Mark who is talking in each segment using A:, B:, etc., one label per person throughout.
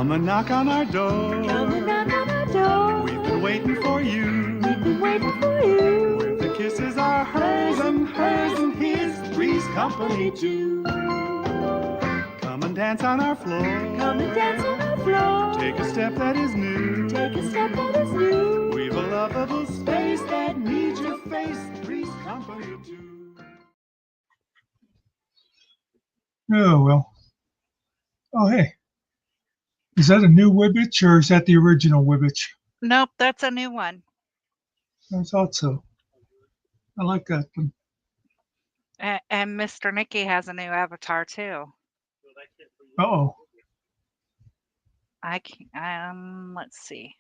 A: Come and knock on our door.
B: Come and knock on our door.
A: We've been waiting for you.
B: We've been waiting for you.
A: Where the kisses are hers and his, Three's company too. Come and dance on our floor.
B: Come and dance on our floor.
A: Take a step that is new.
B: Take a step that is new.
A: We've a lovable space that needs your face. Three's company too.
C: Oh, well. Oh, hey. Is that a new Wibbitch or is that the original Wibbitch?
D: Nope, that's a new one.
C: I thought so. I like that one.
D: And Mr. Nicky has a new avatar too.
C: Uh-oh.
D: I can, let's see.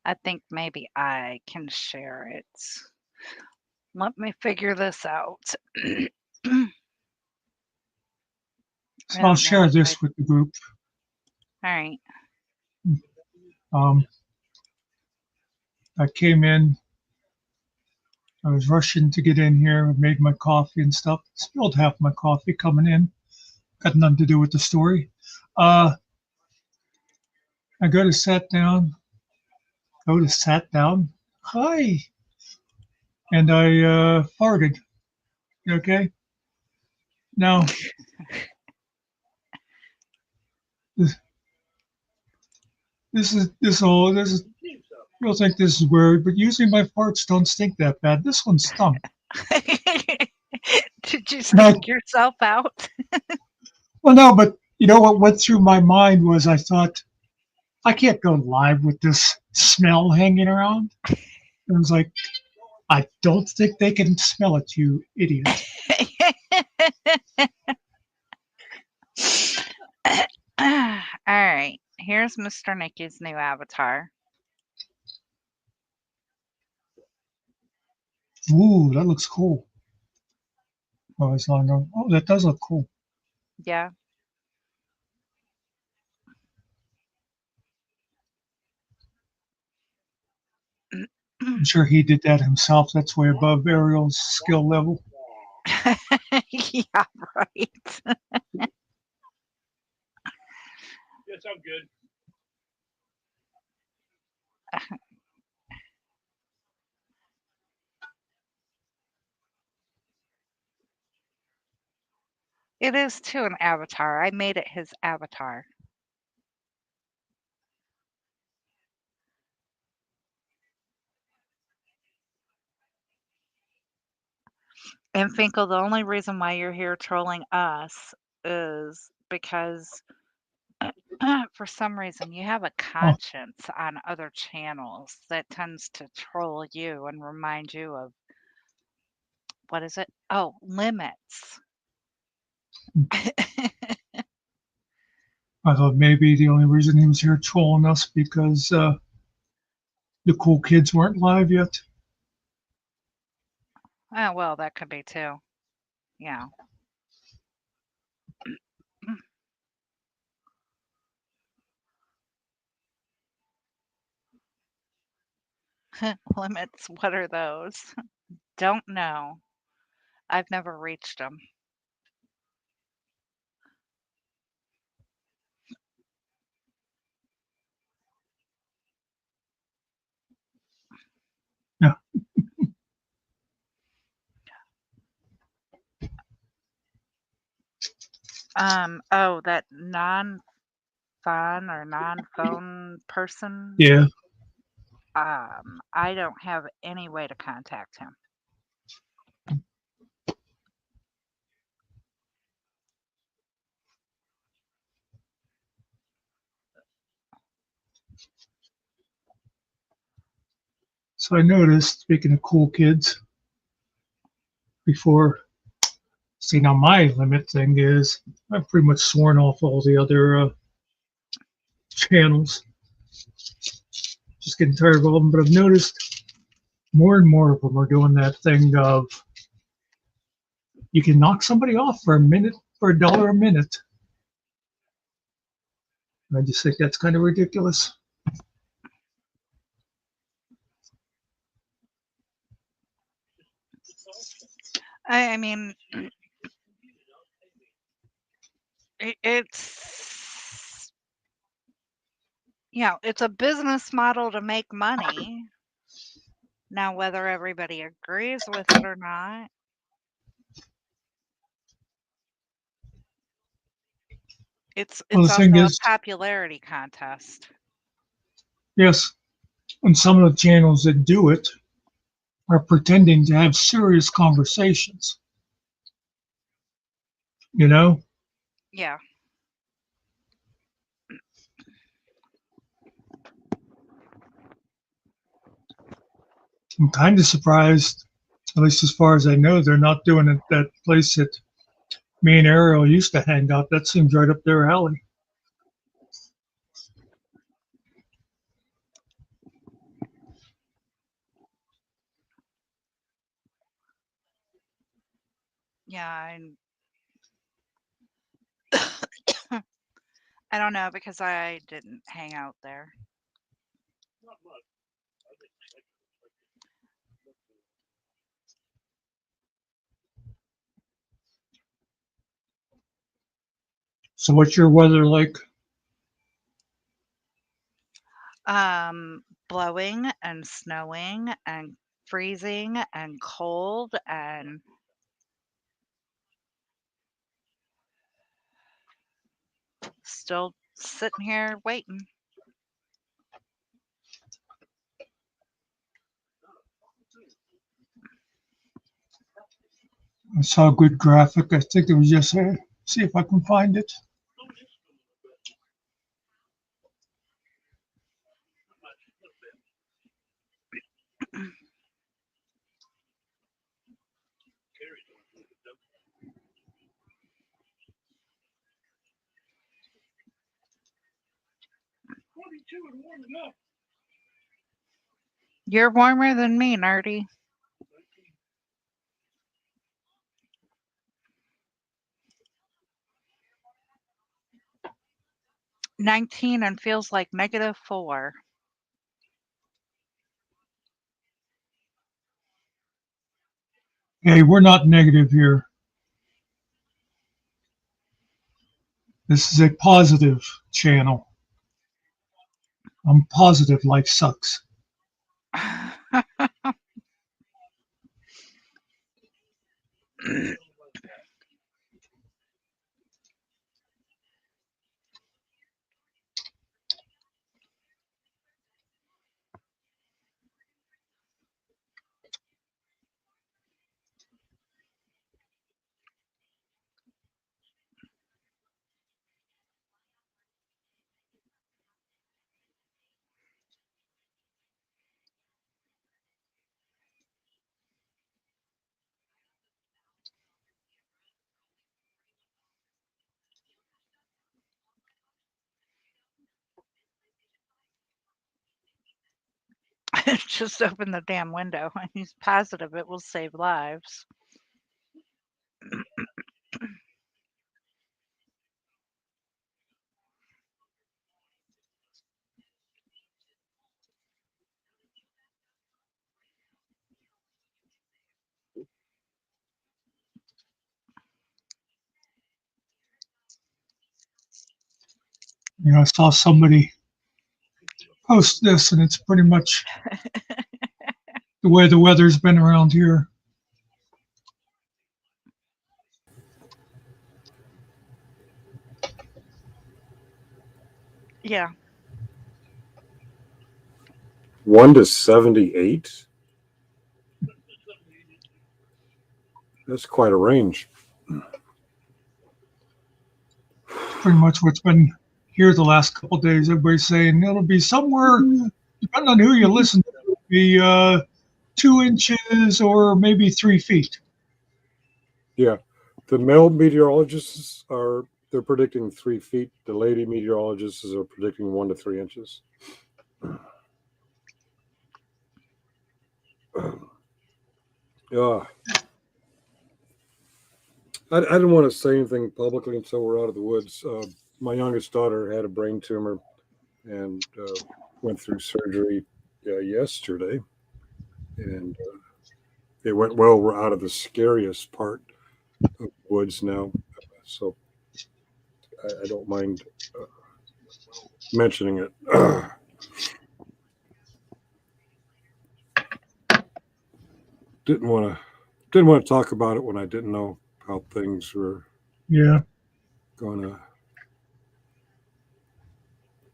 D: I think maybe I can share it. Let me figure this out.
C: So I'll share this with the group.
D: All right.
C: I came in. I was rushing to get in here. I made my coffee and stuff. Spilled half my coffee coming in. Got nothing to do with the story. I go to sat down. Hi. And I farted. Okay. Now, this is you'll think this is weird, but usually my farts don't stink that bad. This one stunk.
D: Did you stink yourself out?
C: Well, no, but you know what went through my mind was I thought, I can't go live with this smell hanging around. And I was like, I don't think they can smell it, you idiot.
D: All right. Here's Mr. Nicky's new avatar.
C: Ooh, that looks cool. Oh, that does look cool.
D: Yeah.
C: I'm sure he did that himself. That's way above Ariel's skill level.
D: Yeah, right.
E: That sounds good.
D: It is too an avatar. I made it his avatar. And Finkel, the only reason why you're here trolling us is because for some reason you have a conscience on other channels that tends to troll you and remind you of, what is it? Oh, limits.
C: I thought maybe the only reason he was here trolling us because the cool kids weren't live yet.
D: Oh, well, that could be too. Yeah. Limits, what are those? Don't know. I've never reached them.
C: Yeah.
D: Oh, that non-phone or non-phone person?
C: Yeah.
D: I don't have any way to contact him.
C: So I noticed, speaking of cool kids, before, see, now my limit thing is I've pretty much sworn off all the other channels. Just getting tired of all of them, but I've noticed more and more of them are doing that thing of you can knock somebody off for a minute, for $1 a minute. And I just think that's kind of ridiculous.
D: I mean, it's it's a business model to make money. Now, whether everybody agrees with it or not, it's
C: Well, the
D: also
C: thing
D: a
C: is,
D: popularity contest.
C: yes, and some of the channels that do it are pretending to have serious conversations. You know,
D: Yeah.
C: I'm kind of surprised, at least as far as I know, they're not doing it that place that me and Ariel used to hang out. That seems right up their alley.
D: Yeah, I don't know because I didn't hang out there.
E: Not much. I think
C: So, what's your weather like?
D: Blowing and snowing and freezing and cold and still sitting here waiting.
C: I saw a good graphic. I think it was just see if I can find it.
E: and warm enough.
D: You're warmer than me, Nerdy. 19 and feels like -4.
C: Hey, we're not negative here. This is a positive channel. I'm positive life sucks.
D: Just open the damn window. He's positive it will save lives.
C: You know, I saw somebody post this, and it's pretty much the way the weather's been around here.
D: Yeah.
F: 1 to 78? That's quite a range.
C: Pretty much what's been here the last couple of days. Everybody's saying it'll be somewhere, depending on who you listen to, it'll be 2 inches or maybe 3 feet.
F: Yeah. The male meteorologists they're predicting 3 feet. The lady meteorologists are predicting 1 to 3 inches. Yeah. I didn't want to say anything publicly until we're out of the woods. My youngest daughter had a brain tumor and went through surgery yesterday. And it went well. We're out of the scariest part of the woods now. So I don't mind mentioning it. didn't want to talk about it when I didn't know how things were
C: Yeah.
F: going to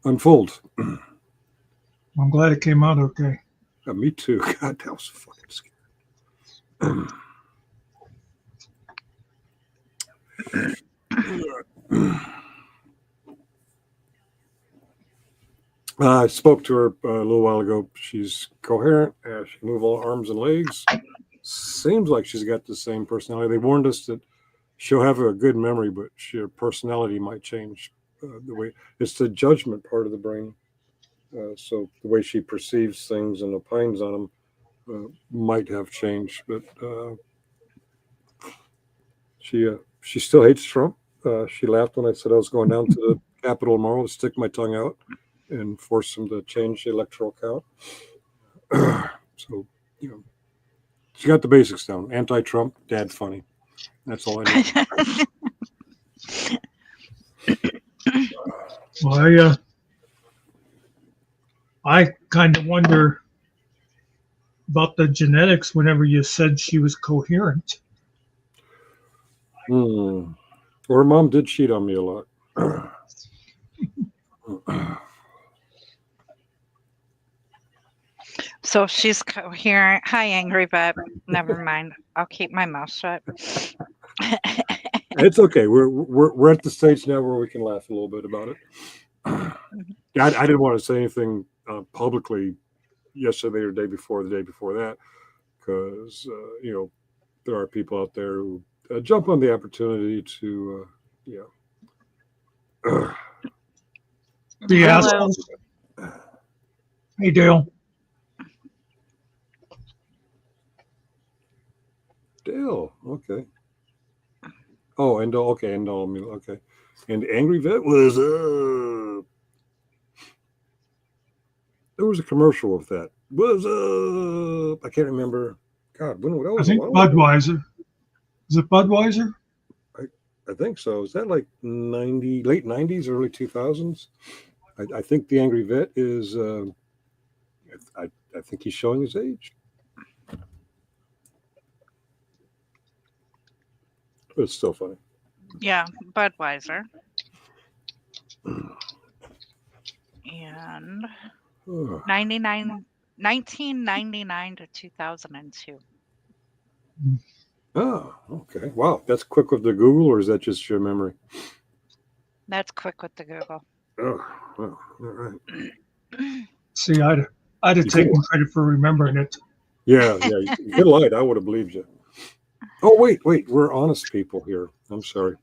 F: unfold.
C: I'm glad it came out okay.
F: Me too. God, that was fucking scary. I spoke to her a little while ago. She's coherent. She can move all arms and legs. Seems like she's got the same personality. They warned us that she'll have a good memory, but her personality might change. The way it's the judgment part of the brain. So the way she perceives things and opines on them might have changed. But she still hates Trump. She laughed when I said I was going down to the Capitol tomorrow to stick my tongue out and force them to change the electoral count. So, she got the basics down. Anti-Trump, dad funny. That's all I know.
C: Well, I kind of wonder about the genetics whenever you said she was coherent.
F: Or her mom did cheat on me a lot.
D: So she's coherent. Hi, Angry Vet. Never mind. I'll keep my mouth shut.
F: It's okay. We're at the stage now where we can laugh a little bit about it. I didn't want to say anything publicly yesterday or the day before that, because there are people out there who jump on the opportunity to
C: The assholes. Hey, Dale.
F: Dale, okay. Oh, and okay, and okay. And Angry Vet was there was a commercial with that. Was I can't remember. God, when that was
C: I think Budweiser. Is it Budweiser?
F: I think so. Is that like late 90s, early 2000s? I think the Angry Vet is I think he's showing his age. But it's still funny.
D: Yeah, Budweiser. And 1999 to 2002.
F: Oh, okay. Wow, that's quick with the Google, or is that just your memory?
D: That's quick with the Google.
F: Oh, well, all right.
C: See, I'd have taken credit for remembering it.
F: Yeah. You could have lied. I would have believed you. Oh, wait. We're honest people here. I'm sorry.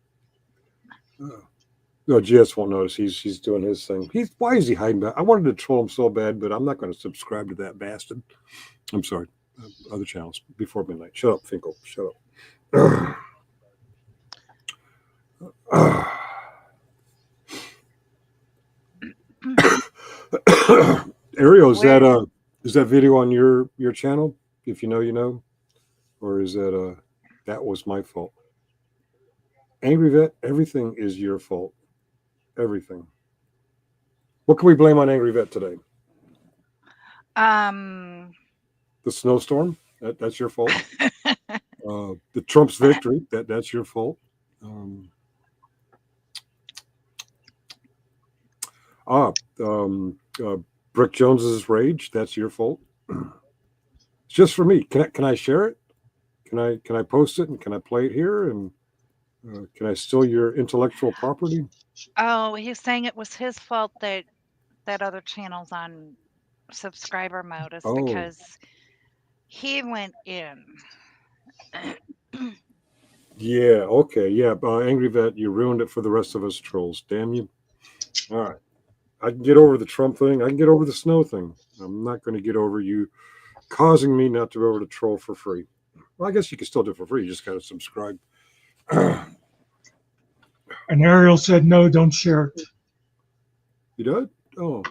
F: No, GS won't notice. He's doing his thing. Why is he hiding back? I wanted to troll him so bad, but I'm not going to subscribe to that bastard. I'm sorry. Other channels before midnight. Shut up, Finkel. Shut up. Ariel, is that video on your channel? If you know, you know, or is that that was my fault? Angry Vet, everything is your fault. Everything. What can we blame on Angry Vet today?
D: The
F: snowstorm. That's your fault. The Trump's victory. That's your fault. Brick Jones's rage. That's your fault. It's just for me. Can I share it? Can I post it and can I play it here? And can I steal your intellectual property?
D: Oh, he's saying it was his fault that other channel's on subscriber mode is because he went in.
F: Yeah. Okay. Yeah. Angry Vet, you ruined it for the rest of us trolls. Damn you. All right. I can get over the Trump thing. I can get over the snow thing. I'm not going to get over you causing me not to be able to troll for free. Well, I guess you can still do it for free. You just got to subscribe.
C: And Ariel said, no, don't share it.
F: You did? Oh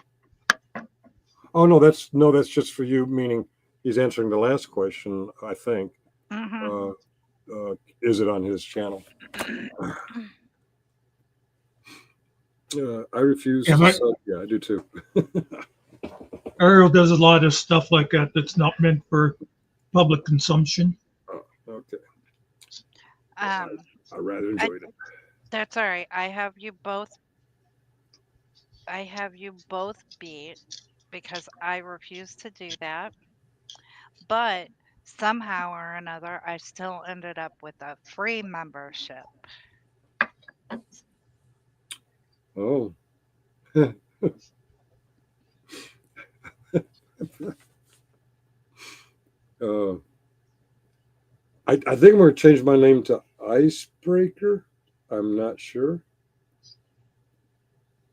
F: no, that's just for you, meaning he's answering the last question, I think.
D: Mm-hmm.
F: Is it on his channel? I refuse to sub. Yeah, I do too.
C: Ariel does a lot of stuff like that that's not meant for public consumption.
F: Oh, okay.
D: Um,
F: I rather
D: I,
F: enjoyed it.
D: that's all right. I have you both beat because I refuse to do that. But somehow or another, I still ended up with a free membership.
F: Oh. uh, I think I'm going to change my name to Icebreaker. I'm not sure.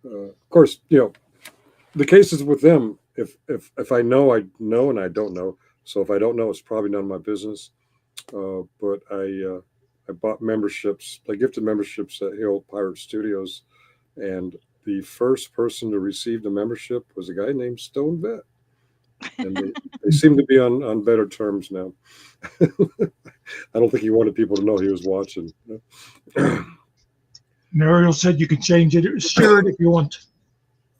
F: Of course, the cases with them. If I know, I know, and I don't know. So if I don't know, it's probably none of my business. But I bought memberships, I gifted memberships at Hill Pirate Studios, and the first person to receive the membership was a guy named Stone Vet, and they seem to be on better terms now. I don't think he wanted people to know he was watching.
C: And Ariel said you can change it, share it if you want.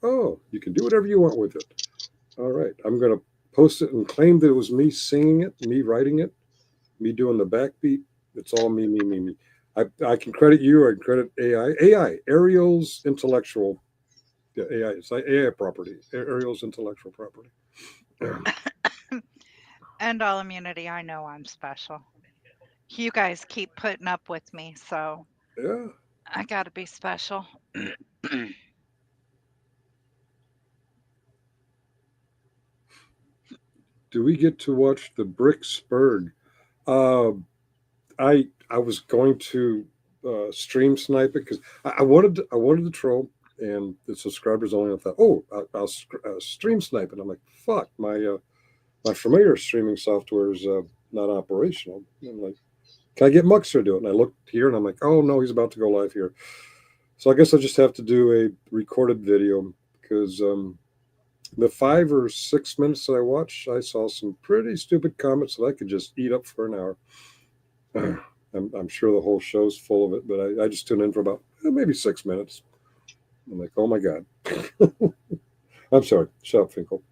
F: Oh, you can do whatever you want with it. All right, I'm going to post it and claim that it was me singing it, me writing it, me doing the backbeat. It's all me, me, me, me. I can credit you. I can credit AI, Ariel's intellectual. Yeah, AI. It's like AI property. Ariel's intellectual property.
D: And all immunity, I know I'm special. You guys keep putting up with me, so
F: Yeah.
D: I gotta be special.
F: Do we get to watch the Bricksburg? Uh, I was going to stream snipe it because I wanted to troll, and the subscribers only. I thought, oh, I'll stream snipe it. I'm like, fuck, my familiar streaming software is not operational. And I'm like, can I get Muxer to do it? And I looked here, and I'm like, oh no, he's about to go live here. So I guess I just have to do a recorded video because the 5 or 6 minutes that I watched, I saw some pretty stupid comments that I could just eat up for an hour. I'm sure the whole show's full of it, but I just tuned in for about maybe 6 minutes. I'm like, oh my God. I'm sorry. Shut up, Finkel.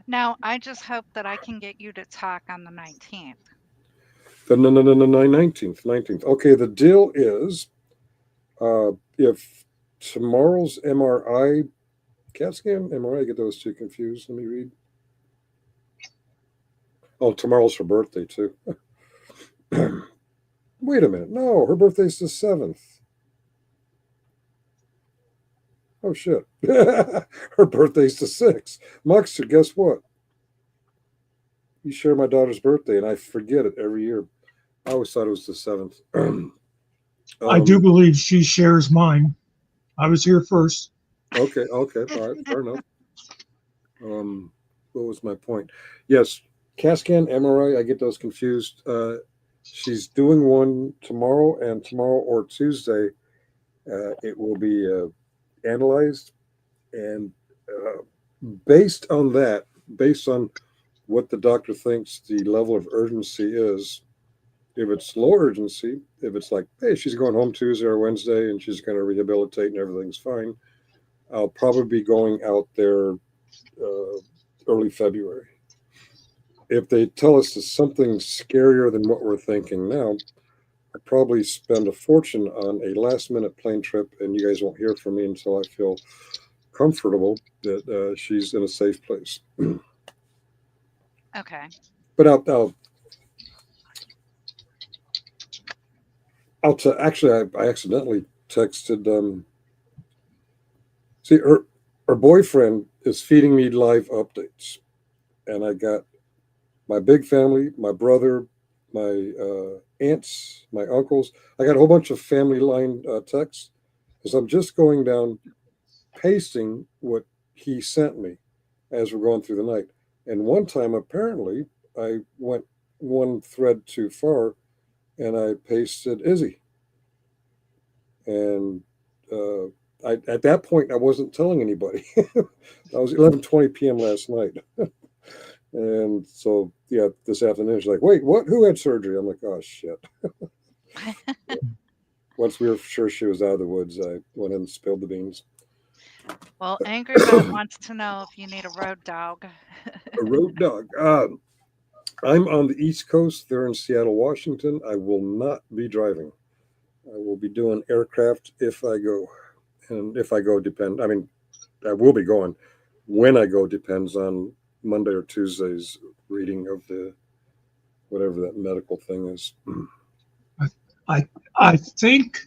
D: Now, I just hope that I can get you to talk on the 19th.
F: The 19th. Okay, the deal is if tomorrow's MRI, CAT scan, MRI, I get those two confused. Let me read. Oh, tomorrow's her birthday, too. Wait a minute. No, her birthday's the 7th. Oh, shit. Her birthday's the 6th. Muxer, guess what? You share my daughter's birthday, and I forget it every year. I always thought it was the 7th.
C: I do believe she shares mine. I was here first.
F: Okay. All right. Fair enough. What was my point? Yes, CAT scan, MRI, I get those confused. She's doing one tomorrow, and tomorrow or Tuesday, it will be analyzed. And based on that, based on what the doctor thinks the level of urgency is, if it's low urgency, if it's like, hey, she's going home Tuesday or Wednesday and she's going to rehabilitate and everything's fine, I'll probably be going out there early February. If they tell us it's something scarier than what we're thinking now, I'll probably spend a fortune on a last minute plane trip, and you guys won't hear from me until I feel comfortable that she's in a safe place.
D: Okay.
F: But actually, I accidentally texted. See, her boyfriend is feeding me live updates, and I got my big family, my brother, my aunts, my uncles. I got a whole bunch of family line texts because I'm just going down, pasting what he sent me as we're going through the night. And one time, apparently, I went one thread too far, and I pasted Izzy. And at that point, I wasn't telling anybody. I was 11:20 p.m. last night. And so, yeah, this afternoon, she's like, wait, what? Who had surgery? I'm like, oh, shit. Once we were sure she was out of the woods, I went and spilled the beans.
D: Well, Angry Beth wants to know if you need a road dog.
F: A road dog. I'm on the East Coast. They're in Seattle, Washington. I will not be driving. I will be doing aircraft if I go. And if I go, I mean, I will be going. When I go depends on Monday or Tuesday's reading of the whatever that medical thing is.
C: I think,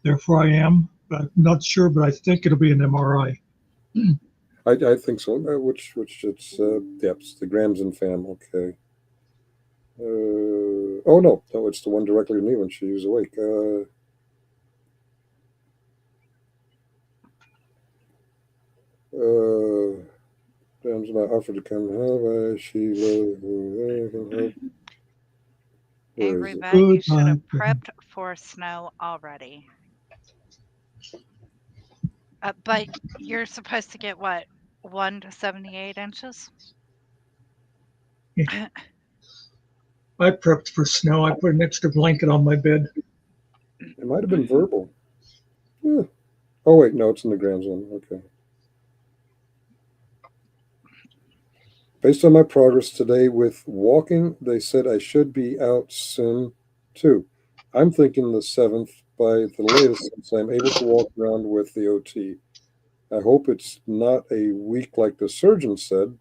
C: therefore I am, but I'm not sure, but I think it'll be an MRI.
F: I think so. Which it's it's the Grams and fam. Okay. Oh no, it's the one directly to me when she was awake. Grams my offer to come help. She loves. Where
D: Angry
F: is it?
D: Vet, you should have
C: Goodbye.
D: prepped for snow already. But you're supposed to get what? 1 to 78 inches?
C: I prepped for snow. I put an extra blanket on my bed.
F: It might have been verbal. Yeah. Oh wait, no, it's in the Grand Zone. Okay. Based on my progress today with walking, they said I should be out soon too. I'm thinking the 7th by the latest since I'm able to walk around with the OT. I hope it's not a week like the surgeon said.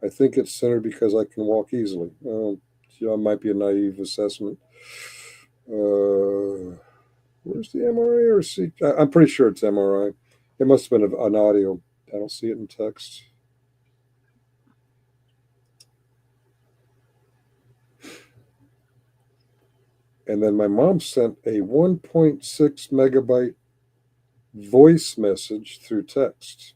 F: I think it's sooner because I can walk easily. It might be a naive assessment. Where's the MRI or C? I'm pretty sure it's MRI. It must have been an audio. I don't see it in text. And then my mom sent a 1.6 megabyte voice message through text.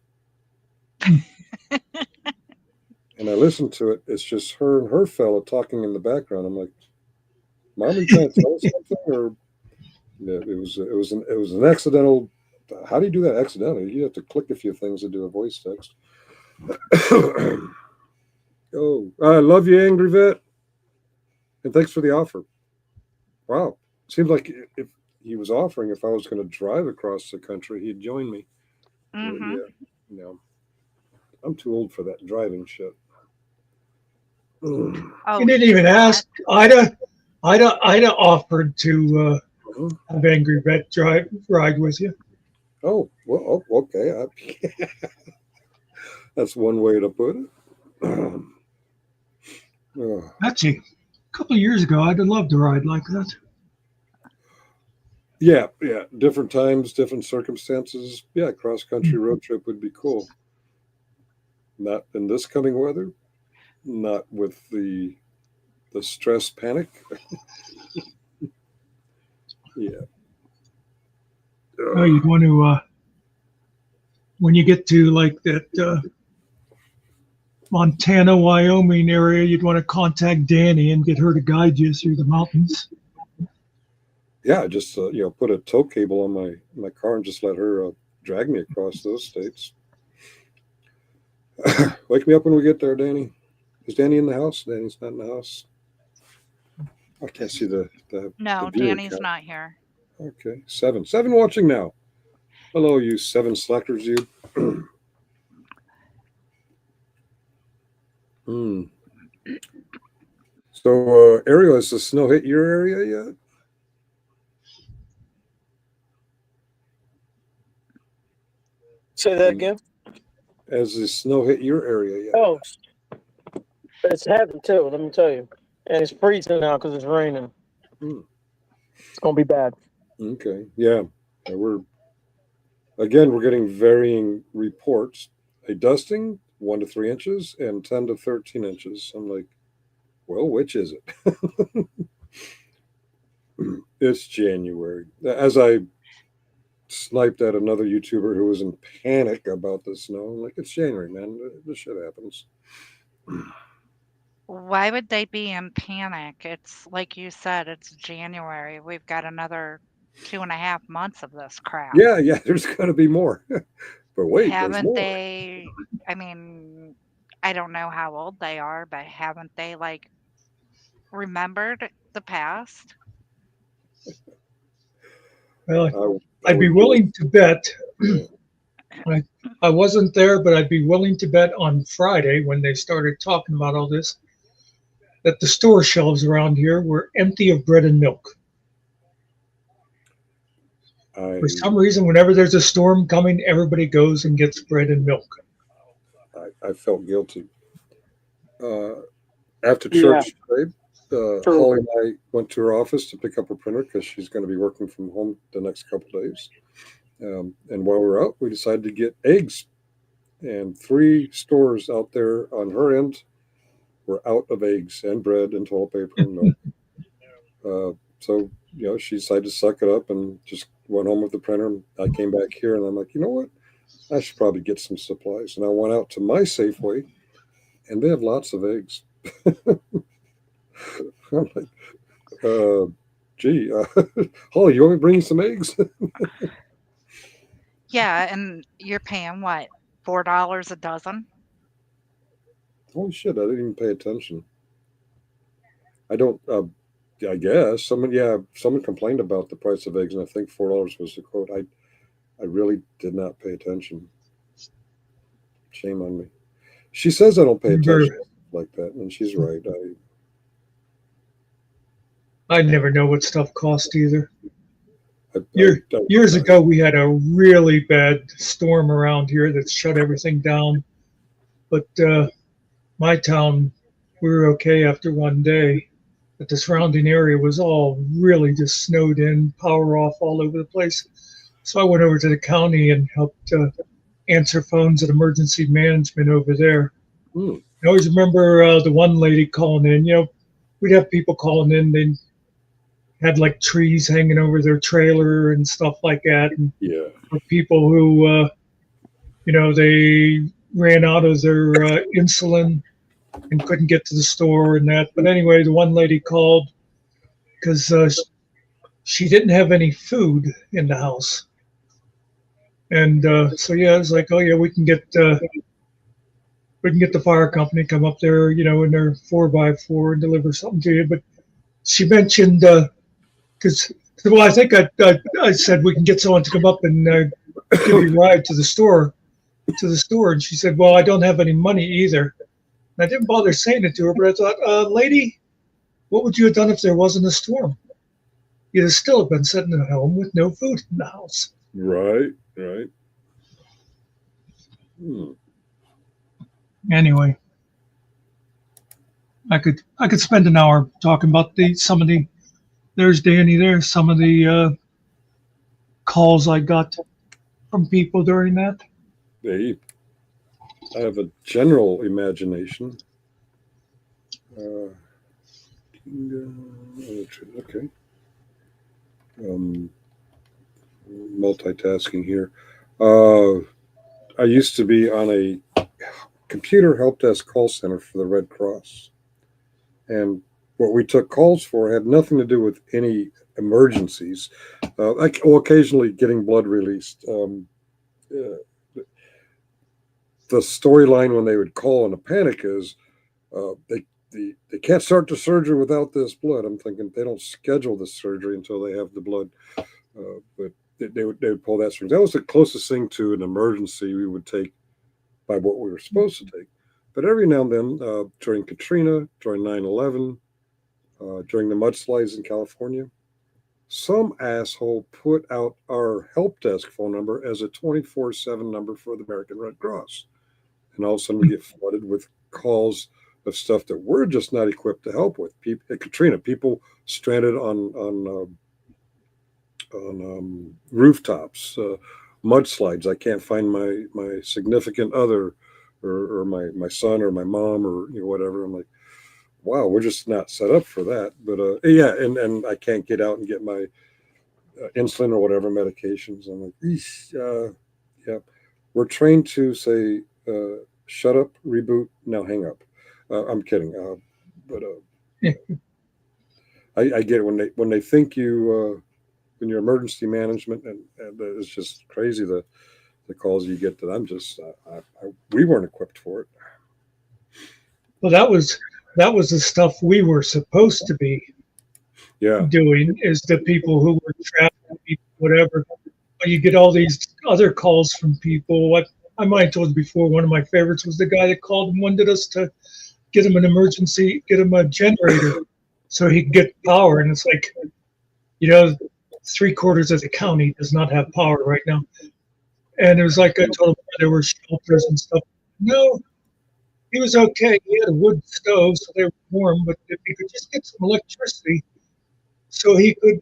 F: And I listened to it. It's just her and her fella talking in the background. I'm like, Mom, are you trying to tell us something? Or yeah, it was an accidental. How do you do that accidentally? You have to click a few things to do a voice text. Oh, I love you, Angry Vet. And thanks for the offer. Wow. Seems like if he was offering, if I was going to drive across the country, he'd join me.
D: Mm-hmm.
F: Yeah. No. I'm too old for that driving shit.
D: Oh,
C: You didn't
D: he's
C: even
D: not.
C: ask. Ida offered to have Angry Vet ride with you.
F: Oh, well, okay. That's one way to put it.
C: Actually, a couple of years ago, I'd have loved to ride like that.
F: Yeah. Different times, different circumstances. Yeah, cross country road trip would be cool. Not in this coming weather. Not with the stress panic. Yeah.
C: Oh, you'd want to when you get to like that Montana, Wyoming area, you'd want to contact Danny and get her to guide you through the mountains.
F: Yeah, just put a tow cable on my car and just let her drag me across those states. Wake me up when we get there, Danny. Is Danny in the house? Danny's not in the house. I can't see the
D: No,
F: viewer
D: Danny's
F: count.
D: not here.
F: Okay, seven watching now. Hello, you 7 slackers, you. So, Ariel, has the snow hit your area yet?
G: Say that again.
F: Has the snow hit your area yet?
G: Oh, it's happened too. Let me tell you, and it's freezing now because it's raining. It's gonna be bad.
F: Okay, yeah. We're getting varying reports. A dusting 1 to 3 inches and 10 to 13 inches. I'm like, well, which is it? It's January. As I sniped at another YouTuber who was in panic about the snow, I'm like, it's January, man. This shit happens.
D: Why would they be in panic? It's like you said, it's January. We've got another 2.5 months of this crap.
F: Yeah, there's going to be more. But wait, there's
D: Haven't
F: more.
D: they? I mean, I don't know how old they are, but haven't they like remembered the past?
C: Well, I'd be willing to bet I wasn't there, but I'd be willing to bet on Friday when they started talking about all this that the store shelves around here were empty of bread and milk. For some reason, whenever there's a storm coming, everybody goes and gets bread and milk.
F: I felt guilty. After
G: Yeah.
F: church today, Holly and I went to her office to pick up her printer because she's going to be working from home the next couple of days. And while we were out, we decided to get eggs. And 3 stores out there on her end were out of eggs and bread and toilet paper and milk. So, she decided to suck it up and just went home with the printer. I came back here and I'm like, you know what? I should probably get some supplies. And I went out to my Safeway and they have lots of eggs. I'm like, gee, Holly, you want me to bring you some eggs?
D: Yeah, and you're paying what, $4 a dozen?
F: Holy shit, I didn't even pay attention. I don't, I guess someone complained about the price of eggs, and I think $4 was the quote. I really did not pay attention. Shame on me. She says I don't pay attention like that, and she's right.
C: I never know what stuff costs either. Years ago, we had a really bad storm around here that shut everything down. But my town, we were okay after one day. But the surrounding area was all really just snowed in, power off all over the place. So I went over to the county and helped answer phones at emergency management over there. I always remember the one lady calling in. We'd have people calling in. They had like trees hanging over their trailer and stuff like that. And for people who, they ran out of their insulin and couldn't get to the store and that. But anyway, the one lady called because she didn't have any food in the house. And it's like, oh yeah, we can get the fire company come up there, in their 4x4 and deliver something to you. But she mentioned I think I said we can get someone to come up and give you a ride to the store, and she said, well, I don't have any money either. And I didn't bother saying it to her, but I thought, lady, what would you have done if there wasn't a storm? You'd have still have been sitting at home with no food in the house.
F: Right.
C: Anyway, I could spend an hour talking about there's Danny there, some of the calls I got from people during that.
F: Hey, I have a general imagination. Okay. Multitasking here. I used to be on a computer help desk call center for the Red Cross. And what we took calls for had nothing to do with any emergencies. Occasionally getting blood released. The storyline when they would call in a panic is they can't start the surgery without this blood. I'm thinking they don't schedule the surgery until they have the blood. But they would pull that string. That was the closest thing to an emergency we would take by what we were supposed to take. But every now and then, during Katrina, during 9/11, during the mudslides in California, some asshole put out our help desk phone number as a 24/7 number for the American Red Cross. And all of a sudden we get flooded with calls of stuff that we're just not equipped to help with. At Katrina, people stranded on rooftops, mudslides. I can't find my significant other or my son or my mom or whatever. I'm like, wow, we're just not set up for that. But and I can't get out and get my insulin or whatever medications. I'm like, yeah, we're trained to say, shut up, reboot, now hang up. I'm kidding, but I get it when they think you in your emergency management, and it's just crazy the calls you get that I'm just we weren't equipped for it.
C: Well, that was the stuff we were supposed to be doing, is the people who were trapped, whatever. you get all these other calls from people. What I might have told you before, one of my favorites was the guy that called and wanted us to get him an emergency, get him a generator so he could get power. And it's like, you know, 3/4 of the county does not have power right now. And it was like I told him there were shelters and stuff. No, he was okay. He had a wood stove, so they were warm. But if he could just get some electricity, so he could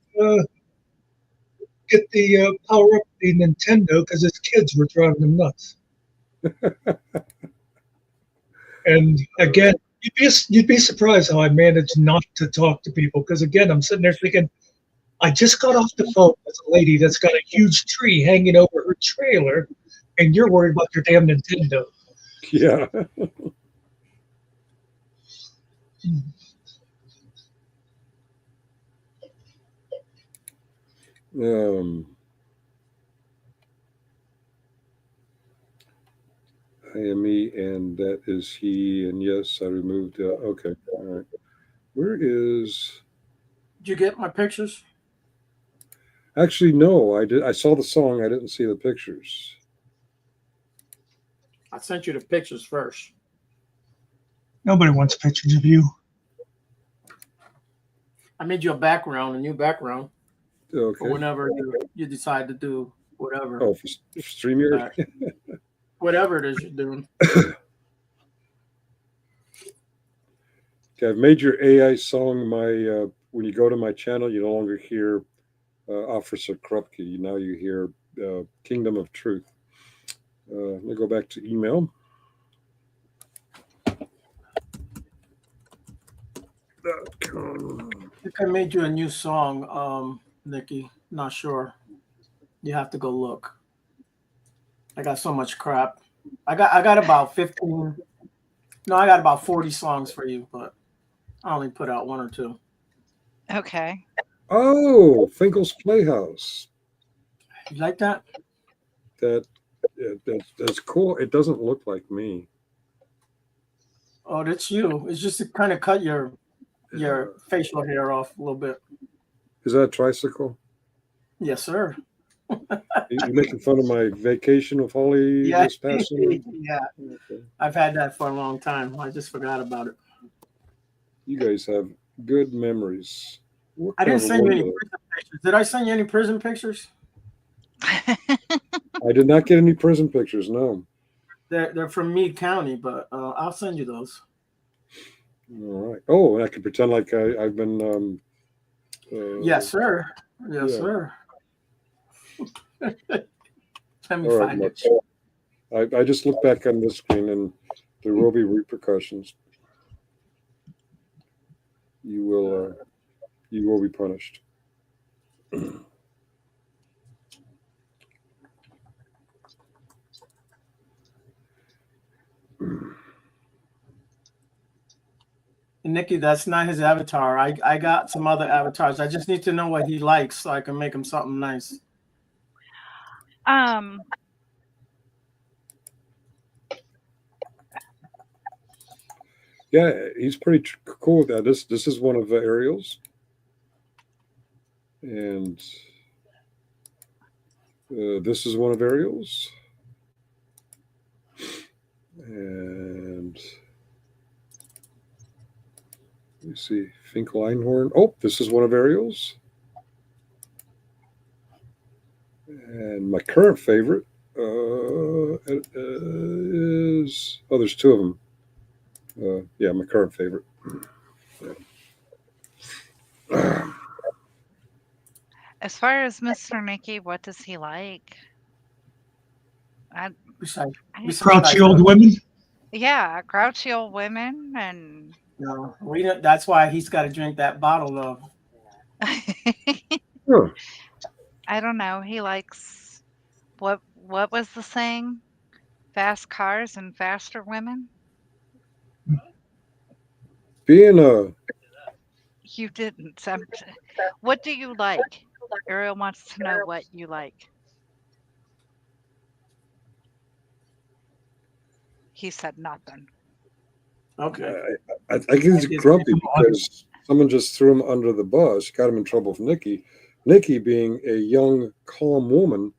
C: get the power up the Nintendo, because his kids were driving him nuts. And again, you'd be surprised how I managed not to talk to people. Because again, I'm sitting there thinking, I just got off the phone with a lady that's got a huge tree hanging over her trailer, and you're worried about your damn Nintendo.
F: Yeah. I am me, and that is he, and yes, I removed. Okay, all right. Where is?
G: Did you get my pictures?
F: Actually, no. I did. I saw the song. I didn't see the pictures.
G: I sent you the pictures first.
C: Nobody wants pictures of you.
G: I made you a new background,
F: Okay.
G: for whenever you decide to do whatever.
F: Oh, for StreamYard.
G: Whatever it is you're doing.
F: Okay, I've made your AI song my. When you go to my channel, you no longer hear Officer Krupke. Now you hear Kingdom of Truth. Let me go back to email.
G: I think I made you a new song, Nikki. Not sure. You have to go look. I got so much crap. I got about 15. No, I got about 40 songs for you, but I only put out 1 or 2.
D: Okay.
F: Oh, Finkel's Playhouse.
G: You like that?
F: That's cool. It doesn't look like me.
G: Oh, that's you. It's just to kind of cut your facial hair off a little bit.
F: Is that a tricycle?
G: Yes, sir.
F: You making fun of my vacation with Holly
G: Yeah,
F: this past summer?
G: yeah.
F: Okay.
G: I've had that for a long time. I just forgot about it.
F: You guys have good memories. What
G: I didn't
F: kind of
G: send you any
F: wonder?
G: prison pictures. Did I send you any prison pictures?
F: I did not get any prison pictures. No.
G: They're from Meade County, but I'll send you those.
F: All right. Oh, and I can pretend like I've been.
G: Yes, sir. Yes,
F: yeah.
G: sir. Let me
F: All right,
G: find it.
F: Mutz. I just look back on this screen, and there will be repercussions. You will be punished.
G: Nikki, that's not his avatar. I got some other avatars. I just need to know what he likes so I can make him something nice.
F: Yeah, he's pretty cool with that. This is one of Ariel's, and this is one of Ariel's, and let me see, Finkel Einhorn. Oh, this is one of Ariel's, and my current favorite is there's 2 of them. Yeah, my current favorite.
D: As far as Mr. Nicky, what does he like?
G: Besides
C: Grouchy old women.
D: Yeah, grouchy old women, and
G: no, that's why he's got to drink that bottle of.
F: Sure.
D: I don't know. He likes what was the saying? Fast cars and faster women.
F: Being a
D: You didn't. What do you like? Ariel wants to know what you like. He said nothing.
G: Okay.
F: I think he's grumpy because someone just threw him under the bus, got him in trouble with Nikki. Nikki, being a young, calm woman,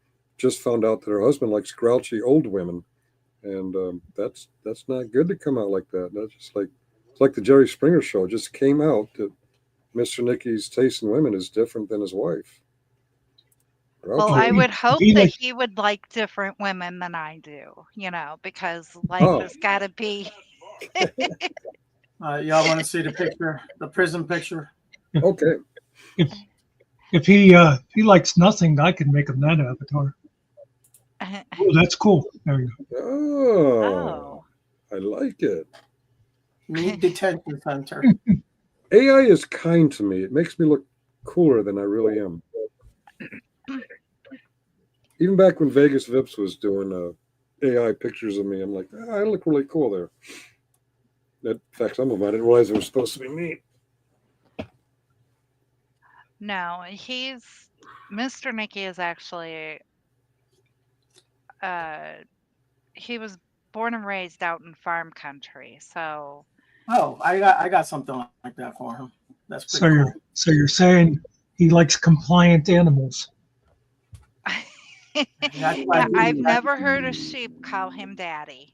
F: just found out that her husband likes grouchy old women, and that's not good to come out like that. That's just like it's like the Jerry Springer show just came out that Mr. Nicky's taste in women is different than his wife.
D: Well,
F: Grouchy.
D: I would hope
C: he
D: that
C: like
D: he would like different women than I do, because life
F: Oh,
D: has got to be.
G: Y'all want to see the picture, the prison picture?
F: okay.
C: if if he likes nothing, I can make him that avatar. Oh, that's cool. There you go.
F: Oh,
D: Oh.
F: I like it.
G: Meat detention center.
F: AI is kind to me. It makes me look cooler than I really am. Even back when Vegas Vips was doing AI pictures of me, I'm like, I look really cool there. In fact, some of them I didn't realize it was supposed to be me.
D: No, Mr. Nicky is actually he was born and raised out in farm country, so
G: Oh, I got something like that for him. That's
C: So
G: pretty
C: you're
G: cool.
C: so you're saying he likes compliant animals.
G: That's why
D: yeah, I've
G: he-
D: never heard a sheep call him daddy.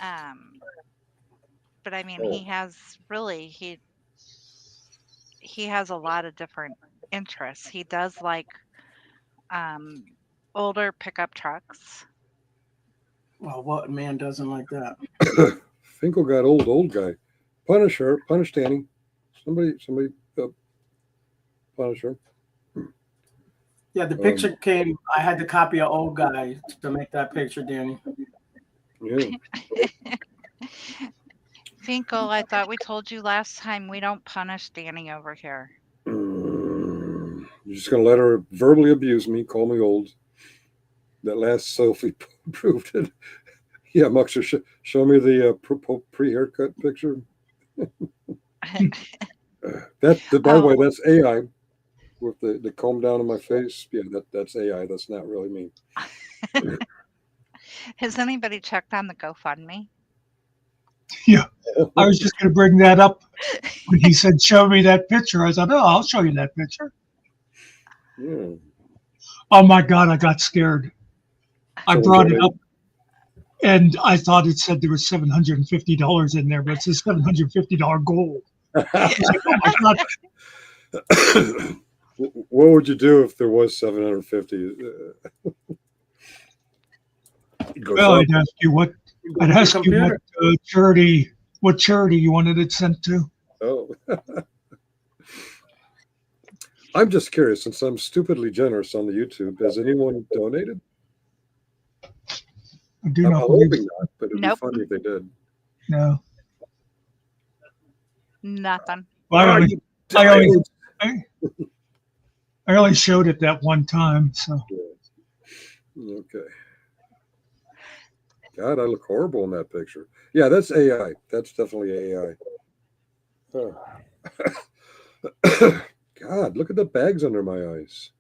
D: um, but I mean,
F: Oh,
D: he has a lot of different interests. He does like um older pickup trucks.
G: Well, what man doesn't like that?
F: Finkel got old guy. Punish her. Punish Danny. Somebody punish her.
G: Yeah, the picture came. I had to copy an old guy to make that picture, Danny.
F: Yeah.
D: Finkel, I thought we told you last time we don't punish Danny over here.
F: You're just gonna let her verbally abuse me, call me old. That last selfie proved it. Yeah, Muxer, show me the pre-haircut picture. By the way,
D: Oh,
F: that's AI with the comb down on my face. Yeah, that's AI. That's not really me.
D: has anybody checked on the GoFundMe?
C: Yeah, I was just going to bring that up when he said, "Show me that picture." I thought, "Oh, I'll show you that picture."
F: Yeah.
C: Oh my God, I got scared. I
F: Someone
C: brought it
F: donated.
C: up, and I thought it said there was $750 in there, but it says $750 gold. I was like, "Oh my God!"
F: What would you do if there was 750? It goes
C: Well,
F: up.
C: I'd ask you what. I'd
G: Your
C: ask you
G: computer.
C: what charity you wanted it sent to.
F: Oh. I'm just curious, since I'm stupidly generous on the YouTube, has anyone donated?
C: I do
F: I'm
C: not believe
F: hoping not, but it'd be
D: Nope,
F: funny if they did.
C: no.
D: nothing.
C: Well,
F: Oh, you
C: I only,
F: died.
C: I, I only showed it that one time, so
F: Okay. God, I look horrible in that picture. Yeah, that's AI. That's definitely AI. Oh. God, look at the bags under my eyes.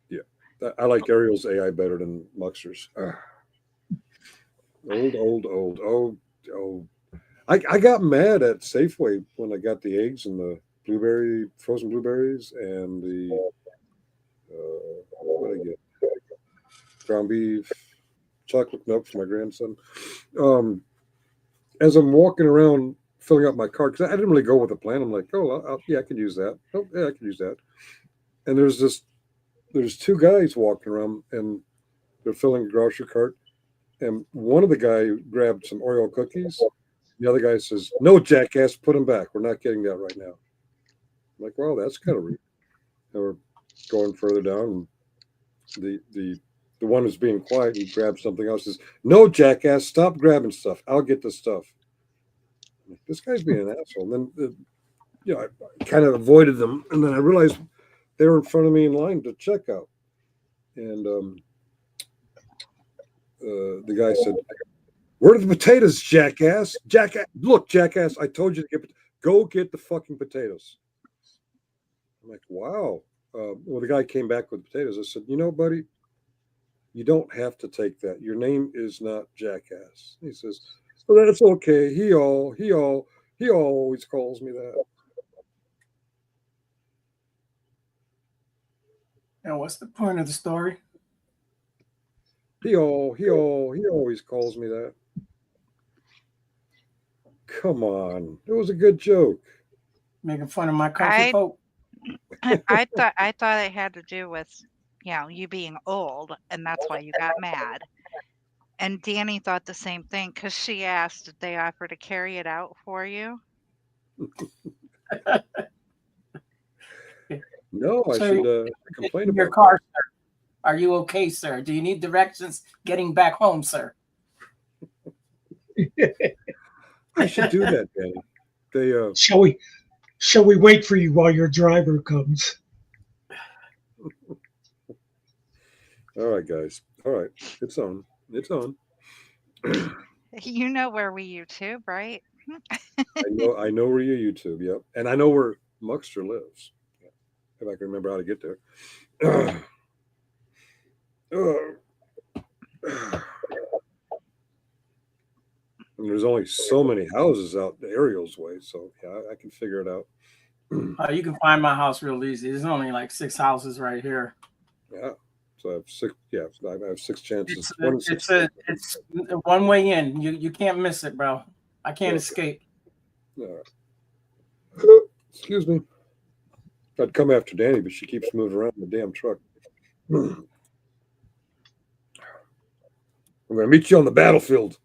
F: Yeah, I like Ariel's AI better than Muxer's. Old. Oh. I got mad at Safeway when I got the eggs and the frozen blueberries, and the what did I get? Ground beef, chocolate milk for my grandson. Um, as I'm walking around filling up my cart, because I didn't really go with a plan. I'm like, oh, yeah, I can use that. Oh, yeah, I can use that. And there's two guys walking around, and they're filling a grocery cart. And one of the guy grabbed some Oreo cookies. The other guy says, "No, jackass, put them back. We're not getting that right now." I'm like, well, that's kind of rude. And we're going further down, and the one who's being quiet, he grabs something else. Says, "No, jackass, stop grabbing stuff. I'll get the stuff." I'm like, this guy's being an asshole. And then, I kind of avoided them, and then I realized they were in front of me in line to check out. And the guy said, "Where are the potatoes, jackass? Look, jackass, I told you to go get the fucking potatoes." I'm like, wow. Well, the guy came back with potatoes. I said, buddy, you don't have to take that. Your name is not Jackass. He says, well, that's okay. He He always calls me that.
G: And what's the point of the story?
F: He always calls me that. Come on, it was a good joke.
G: Making fun of my country
D: I
G: folk.
D: I thought it had to do with, you being old, and that's why you got mad. And Danny thought the same thing because she asked, did they offer to carry it out for you?
F: No, I
G: So
F: should complain
G: in your
F: about
G: car, sir. Are you okay, sir? Do you need directions getting back home, sir?
F: that. I should do that, Danny. They
C: Shall we wait for you while your driver comes?
F: all right, guys. All right, it's on. It's on.
D: You know where we YouTube, right?
F: I know where you YouTube. Yep, and I know where Muckster lives. If I can remember how to get there. And there's only so many houses out Ariel's way, so yeah, I can figure it out.
G: You can find my house real easy. There's only like 6 houses right here.
F: Yeah, so I have 6. Yeah, I have 6 chances.
G: It's one way in. You can't miss it, bro. I can't escape.
F: All right. Excuse me. I'd come after Danny, but she keeps moving around in the damn truck. I'm going to meet you on the battlefield.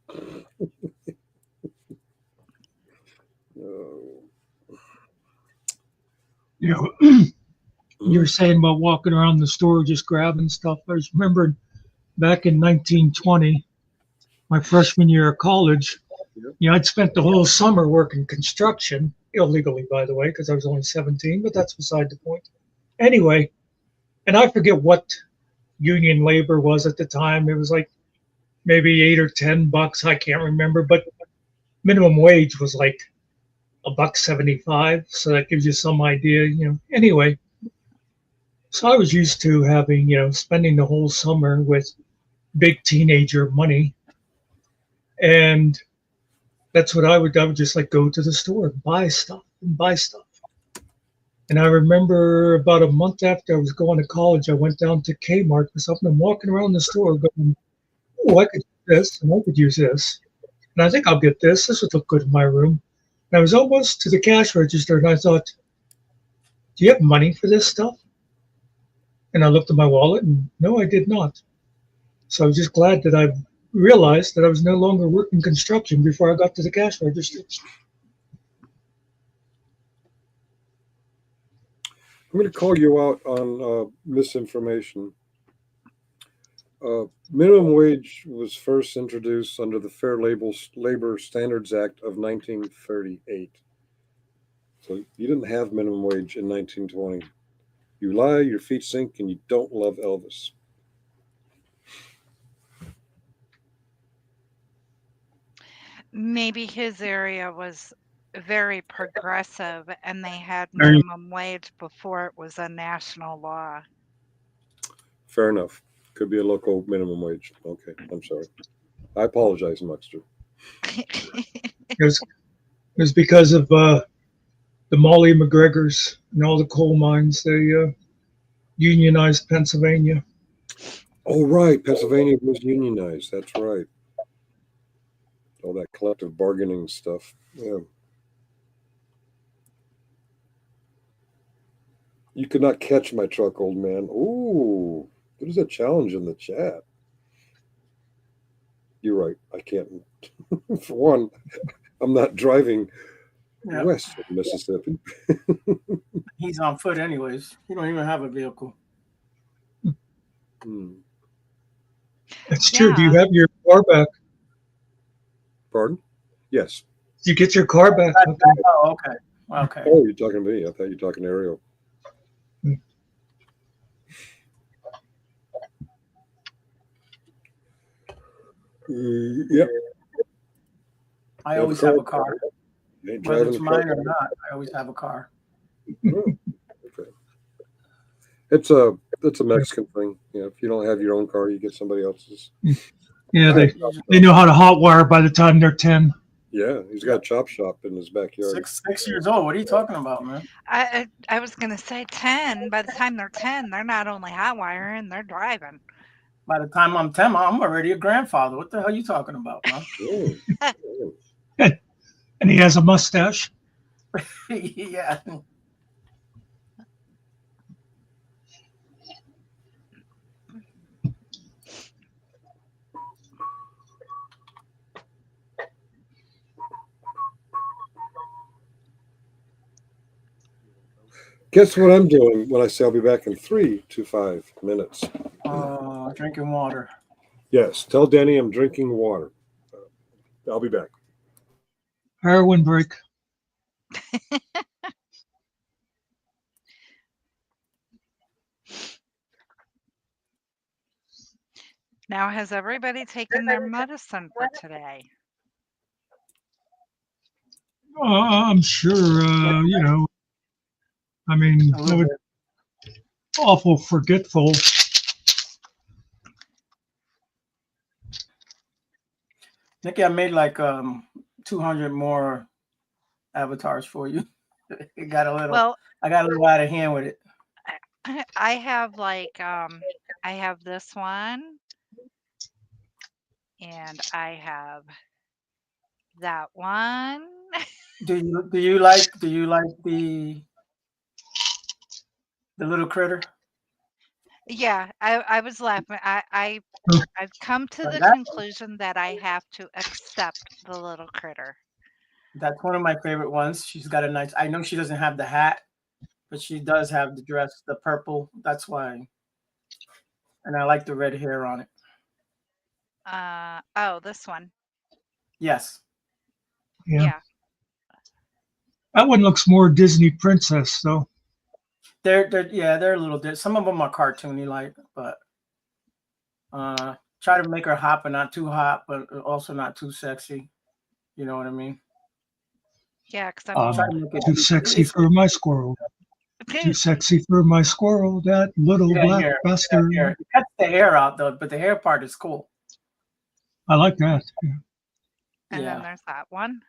C: You know, you were saying about walking around the store just grabbing stuff. I was remembering back in 1920, my freshman year of college.
F: Yep.
C: I'd spent the whole summer working construction, illegally, by the way, because I was only 17, but that's beside the point. Anyway, and I forget what union labor was at the time. It was like maybe $8 or $10. I can't remember, but minimum wage was like $1.75. So that gives you some idea, Anyway, so I was used to having, spending the whole summer with big teenager money. And that's what I would just like go to the store and buy stuff. And I remember about a month after I was going to college, I went down to Kmart for something. I'm walking around the store going, oh, I could use this and I could use this. And I think I'll get this. This would look good in my room. And I was almost to the cash register and I thought, do you have money for this stuff? And I looked at my wallet and no, I did not. So I was just glad that I realized that I was no longer working construction before I got to the cash register.
F: I'm going to call you out on misinformation. Minimum wage was first introduced under the Fair Labor Standards Act of 1938. So you didn't have minimum wage in 1920. You lie, your feet sink, and you don't love Elvis.
D: Maybe his area was very progressive and they had minimum wage before it was a national law.
F: Fair enough. Could be a local minimum wage. Okay, I'm sorry. I apologize, Muckster.
C: It was because of the Molly McGregors and all the coal mines. They unionized Pennsylvania.
F: Oh, right. Pennsylvania was unionized. That's right. All that collective bargaining stuff. Yeah. You could not catch my truck, old man. Ooh, there's a challenge in the chat. You're right. I can't. For one, I'm not driving west of Mississippi.
G: He's on foot anyways. He don't even have a vehicle.
C: That's true. Do you have your car back?
F: Pardon? Yes.
C: You get your car back.
G: Oh, okay. Okay.
F: Oh, you're talking to me. I thought you were talking to Ariel. Yep.
G: I always have a car. Whether it's mine or
F: car.
G: not, I always have a car.
F: Oh, okay. It's a Mexican thing. If you don't have your own car, you get somebody else's.
C: Yeah, they know how to hotwire by the time they're 10.
F: Yeah, he's got a chop shop in his backyard.
G: 6 years old. What are you talking about, man?
D: I was gonna say 10. By the time they're 10, they're not only hot wiring, they're driving.
G: By the time I'm 10, I'm already a grandfather. What the hell are you talking about, man?
F: Oh, oh.
C: And he has a mustache.
G: Yeah.
F: Guess what I'm doing when I say I'll be back in 3 to 5 minutes?
G: Drinking water.
F: Yes, tell Denny I'm drinking water. I'll be back.
C: Heroin break.
D: Now, has everybody taken their medicine for today?
C: I'm sure, I mean,
G: A
C: I
G: little
C: was
G: bit.
C: awful forgetful.
G: Nikki, I made like 200 more avatars for you. It got a little.
D: Well,
G: I got a little out of hand with it.
D: I have like I have this one, and I have that one.
G: Do you like the little critter?
D: Yeah, I was laughing. I've come to the
G: That-
D: conclusion that I have to accept the little critter.
G: That's one of my favorite ones. She's got a nice. I know she doesn't have the hat, but she does have the dress, the purple. That's why. And I like the red hair on it.
D: Oh, this one.
G: Yes.
C: Yeah.
D: Yeah.
C: That one looks more Disney princess, though.
G: They're a little bit. Some of them are cartoony like, but try to make her hot, but not too hot, but also not too sexy. You know what I mean?
D: Yeah, because
G: Try to make it
C: Too sexy for my squirrel. Too sexy for my squirrel. That little
G: Yeah,
C: black
G: hair,
C: bastard.
G: hair. It cuts the hair out though, but the hair part is cool.
C: I like that. Yeah.
D: And
G: Yeah.
D: then there's that one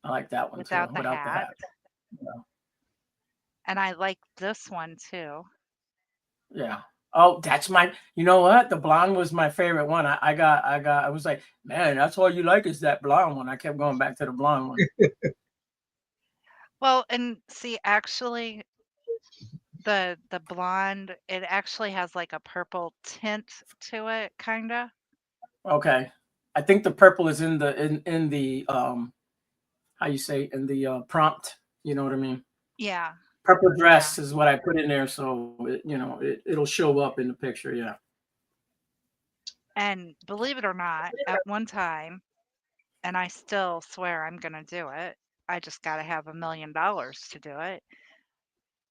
G: I like that one
D: without
G: too.
D: the
G: Without the
D: hat.
G: hat. Yeah.
D: And I like this one too.
G: Yeah. Oh, that's my. You know what? The blonde was my favorite one. I was like, man, that's all you like is that blonde one. I kept going back to the blonde one.
D: Well, and see, actually, the blonde, it actually has like a purple tint to it, kind of.
G: Okay. I think the purple is in the how you say, in the prompt. You know what I mean?
D: Yeah.
G: Purple dress is what I put in there, so it'll show up in the picture. Yeah.
D: And believe it or not, at one time, and I still swear I'm gonna do it. I just got to have $1 million to do it.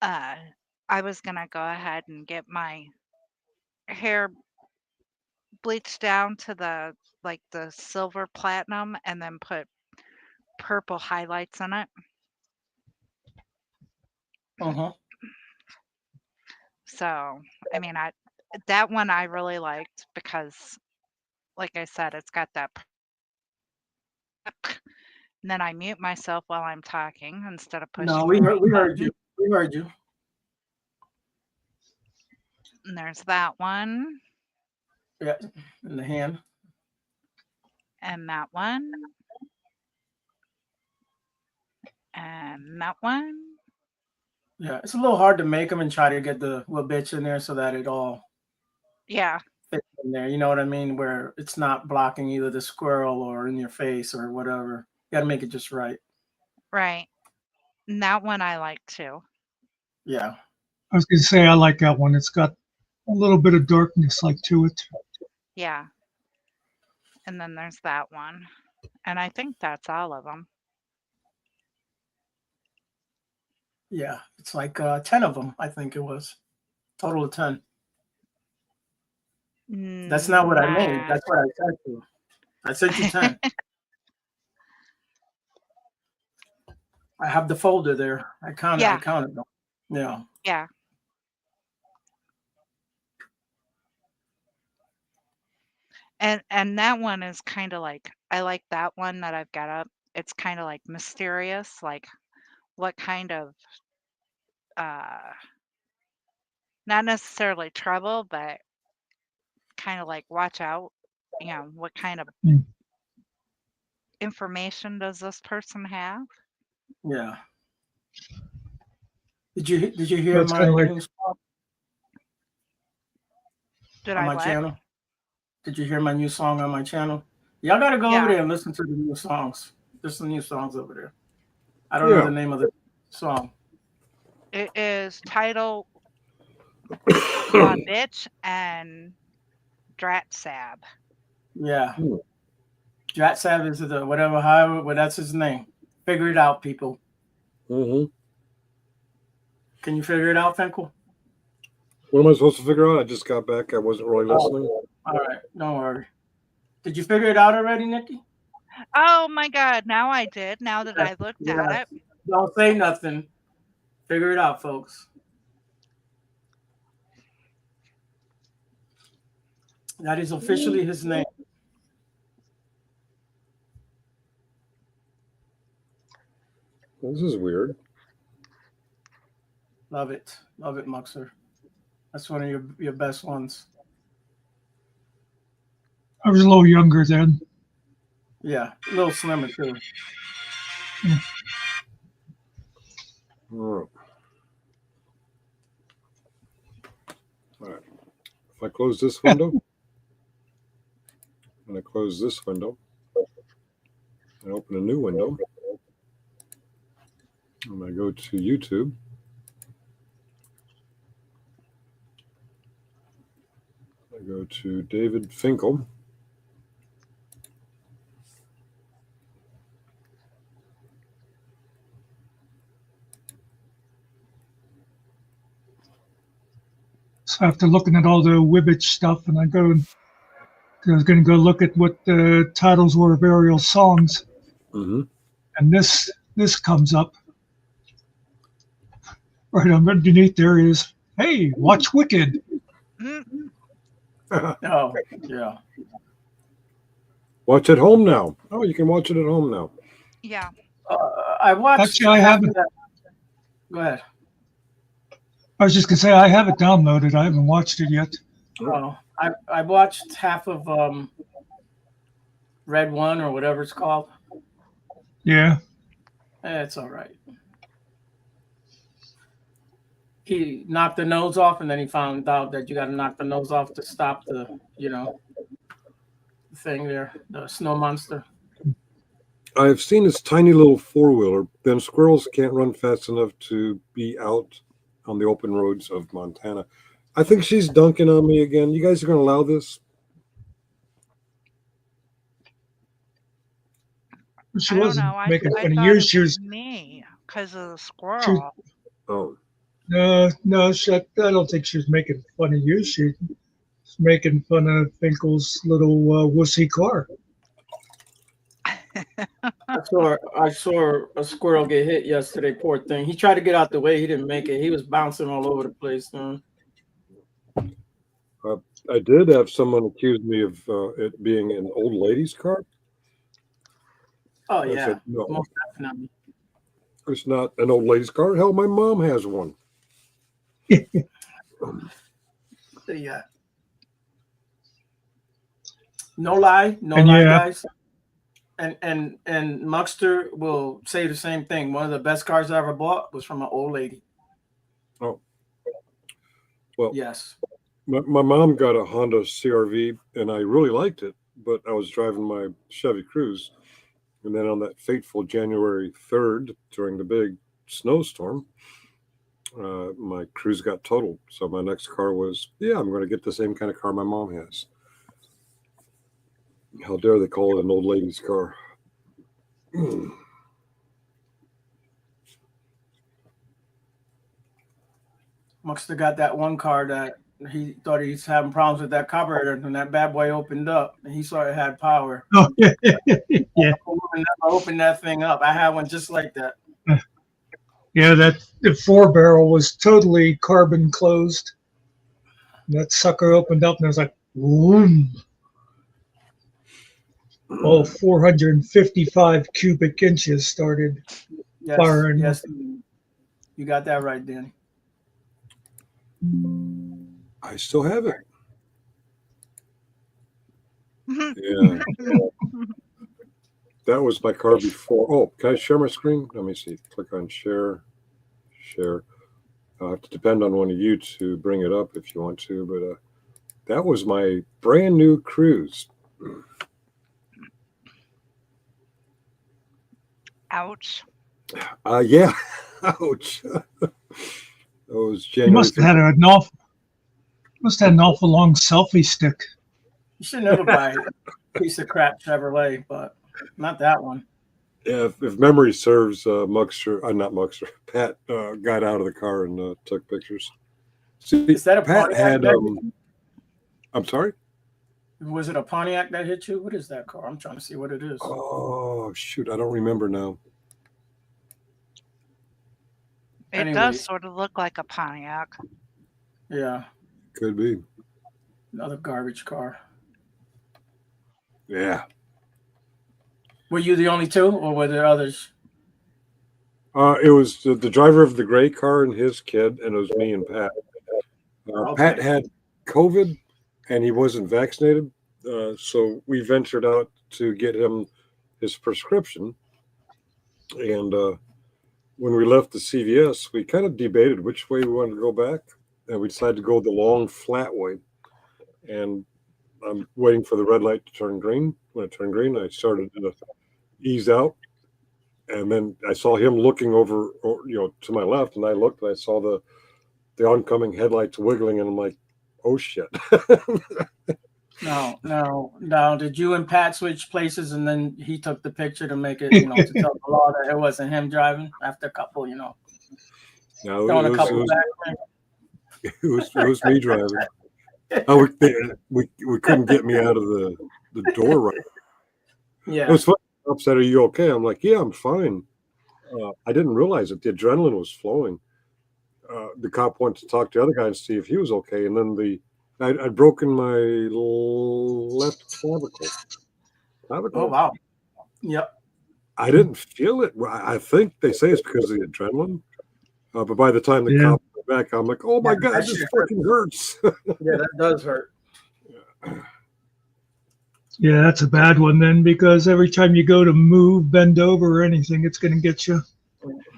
D: I was gonna go ahead and get my hair bleached down to the silver platinum and then put purple highlights in it.
G: Uh-huh.
D: So, I mean, that one I really liked because, like I said, it's got that. And then I mute myself while I'm talking instead of pushing.
G: No,
D: the right
G: we heard
D: button.
G: you. We heard you.
D: And there's that one
G: Yeah, in the hand.
D: and that one and that one.
G: Yeah, it's a little hard to make them and try to get the little bitch in there so that it all
D: Yeah.
G: fits in there. You know what I mean? Where it's not blocking either the squirrel or in your face or whatever. You got to make it just right.
D: Right. And that one I like too.
G: Yeah.
C: I was going to say I like that one. It's got a little bit of darkness like to it.
D: Yeah. And then there's that one. And I think that's all of them.
G: Yeah. It's like 10 of them, I think it was. Total of 10. That's not what I made.
D: Nah.
G: That's what I sent you. I sent you 10. I have the folder there. I counted.
D: Yeah.
G: I counted them. Yeah.
D: Yeah. And that one is kind of like, I like that one that I've got up. It's kind of like mysterious, like what kind of uh not necessarily trouble, but kind of like watch out, what kind of
C: Mm.
D: information does this person have?
G: Yeah. Did you hear
C: That's kind
G: my
C: of like,
G: new song
D: Did
G: on
D: I
G: my
D: what?
G: channel? Did you hear my new song on my channel? Y'all gotta go over
D: Yeah,
G: there and listen to the new songs. There's some new songs over there. I don't know
F: Yeah.
G: the name of the song.
D: it is titled "La Bitch" and "Drat Sab."
G: Yeah.
F: Hmm.
G: Drat Sav is the whatever, however, well, that's his name. Figure it out, people.
F: Mm-hmm.
G: Can you figure it out, Finkel?
F: What am I supposed to figure out? I just got back. I wasn't really listening.
G: All right, don't worry. Did you figure it out already, Nikki?
D: Oh my God! Now I did. Now that I looked
G: Yeah.
D: at it,
G: Don't say nothing. Figure it out, folks. That is officially his name.
F: This is weird.
G: Love it, Muxer. That's one of your best ones.
C: I was a little younger then.
G: Yeah, a little slimmer too.
F: All right. If I close this window, and I close this window, and open a new window, and I go to YouTube, I go to David Finkel.
C: So after looking at all the Wibbage stuff, and I was going to go look at what the titles were of Ariel's songs,
F: Mm-hmm.
C: and this comes up right underneath. There is, hey, watch Wicked.
D: mm,
G: Oh, yeah.
F: Watch at home now. Oh, you can watch it at home now.
D: yeah.
G: I watched.
C: Actually, I haven't.
G: Go ahead.
C: I was just gonna say I have it downloaded. I haven't watched it yet.
G: Oh, I watched half of Red One or whatever it's called.
C: Yeah.
G: It's all right. He knocked the nose off, and then he found out that you got to knock the nose off to stop the thing there, the snow monster.
F: I've seen this tiny little four-wheeler. Them squirrels can't run fast enough to be out on the open roads of Montana. I think she's dunking on me again. You guys are going to allow this?
C: She
D: I don't
C: wasn't
D: know.
C: making
D: I
C: fun of
D: thought
C: you.
D: it
C: She
D: was
C: was
D: me because of the squirrel.
F: Oh,
C: no. I don't think she was making fun of you. She was making fun of Finkel's little wussy car.
G: I saw a squirrel get hit yesterday. Poor thing. He tried to get out the way. He didn't make it. He was bouncing all over the place. Man.
F: I did have someone accuse me of it being an old lady's car.
G: Oh
F: I
G: yeah,
F: said, no,
G: most definitely.
F: it's not an old lady's car. Hell, my mom has one.
G: Yeah. No lie,
C: And yeah.
G: guys. And Muxter will say the same thing. One of the best cars I ever bought was from an old lady.
F: Oh, well,
G: Yes.
F: my mom got a Honda CRV, and I really liked it, but I was driving my Chevy Cruze. And then on that fateful January 3rd, during the big snowstorm, my Cruze got totaled. So my next car was, I'm going to get the same kind of car my mom has. How dare they call it an old lady's car?
G: Muxter got that one car that he thought he was having problems with that carburetor, and that bad boy opened up, and he saw it had power.
C: Oh yeah. Yeah.
G: I opened that thing up. I had one just like that.
C: Yeah, the 4-barrel was totally carbon closed. That sucker opened up and it was like, boom. all 455 cubic inches started
G: Yes,
C: firing.
G: yes, you got that right, Danny.
F: I still have it.
D: Mhm.
F: Yeah. That was my car before. Oh, can I share my screen? Let me see. Click on share. Share. I'll have to depend on one of you to bring it up if you want to. But that was my brand new Cruise.
D: Ouch.
F: Yeah. Ouch. That was
C: You
F: January.
C: must have had an awful long selfie stick.
G: You should never buy a piece of crap Chevrolet, but not that one.
F: Yeah, if memory serves, Muckster, not Muckster, Pat got out of the car and took pictures. See,
G: Is that a
F: Pat
G: Pontiac?
F: had. I'm sorry.
G: Was it a Pontiac that hit you? What is that car? I'm trying to see what it is.
F: Oh shoot, I don't remember now.
D: It
G: Anyways.
D: does sort of look like a Pontiac.
G: Yeah,
F: Could be.
G: another garbage car.
F: Yeah.
G: Were you the only two, or were there others?
F: It was the driver of the gray car and his kid, and it was me and Pat.
G: Okay.
F: Pat had COVID, and he wasn't vaccinated, so we ventured out to get him his prescription. And when we left the CVS, we kind of debated which way we wanted to go back, and we decided to go the long, flat way. And I'm waiting for the red light to turn green. When it turned green, I started to ease out. And then I saw him looking over, to my left, and I looked and I saw the oncoming headlights wiggling, and I'm like, "Oh shit!"
G: No. Did you and Pat switch places, and then he took the picture to make it, to tell the law that it wasn't him driving after a couple,
F: No,
G: throwing a couple back.
F: it was me driving. Oh, we couldn't get me out of the door right.
G: Yeah.
F: It was funny. Upset, are you okay? I'm like, yeah, I'm fine. I didn't realize it. The adrenaline was flowing. The cop went to talk to the other guy and see if he was okay. And then I'd broken my left clavicle.
G: Oh wow. Yep.
F: I didn't feel it. I think they say it's because of the adrenaline. But by the time the cop went back, I'm like, oh my God, this fucking hurts.
G: Yeah, that does hurt.
C: Yeah, that's a bad one then, because every time you go to move, bend over, or anything, it's going to get you.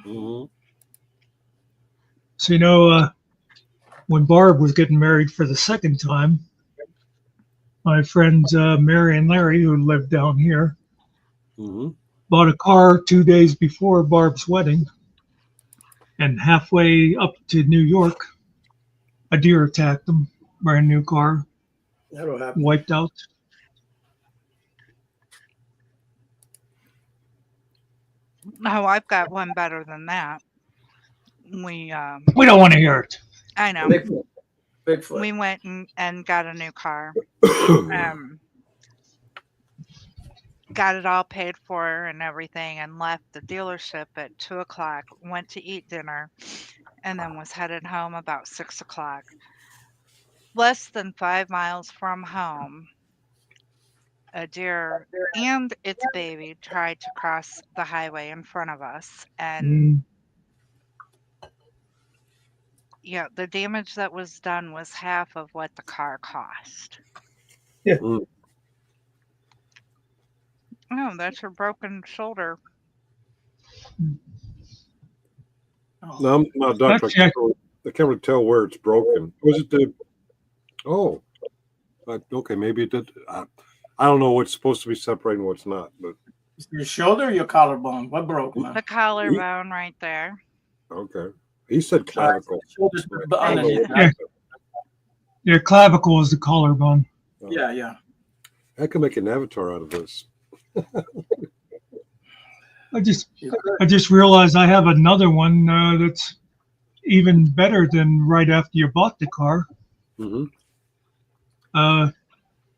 F: Mm-hmm.
C: So, when Barb was getting married for the second time, my friends Mary and Larry, who lived down here, bought a car 2 days before Barb's wedding. And halfway up to New York, a deer attacked them. Brand new car.
G: That'll happen.
C: Wiped out.
D: Oh, I've got one better than that. We
C: don't want to hear it.
D: I know.
G: Bigfoot.
D: We went and got a new car. Got it all paid for and everything, and left the dealership at 2:00. Went to eat dinner, and then was headed home about 6:00. Less than 5 miles from home, a deer and its baby tried to cross the highway in front of us, and the damage that was done was half of what the car cost.
C: Yeah.
D: Oh, that's your broken shoulder.
F: No, I'm not a doctor. I can't really tell where it's broken. Was it the? Oh, okay. Maybe it did. I don't know what's supposed to be separating what's not, but
G: Your shoulder or your collarbone? What broke, man?
D: The collarbone right there.
F: okay. He said clavicle.
G: Shoulders
F: I don't know.
G: underneath.
C: Yeah. Your clavicle is the collarbone.
G: Yeah.
F: I can make an avatar out of this.
C: I just realized I have another one that's even better than right after you bought the car.
F: Mm-hmm.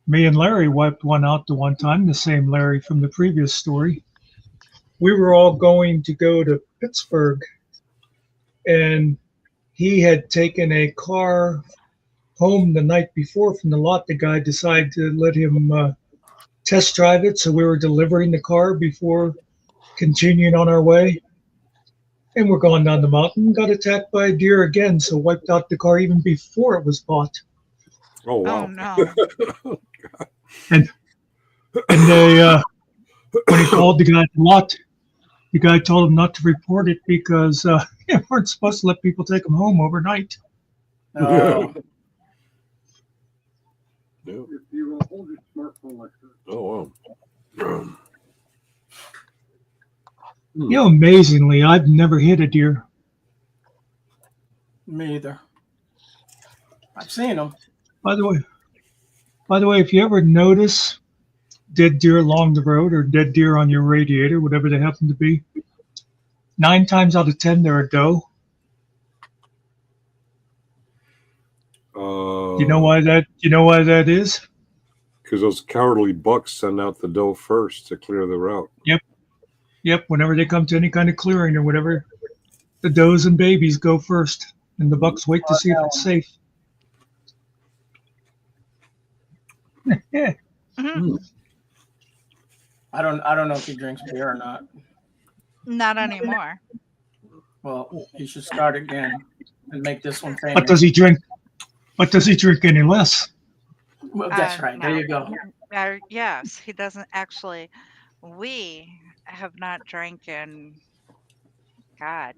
C: Me and Larry wiped one out the one time, the same Larry from the previous story. We were all going to go to Pittsburgh, and he had taken a car home the night before from the lot. The guy decided to let him test drive it. So we were delivering the car before continuing on our way. And we're going down the mountain, got attacked by a deer again, so wiped out the car even before it was bought.
F: Oh wow.
D: Oh no.
C: And they, when he called the guy at the lot, the guy told him not to report it because they weren't supposed to let people take them home overnight.
G: Oh,
F: Yeah.
E: If you will hold your smartphone like this.
F: Oh wow.
C: You know, amazingly, I've never hit a deer.
G: me either. I've seen them.
C: By the way, if you ever notice dead deer along the road or dead deer on your radiator, whatever they happen to be, 9 times out of 10 they're a doe. You know why that? You know why that is?
F: Because those cowardly bucks send out the doe first to clear the route.
C: Yep. Whenever they come to any kind of clearing or whatever, the does and babies go first, and the bucks wait to see if it's safe. Yeah.
D: Mhm.
G: I don't know if he drinks beer or not.
D: Not anymore.
G: Well, he should start again and make this one famous.
C: But does he drink? But does he drink any less?
G: Well, that's right. There
D: No.
G: you go.
D: Yes, he doesn't actually. We have not drank in, God,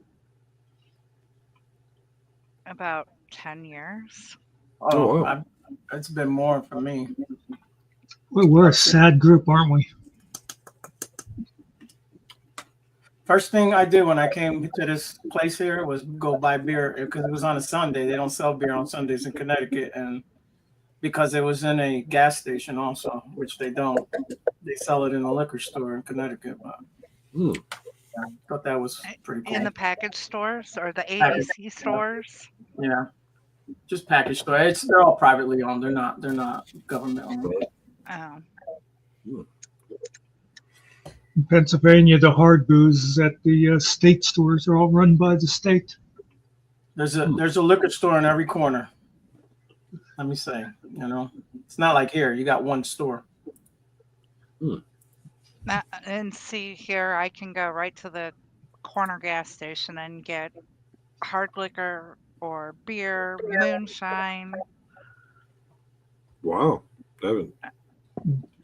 D: about 10 years.
F: Oh, wow.
G: It's been more for me.
C: We're a sad group, aren't we?
G: First thing I did when I came to this place here was go buy beer because it was on a Sunday. They don't sell beer on Sundays in Connecticut, and because it was in a gas station also, which they don't. They sell it in a liquor store in Connecticut. But I thought that was pretty cool.
D: In the package stores or the ABC stores?
G: Yeah, just package store. They're all privately owned. They're not government owned.
D: Oh.
C: In Pennsylvania, the hard booze at the state stores are all run by the state.
G: There's a liquor store in every corner. Let me say, it's not like here. You got one store.
D: And see here, I can go right to the corner gas station and get hard liquor or beer, moonshine.
F: Wow. I haven't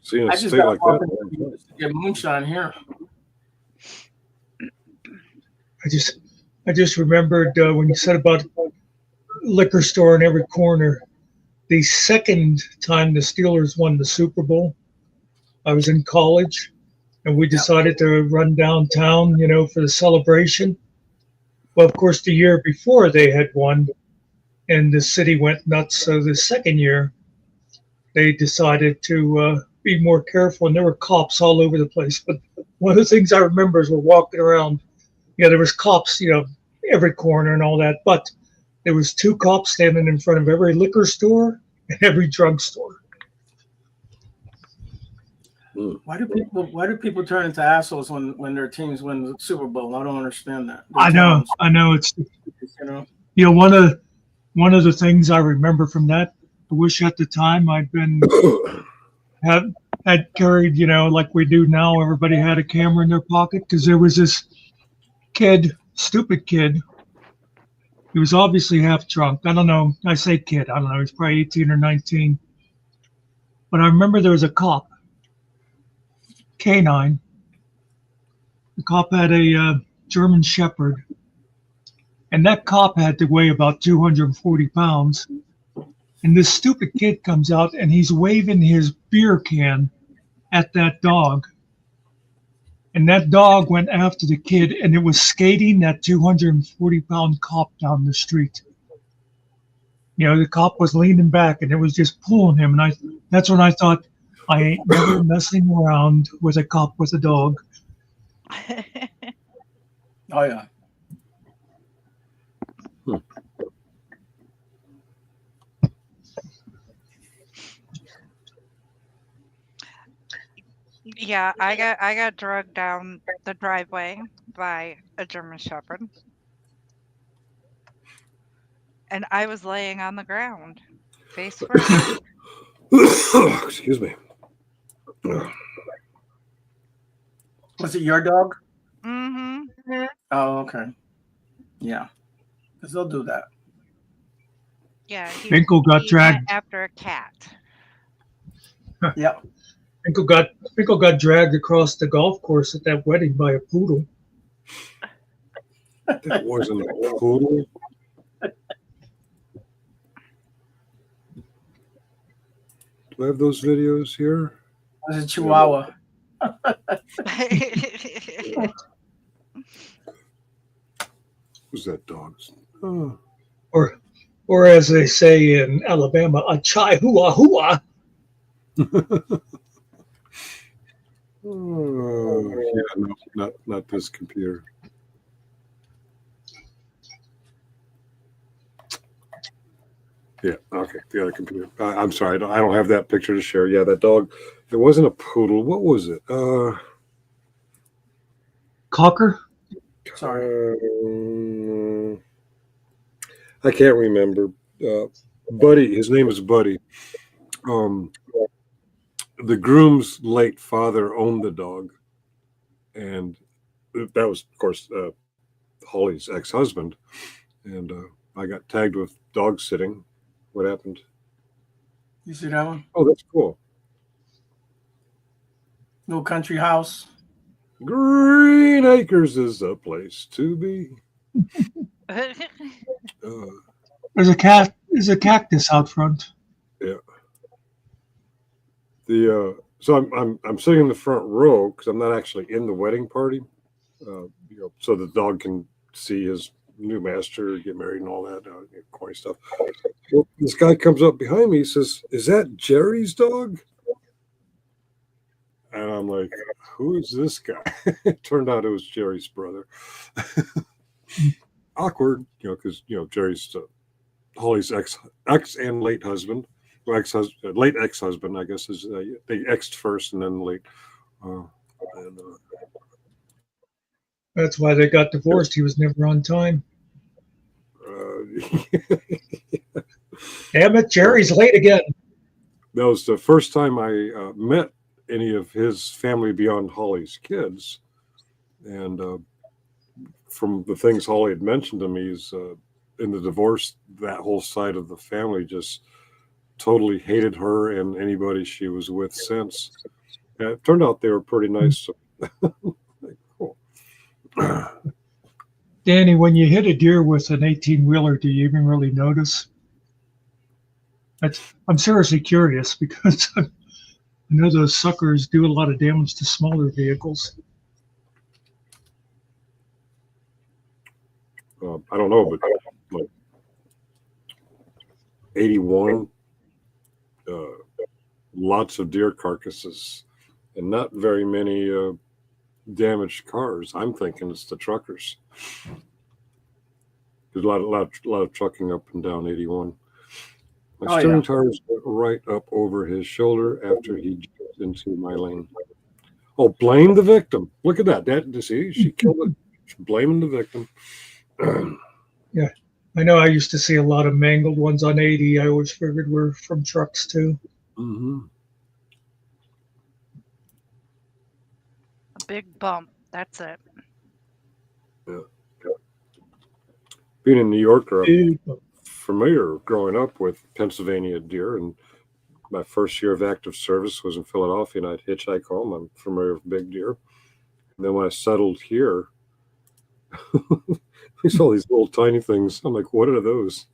F: seen
G: I
F: a
G: just
F: state
G: got
F: like that.
G: get moonshine here.
C: I just remembered when you said about liquor store in every corner. The second time the Steelers won the Super Bowl, I was in college, and we decided to run downtown, for the celebration. Well, of course, the year before they had won, and the city went nuts. So the second year, they decided to be more careful, and there were cops all over the place. But one of the things I remember is we're walking around. There was cops, every corner and all that. But there was 2 cops standing in front of every liquor store and every drugstore.
G: Why do people turn into assholes when their teams win the Super Bowl? I don't understand that.
C: I know. It's one of the things I remember from that. I wish at the time I'd been had carried, like we do now. Everybody had a camera in their pocket because there was this stupid kid. He was obviously half drunk. I don't know. I say kid. I don't know. He's probably 18 or 19. But I remember there was a cop, canine. The cop had a German Shepherd. And that cop had to weigh about 240 pounds. And this stupid kid comes out and he's waving his beer can at that dog. And that dog went after the kid, and it was skating that 240-pound cop down the street. The cop was leaning back, and it was just pulling him. And that's when I thought, I ain't never messing around with a cop with a dog.
G: Oh, yeah.
D: Yeah, I got drugged down the driveway by a German Shepherd. And I was laying on the ground, face first.
F: Excuse me.
G: Was it your dog?
D: Mm-hmm.
G: Oh, okay. Yeah, because they'll do that.
D: Yeah,
C: Finkel got
D: he went
C: dragged.
D: after a cat.
G: Yep.
C: Finkel got dragged across the golf course at that wedding by a poodle.
F: That wasn't a poodle. Do I have those videos here?
G: It was a Chihuahua.
F: Who's that dog? Oh.
C: Or as they say in Alabama, a chai hua hua.
F: Oh, yeah, no, not this computer. Yeah, okay, the other computer. I'm sorry, I don't have that picture to share. Yeah, that dog. It wasn't a poodle. What was it?
C: Cocker?
G: Sorry.
F: I can't remember. Buddy, his name is Buddy. The groom's late father owned the dog, and that was, of course, Holly's ex-husband. And I got tagged with dog sitting. What happened?
G: You see that one?
F: Oh, that's cool.
G: Little country house.
F: Green Acres is the place to be.
C: There's a cactus out front.
F: Yeah. So I'm sitting in the front row because I'm not actually in the wedding party. So the dog can see his new master get married and all that corny stuff. Well, this guy comes up behind me. He says, "Is that Jerry's dog?" And I'm like, "Who is this guy?" It turned out it was Jerry's brother. Awkward, because Jerry's Holly's ex and late husband. Late ex-husband, I guess, is they exed first and then late.
C: That's why they got divorced. He was never on time. Damn it, Jerry's late again.
F: That was the first time I met any of his family beyond Holly's kids. And from the things Holly had mentioned to me is in the divorce, that whole side of the family just totally hated her and anybody she was with since. And it turned out they were pretty nice. Cool.
C: Danny, when you hit a deer with an 18-wheeler, do you even really notice? I'm seriously curious because I know those suckers do a lot of damage to smaller vehicles.
F: I don't know, but like 81, lots of deer carcasses and not very many damaged cars. I'm thinking it's the truckers. There's a lot of trucking up and down 81. My steering tires went right up over his shoulder after he jumped into my lane. Oh, blame the victim. Look at that. See, she killed it. She's blaming the victim.
C: Yeah, I know I used to see a lot of mangled ones on 80. I always figured were from trucks too.
F: Mm-hmm.
D: A big bump. That's it.
F: Yeah. Being a New Yorker, I'm familiar growing up with Pennsylvania deer, and my first year of active service was in Philadelphia, and I'd hitchhike home. I'm familiar with big deer. And then when I settled here, we saw these little tiny things. I'm like, what are those?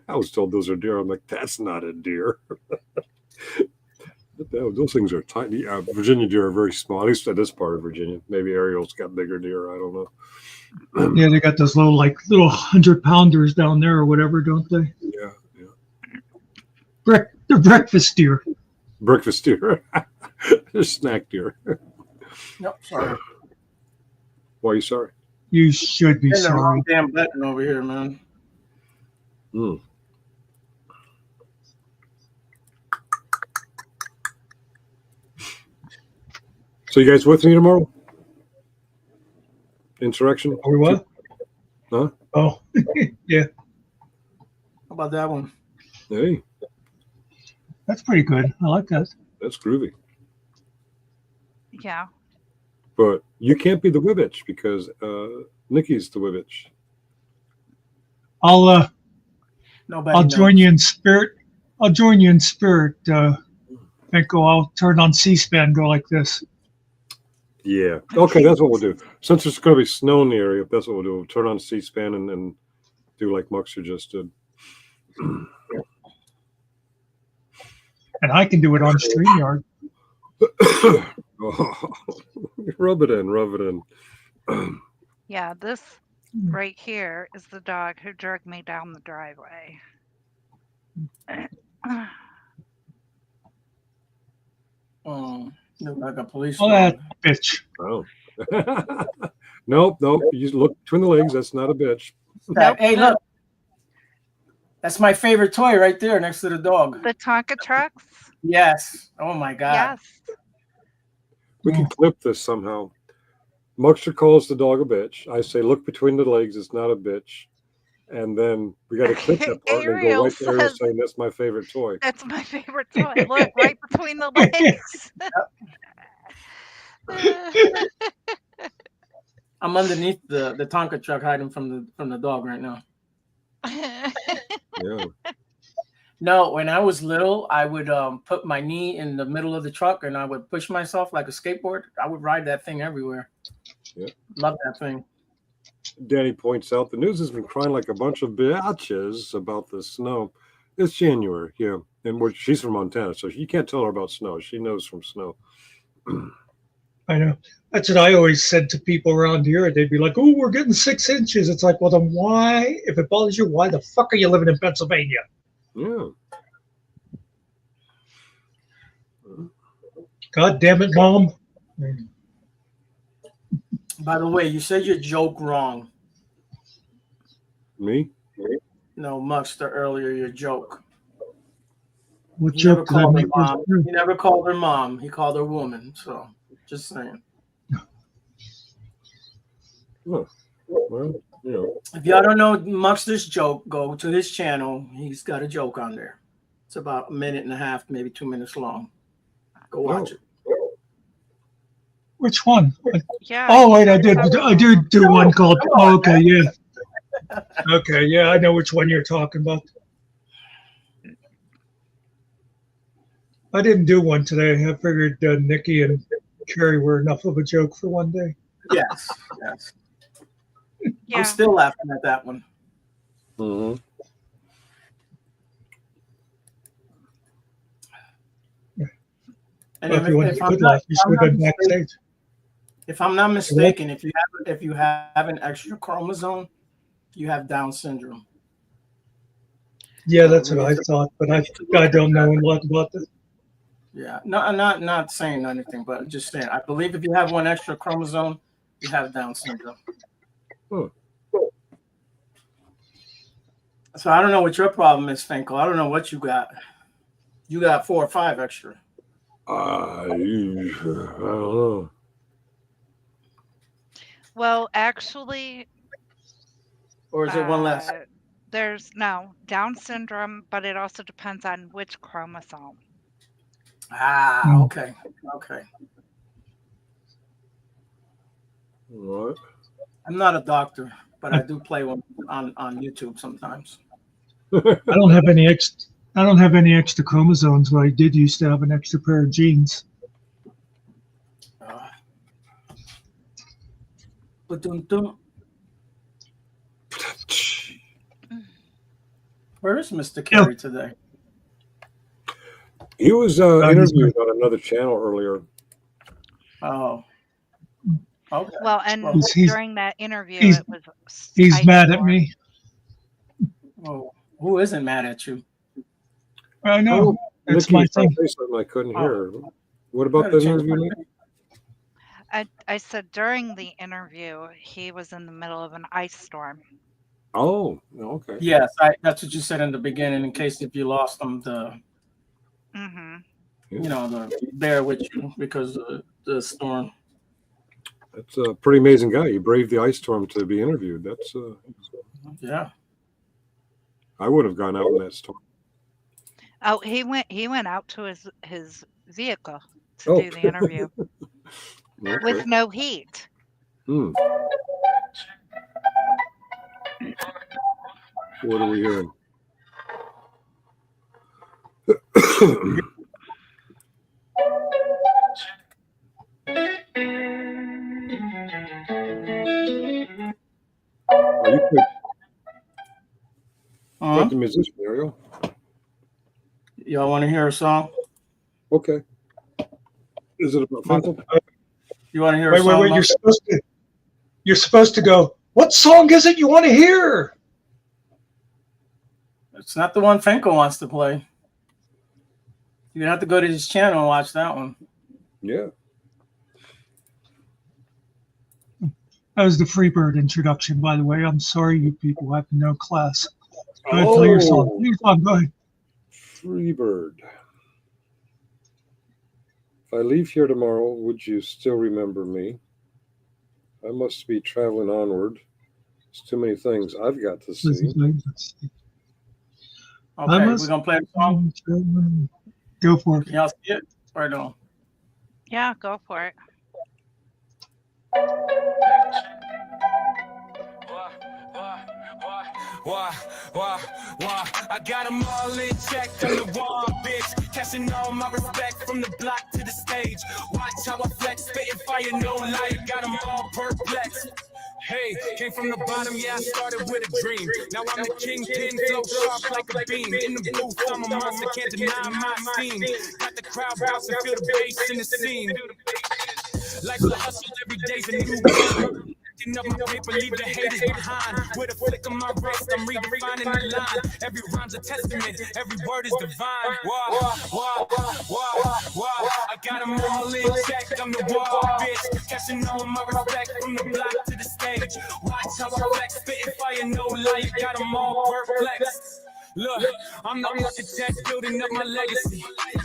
F: I was told those are deer. I'm like, that's not a deer. Those things are tiny. Virginia deer are very small, at least at this part of Virginia. Maybe Ariel's got bigger deer. I don't know.
C: Yeah, they got those little 100-pounders down there or whatever, don't they?
F: Yeah.
C: They're breakfast deer.
F: Breakfast deer. They're snack deer.
G: Nope, sorry.
F: Why are you sorry?
C: You should be
G: Hitting the
C: sorry.
G: wrong damn button over here, man.
F: So you guys with me tomorrow? Insurrection?
C: Are we what?
F: Huh?
C: Oh, yeah.
G: How about that one?
F: Hey,
C: That's pretty good. I like that.
F: that's groovy.
D: Yeah.
F: But you can't be the Wibbitch because Nikki's the Wibbitch.
C: I'll
G: Nobody
C: I'll
G: knows.
C: join you in spirit. I'll join you in spirit. Finko, I'll turn on C-SPAN. Go like this.
F: Yeah. Okay, that's what we'll do. Since there's going to be snow in the area, that's what we'll do. We'll turn on C-SPAN and do like Muxer just did.
C: And I can do it on StreamYard.
F: Oh, rub it in.
D: Yeah, this right here is the dog who dragged me down the driveway.
G: Look like a police
C: Oh,
G: dog.
C: that bitch.
F: Oh. Nope. You just look between the legs. That's not a bitch.
D: Nope.
G: Hey, look. That's my favorite toy right there next to the dog.
D: The Tonka trucks?
G: Yes. Oh my God.
D: Yes.
F: We can clip this somehow. Muxer calls the dog a bitch. I say, look between the legs. It's not a bitch. And then we got to clip that part and go
D: Ariel
F: right to Ariel
D: says-
F: saying, that's my favorite toy.
D: That's my favorite toy. Look, right between the legs.
G: I'm underneath the Tonka truck hiding from the dog right now.
F: Yeah.
G: No, when I was little, I would put my knee in the middle of the truck and I would push myself like a skateboard. I would ride that thing everywhere.
F: Yeah.
G: Love that thing.
F: Danny points out the news has been crying like a bunch of bitches about the snow. It's January, yeah. And she's from Montana, so you can't tell her about snow. She knows from snow.
C: I know. That's what I always said to people around here. They'd be like, "Oh, we're getting 6 inches." It's like, well, then why? If it bothers you, why the fuck are you living in Pennsylvania?
F: Yeah.
C: God damn it, Mom.
G: By the way, you said your joke wrong.
F: Me?
G: No, Muxter, earlier, your joke.
C: What
G: He never
C: joke did I
G: called her
C: make?
G: mom. He never called her mom. He called her woman. So, just saying.
F: Oh. Well, you know.
G: If y'all don't know Muxter's joke, go to his channel. He's got a joke on there. It's about 1.5 minutes, maybe 2 minutes long. Go watch it.
C: Which one?
D: Yeah.
C: Oh wait, I did do one called. Oh, okay, yeah. Okay, yeah, I know which one you're talking about. I didn't do one today. I figured Nikki and Carrie were enough of a joke for one day.
G: Yes.
D: Yeah.
G: I'm still laughing at that one.
F: Mm-hmm.
G: And
C: Well, if you wanted a good laugh, you should have been backstage.
G: If I'm not mistaken, if you have an extra chromosome, you have Down syndrome.
C: Yeah, that's what I thought, but I don't know a lot about this.
G: Yeah, no, I'm not saying anything, but just saying. I believe if you have one extra chromosome, you have Down syndrome.
F: Huh.
G: So I don't know what your problem is, Finkel. I don't know what you got. You got 4 or 5 extra.
F: I don't know.
D: Well, actually,
G: Or is it one less?
D: there's no Down syndrome, but it also depends on which chromosome.
G: Ah, okay.
F: What?
G: I'm not a doctor, but I do play one on YouTube sometimes.
C: I don't have any extra chromosomes, but I did used to have an extra pair of genes.
G: Where is Mr. Carey today?
F: He was interviewed on another channel earlier.
G: Oh. Okay.
D: Well, and
C: He's-
D: during that interview,
C: he's-
D: it was
C: He's
D: ice
C: mad at
D: storm.
C: me.
G: Well, who isn't mad at you?
C: I know. That's
F: Nikki
C: my
F: was trying
C: thing.
F: to say something I couldn't hear. What about the interview, Nikki?
D: I said during the interview, he was in the middle of an ice storm.
F: Oh, okay.
G: Yes, that's what you said in the beginning. In case if you lost them, the bear with you because of the storm.
F: That's a pretty amazing guy. He braved the ice storm to be interviewed. That's
G: Yeah.
F: I would have gone out in that storm.
D: Oh, he went out to his vehicle to do the interview.
F: Okay.
D: with no heat.
F: Hmm. What are we hearing? Are you quite the musician, Ariel?
G: Y'all want to hear a song?
F: Okay. Is it about Finkel?
G: You want to hear a
C: Wait,
G: song?
C: wait.
G: Mark?
C: You're supposed to go. What song is it you want to hear?
G: It's not the one Finkel wants to play. You're gonna have to go to his channel and watch that one.
F: Yeah.
C: That was the Freebird introduction, by the way. I'm sorry, you people have no class. Go ahead, play your song. Play your song. Go ahead.
F: Freebird. If I leave here tomorrow, would you still remember me? I must be traveling onward. There's too many things I've got to see.
G: Okay, we're gonna play the song.
C: Go for it.
G: Can y'all see it or no?
D: Yeah, go for it.
H: Why? I got them all in check on the wall, bitch. Catching all my respect from the block to the stage. Watch how I flex, spitting fire, no light. Got them all perplexed. Hey, came from the bottom, yeah, I started with a dream. Now I'm the kingpin, flow sharp like a beam. In the booth, I'm a monster, can't deny my steam. Got the crowd bouncing, feel the bass in the scene. Life's a hustle, every day's a new grind. Up my paper, leave the haters behind. With a flick of my wrist, I'm redefining the line. Every rhyme's a testament, every word is divine. Wah. I got them all in check, I'm the wall, bitch. Catching all my respect from the block to the stage. Watch how I flex, spitting fire, no light. Got them all perplexed. Look, I'm the architect building up my legacy.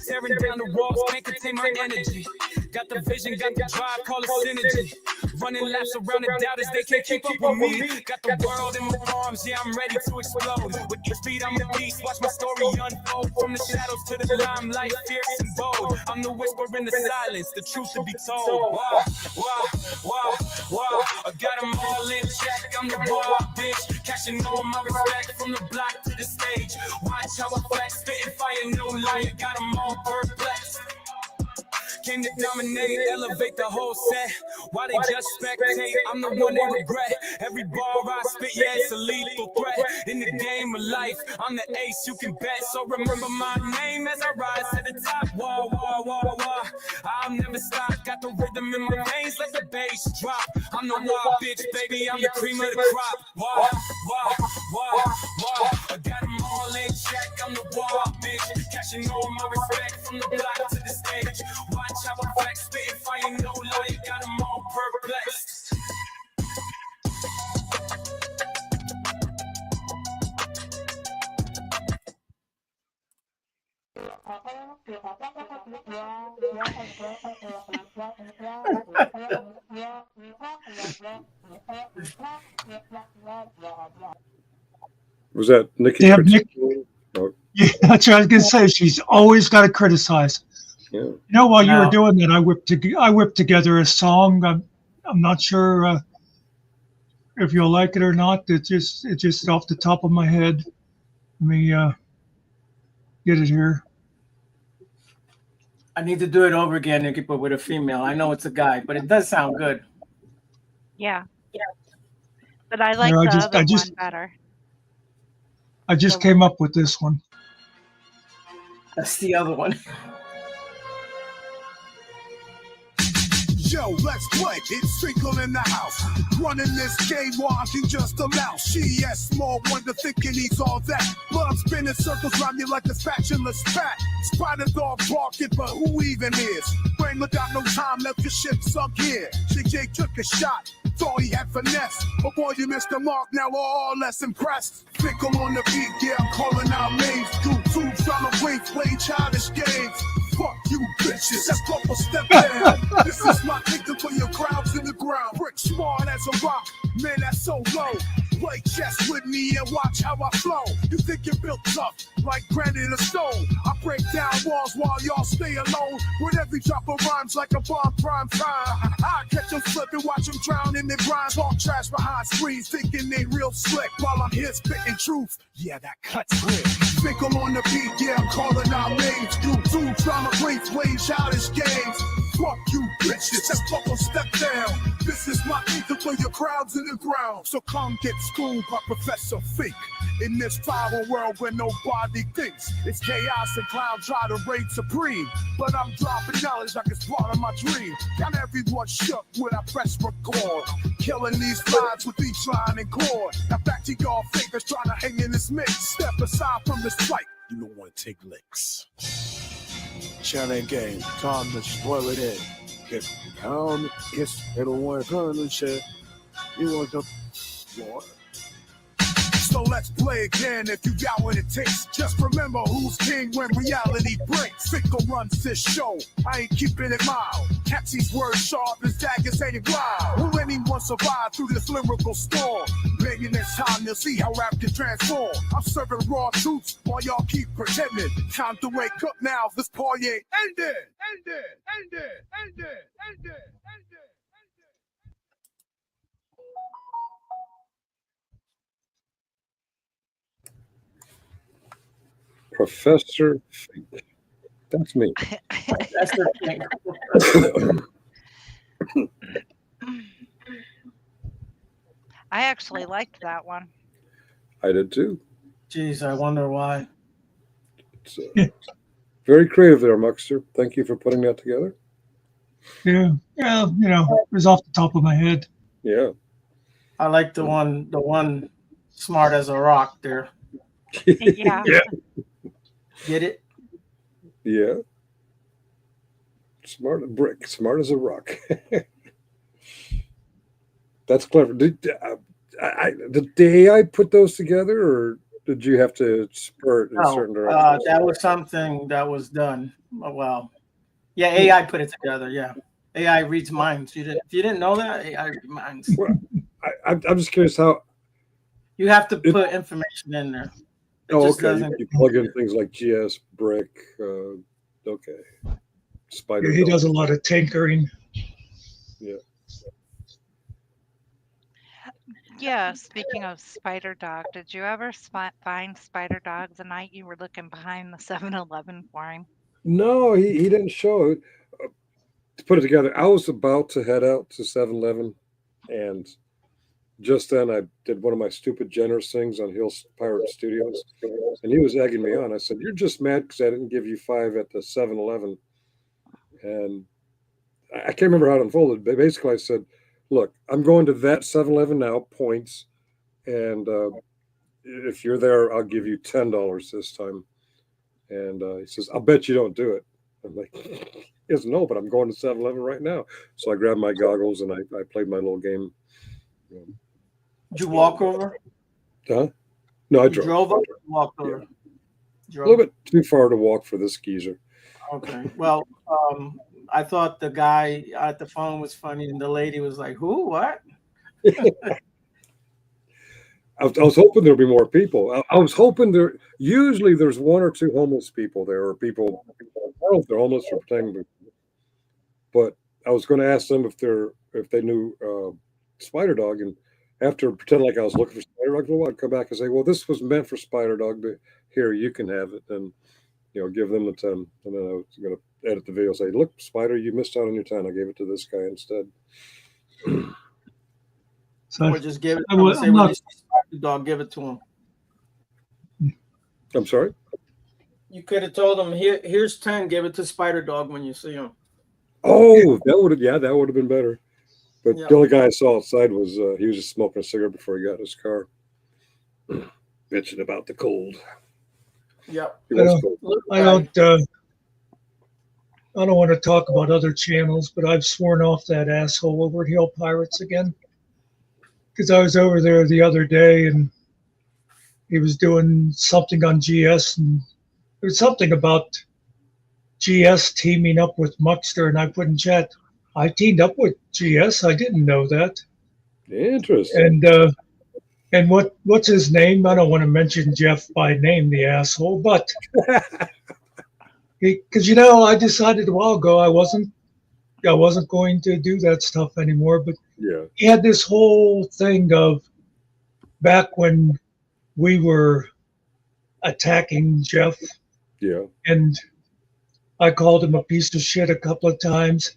H: Tearing down the walls, can't contain my energy. Got the vision, got the drive, call it synergy. Running laps around the doubters, they can't keep up with me. Got the world in my arms, yeah, I'm ready to explode. With each beat, I'm a beast, watch my story unfold. From the shadows to the limelight, fierce and bold. I'm the whisper in the silence, the truth to be told. Wow. I got them all in check, I'm the wall, bitch. Cashing all my respect from the block to the stage. Watch how I flex, spitting fire, no light. Got them all perplexed. Came to dominate, elevate the whole set. Why they just spectate? I'm the one they regret. Every bar I spit, yeah, it's a lethal threat. In the game of life, I'm the ace you can bet. So remember my name as I rise to the top. Wah. I'll never stop. Got the rhythm in my veins, let the bass drop. I'm the wild bitch, baby. I'm the cream of the crop. Wah. I got them all in check. I'm the wild bitch. Catching all my respect from the block to the stage. Watch how I flex, spitting fire, no light. Got them all perplexed.
F: Was that Nikki?
C: Damn, Nick.
F: Oh,
C: Yeah, that's what I was gonna say. She's always got to criticize.
F: yeah.
C: You know, while you
G: No.
C: were doing that, I whipped together a song. I'm not sure if you'll like it or not. It's just off the top of my head. Let me get it here.
G: I need to do it over again, Nikki, but with a female. I know it's a guy, but it does sound good.
D: Yeah. But I like
C: No, I
D: the
C: just-
D: other
C: I just-
D: one better.
C: I just came up with this one.
G: That's the other one.
I: Yo, let's play. It's Finkel in the house. Running this game while you just a mouse. She has small wonder thinking he's all that. Blood spinning circles around you like a spatulous pat. Spiders all barking, but who even is? Brain without no time, left your ship sunk here. JJ took a shot, thought he had finesse. But boy, you missed the mark, now we're all less impressed. Finkel on the beat, yeah, I'm calling out names. YouTube trying to wait, play childish games. Fuck you bitches, that's proper step down. This is my ticket for your crowds in the ground. Brick smart as a rock, man, that's so low. Play chess with me and watch how I flow. You think you're built tough, like granite or stone. I break down walls while y'all stay alone. With every drop of rhymes like a bomb prime time. I catch them slipping, watch them drown in their brine. Talk trash behind screens, thinking they real slick. While I'm here spitting truth, yeah, that cuts real. Fickle on the beat, yeah, I'm calling out names. You two drama queens playing childish games. Fuck you, bitches, just fucking step down. This is my anthem for your crowds in the ground. So come get schooled by Professor Fink. In this viral world where nobody thinks. It's chaos and clown try to reign supreme. But I'm dropping knowledge like it's part of my dream. Got everyone shook when I press record. Killing these lines with each line and chord. Now back to y'all fingers trying to hang in this mix. Step aside from this fight. You don't want to take licks. Challenge game, time to spoil it in. Get down, yes, everyone run and shit. You want to what? So let's play again if you got what it takes. Just remember who's king when reality breaks. Fickle runs this show, I ain't keeping it mild. Catsy's words sharp as daggers ain't wild. Will anyone survive through this lyrical storm? Maybe next time you'll see how rap can transform. I'm serving raw truths while y'all keep pretending. Time to wake up now, this party ain't ended.
F: Professor Fink. That's me.
G: That's the thing.
D: I actually liked that one.
F: I did too.
G: Jeez, I wonder why.
F: It's very creative there, Muckster. Thank you for putting that together.
C: Yeah, you know, it was off the top of my head.
F: Yeah.
G: I like the one smart as a rock there.
D: Yeah.
F: Yeah.
G: Get it?
F: Yeah. Smart as a brick, smart as a rock. That's clever. Did the AI put those together, or did you have to spurt in certain directions?
G: That was something that was done. Well, yeah, AI put it together. Yeah, AI reads minds. You didn't know that? AI reads minds.
F: Well, I'm just curious how.
G: You have to put information in there.
F: Okay. You plug in things like GS, brick. Okay. Spider.
C: He does a lot of tinkering.
F: Yeah.
D: Yeah, speaking of Spider Dog, did you ever find Spider Dog the night you were looking behind the 7-Eleven for him?
F: No, he didn't show it. To put it together, I was about to head out to 7-Eleven, and just then I did one of my stupid generous things on Hills Pirate Studios, and he was egging me on. I said, "You're just mad because I didn't give you 5 at the 7-Eleven." And I can't remember how it unfolded, but basically I said, "Look, I'm going to that 7-Eleven now, points, and if you're there, I'll give you $10 this time." And he says, "I'll bet you don't do it." I'm like, he goes, "No, but I'm going to 7-Eleven right now." So I grabbed my goggles and I played my little game.
G: Did you walk over?
F: Huh? No, I
G: You
F: drove.
G: drove over? Walked over?
F: A little bit too far to walk for this geezer.
G: Okay. Well, I thought the guy at the phone was funny, and the lady was like, "Who? What?"
F: I was hoping there'd be more people. I was hoping there. Usually, there's 1 or 2 homeless people there, or people. I don't know if they're homeless or pretending to be. But I was going to ask them if they knew Spider Dog, and after pretending like I was looking for Spider Dog, I'd come back and say, "Well, this was meant for Spider Dog, but here you can have it," and give them the 10. And then I was going to edit the video, and say, "Look, Spider, you missed out on your 10. I gave it to this guy instead."
C: So
G: Or just give it.
C: I was-
G: Say,
C: I'm
G: when
C: not-
G: you see Spider Dog, give it to him.
F: I'm sorry.
G: You could have told him, "Here's 10. Give it to Spider Dog when you see him."
F: Oh, that would have been better. But
G: Yeah.
F: the only guy I saw outside was he was just smoking a cigarette before he got in his car, bitching about the cold.
G: Yep.
F: He was cold.
C: I don't want to talk about other channels, but I've sworn off that asshole over at Hill Pirates again. Because I was over there the other day and he was doing something on GS, and there was something about GS teaming up with Muckster, and I put in chat, I teamed up with GS. I didn't know that.
F: Interesting.
C: And And what's his name? I don't want to mention Jeff by name, the asshole, but because I decided a while ago I wasn't going to do that stuff anymore. But
F: Yeah.
C: he had this whole thing of back when we were attacking Jeff,
F: Yeah.
C: and I called him a piece of shit a couple of times.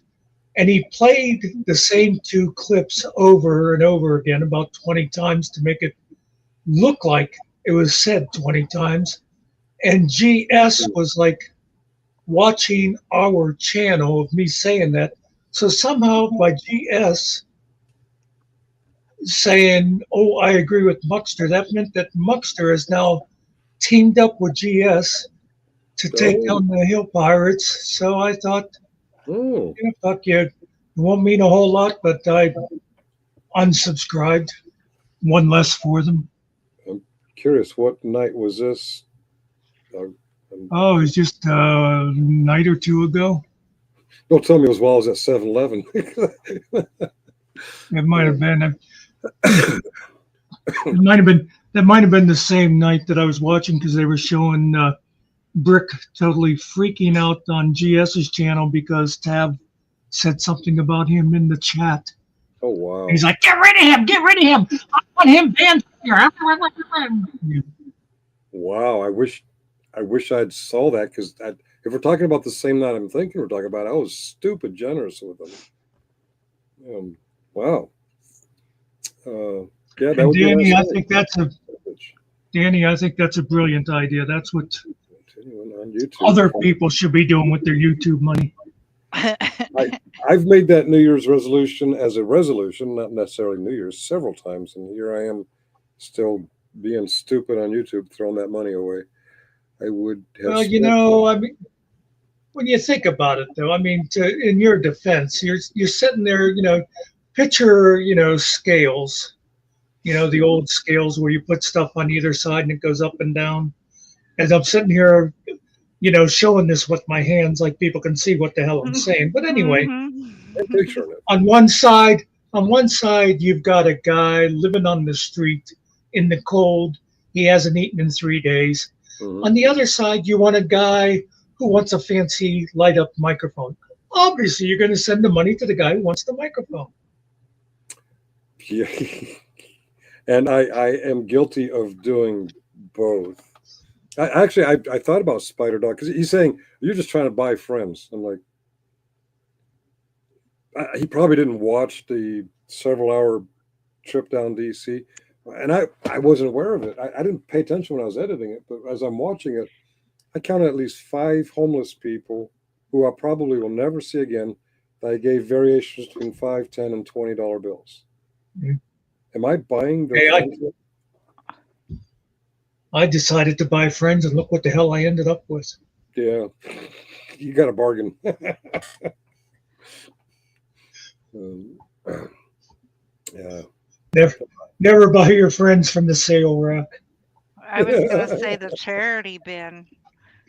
C: And he played the same two clips over and over again about 20 times to make it look like it was said 20 times. And GS was like watching our channel of me saying that. So somehow by GS saying, "Oh, I agree with Muckster," that meant that Muckster has now teamed up with GS to take down the Hill Pirates. So I thought, fuck you. It won't mean a whole lot, but I unsubscribed. One less for them.
F: I'm curious, what night was this?
C: Oh, it was just a night or two ago.
F: Don't tell me it was while I was at 7-Eleven.
C: It might have been. That might have been the same night that I was watching because they were showing Brick totally freaking out on GS's channel because Tab said something about him in the chat.
F: Oh wow!
C: And he's like, "Get rid of him! Get rid of him! I want him banned here!"
F: Wow! I wish I'd saw that because if we're talking about the same night I'm thinking we're talking about, I was stupid generous with them. Wow. Yeah, that
C: and
F: would
C: Danny,
F: be nice.
C: I think that's a brilliant idea. That's what
F: on YouTube.
C: other people should be doing with their YouTube money.
F: I've made that New Year's resolution as a resolution, not necessarily New Year's, several times, and here I am still being stupid on YouTube, throwing that money away. I would have.
C: Well, I mean, when you think about it, though, I mean, in your defense, you're sitting there, picture, scales, the old scales where you put stuff on either side and it goes up and down. As I'm sitting here, showing this with my hands, like people can see what the hell I'm saying. But anyway, on one side, you've got a guy living on the street in the cold. He hasn't eaten in 3 days. On the other side, you want a guy who wants a fancy light up microphone. Obviously, you're going to send the money to the guy who wants the microphone.
F: Yeah. And I am guilty of doing both. I thought about Spider Dog because he's saying you're just trying to buy friends. I'm like, he probably didn't watch the several-hour trip down DC, and I wasn't aware of it. I didn't pay attention when I was editing it, but as I'm watching it, I counted at least 5 homeless people who I probably will never see again. That I gave variations between $5, $10, and $20 bills. Mm-hmm. Am I buying the?
C: I decided to buy friends, and look what the hell I ended up with.
F: Yeah, you got a bargain. Yeah.
C: Never buy your friends from the sale rack.
D: I was going to say the charity bin.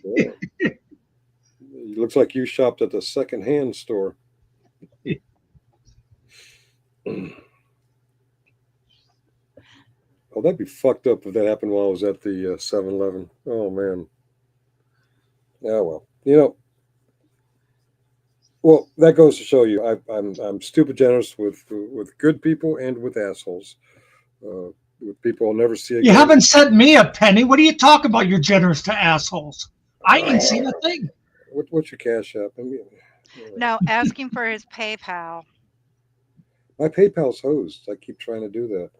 F: Yeah. It looks like you shopped at the secondhand store. Oh, that'd be fucked up if that happened while I was at the 7-Eleven. Oh man. Yeah, well, well, that goes to show you I'm stupid generous with good people and with assholes. With people I'll never see again.
C: You haven't sent me a penny. What are you talking about? You're generous to assholes. I ain't seen a thing.
F: What's your cash app? I mean,
D: no, asking for his PayPal.
F: My PayPal's hosed. I keep trying to do that.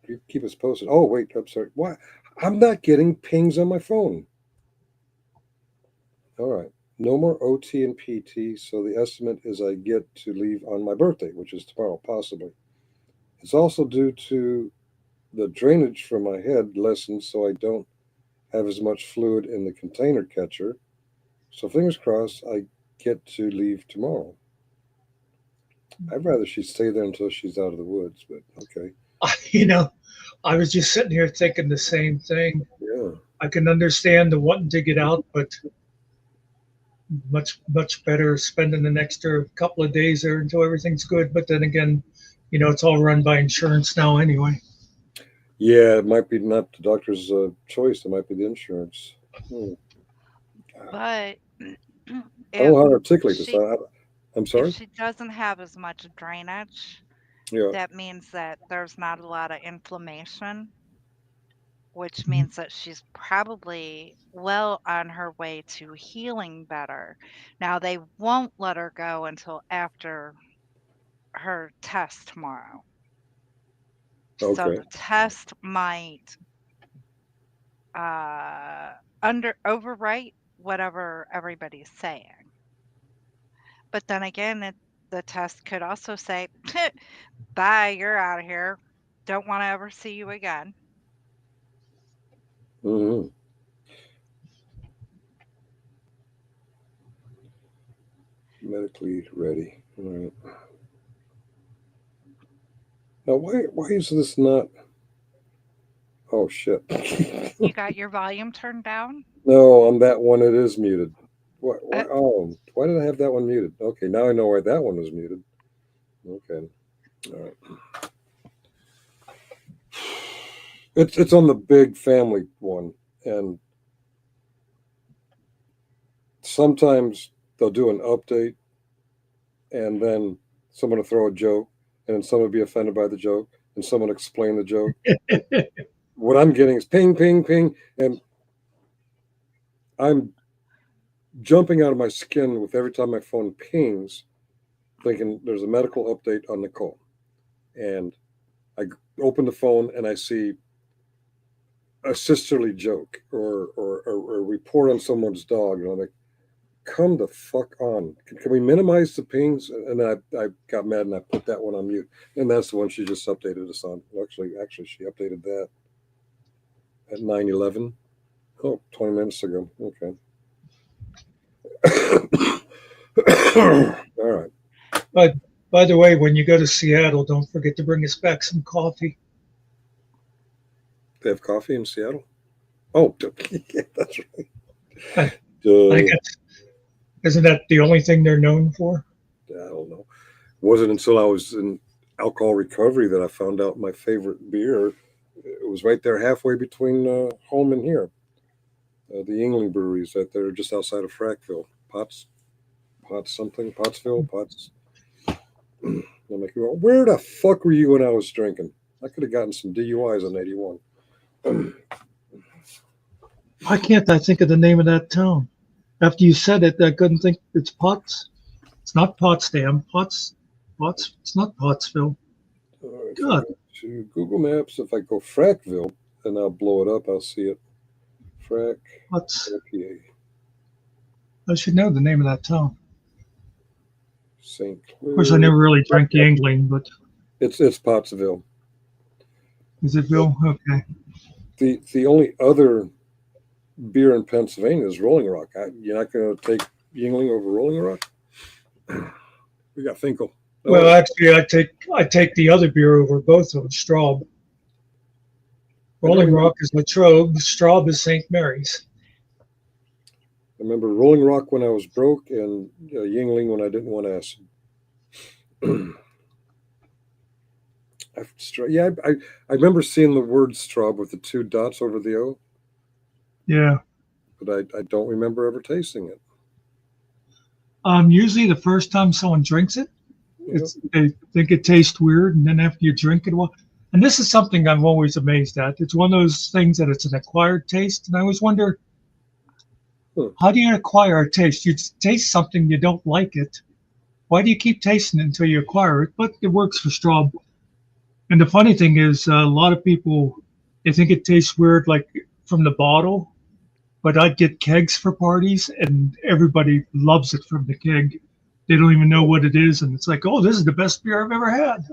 F: You keep us posted. Oh wait, I'm sorry. Why? I'm not getting pings on my phone. All right. No more OT and PT, so the estimate is I get to leave on my birthday, which is tomorrow, possibly. It's also due to the drainage from my head lessened, so I don't have as much fluid in the container catcher. So fingers crossed, I get to leave tomorrow. I'd rather she stay there until she's out of the woods, but okay.
C: I was just sitting here thinking the same thing.
F: Yeah.
C: I can understand the wanting to get out, but much better spending an extra couple of days there until everything's good. But then again, it's all run by insurance now anyway.
F: Yeah, it might be not the doctor's choice. It might be the insurance.
D: But
F: I don't know how to articulate this.
D: she
F: I'm
D: if
F: sorry.
D: she doesn't have as much drainage,
F: Yeah.
D: that means that there's not a lot of inflammation, which
C: Mhm.
D: means that she's probably well on her way to healing better. Now, they won't let her go until after her test tomorrow. So
F: Okay.
D: the test might overwrite whatever everybody's saying. But then again, the test could also say, bye, you're out of here. Don't want to ever see you again.
F: Mm-hmm. Medically ready. All right. Now, why is this not? Oh shit.
D: You got your volume turned down?
F: No, on that one it is muted. Why?
D: Uh,
F: Oh, why did I have that one muted? Okay, now I know why that one was muted. Okay. All right. It's on the big family one, and sometimes they'll do an update, and then someone will throw a joke, and then someone will be offended by the joke, and someone will explain the joke. What I'm getting is ping, ping, ping, and I'm jumping out of my skin with every time my phone pings, thinking there's a medical update on Nicole. And I open the phone and I see a sisterly joke or a report on someone's dog. And I'm like, come the fuck on. Can we minimize the pings? And then I got mad and I put that one on mute. And that's the one she just updated us on. Actually, she updated that at 9:11. Oh, 20 minutes ago. Okay. All right.
C: But by the way, when you go to Seattle, don't forget to bring us back some coffee.
F: They have coffee in Seattle? Oh, yeah, that's right.
C: I think isn't that the only thing they're known for?
F: I don't know. It wasn't until I was in alcohol recovery that I found out my favorite beer. It was right there halfway between home and here. The Yingling breweries that they're just outside of Frackville. Pottsville. I'm like, well, where the fuck were you when I was drinking? I could have gotten some DUIs on 81.
C: Why can't I think of the name of that town? After you said it, I couldn't think. It's Potts. It's not Potsdam. Potts. It's not Pottsville.
F: If
C: God.
F: I go to Google Maps, if I go Frackville, and I'll blow it up, I'll see it. Frack,
C: Potts.
F: PA.
C: I should know the name of that town.
F: St.
C: Of course, I never really drank Yingling, but
F: It's Pottsville.
C: is it Bill? Okay.
F: The only other beer in Pennsylvania is Rolling Rock. You're not going to take Yingling over Rolling Rock? We got Finkel.
C: Well, actually, I take the other beer over both of them. Straub. Rolling Rock is Latrobe. Straub is St. Mary's.
F: I remember Rolling Rock when I was broke and Yingling when I didn't want acid. I remember seeing the word Straub with the 2 dots over the O.
C: Yeah.
F: But I don't remember ever tasting it.
C: Usually the first time someone drinks it, they think it tastes weird, and then after you drink it, and this is something I'm always amazed at. It's one of those things that it's an acquired taste, and I always wonder, how do you acquire a taste? You taste something, you don't like it. Why do you keep tasting it until you acquire it? But it works for Straub. And the funny thing is, a lot of people, they think it tastes weird, like from the bottle. But I'd get kegs for parties, and everybody loves it from the keg. They don't even know what it is, and it's like, oh, this is the best beer I've ever had.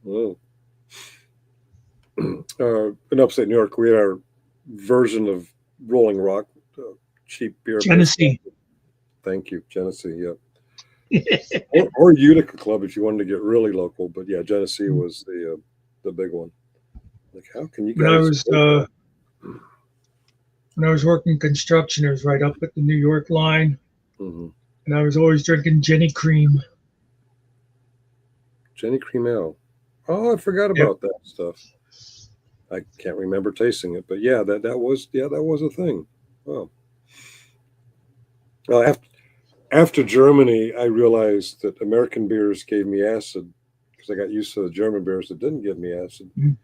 F: Well, in upstate New York, we had our version of Rolling Rock, cheap beer.
C: Genesee.
F: Thank you, Genesee. Yeah, or Utica Club if you wanted to get really local. But yeah, Genesee was the big one. Like, how can you guys?
C: when I was working construction, it was right up at the New York line,
F: Hmm.
C: and I was always drinking Jenny Cream.
F: Jenny Cream Ale. Oh, I forgot about that stuff. I can't remember tasting it, but yeah, that was a thing. Oh. Well, after Germany, I realized that American beers gave me acid because I got used to the German beers that didn't give me acid.
C: Mm.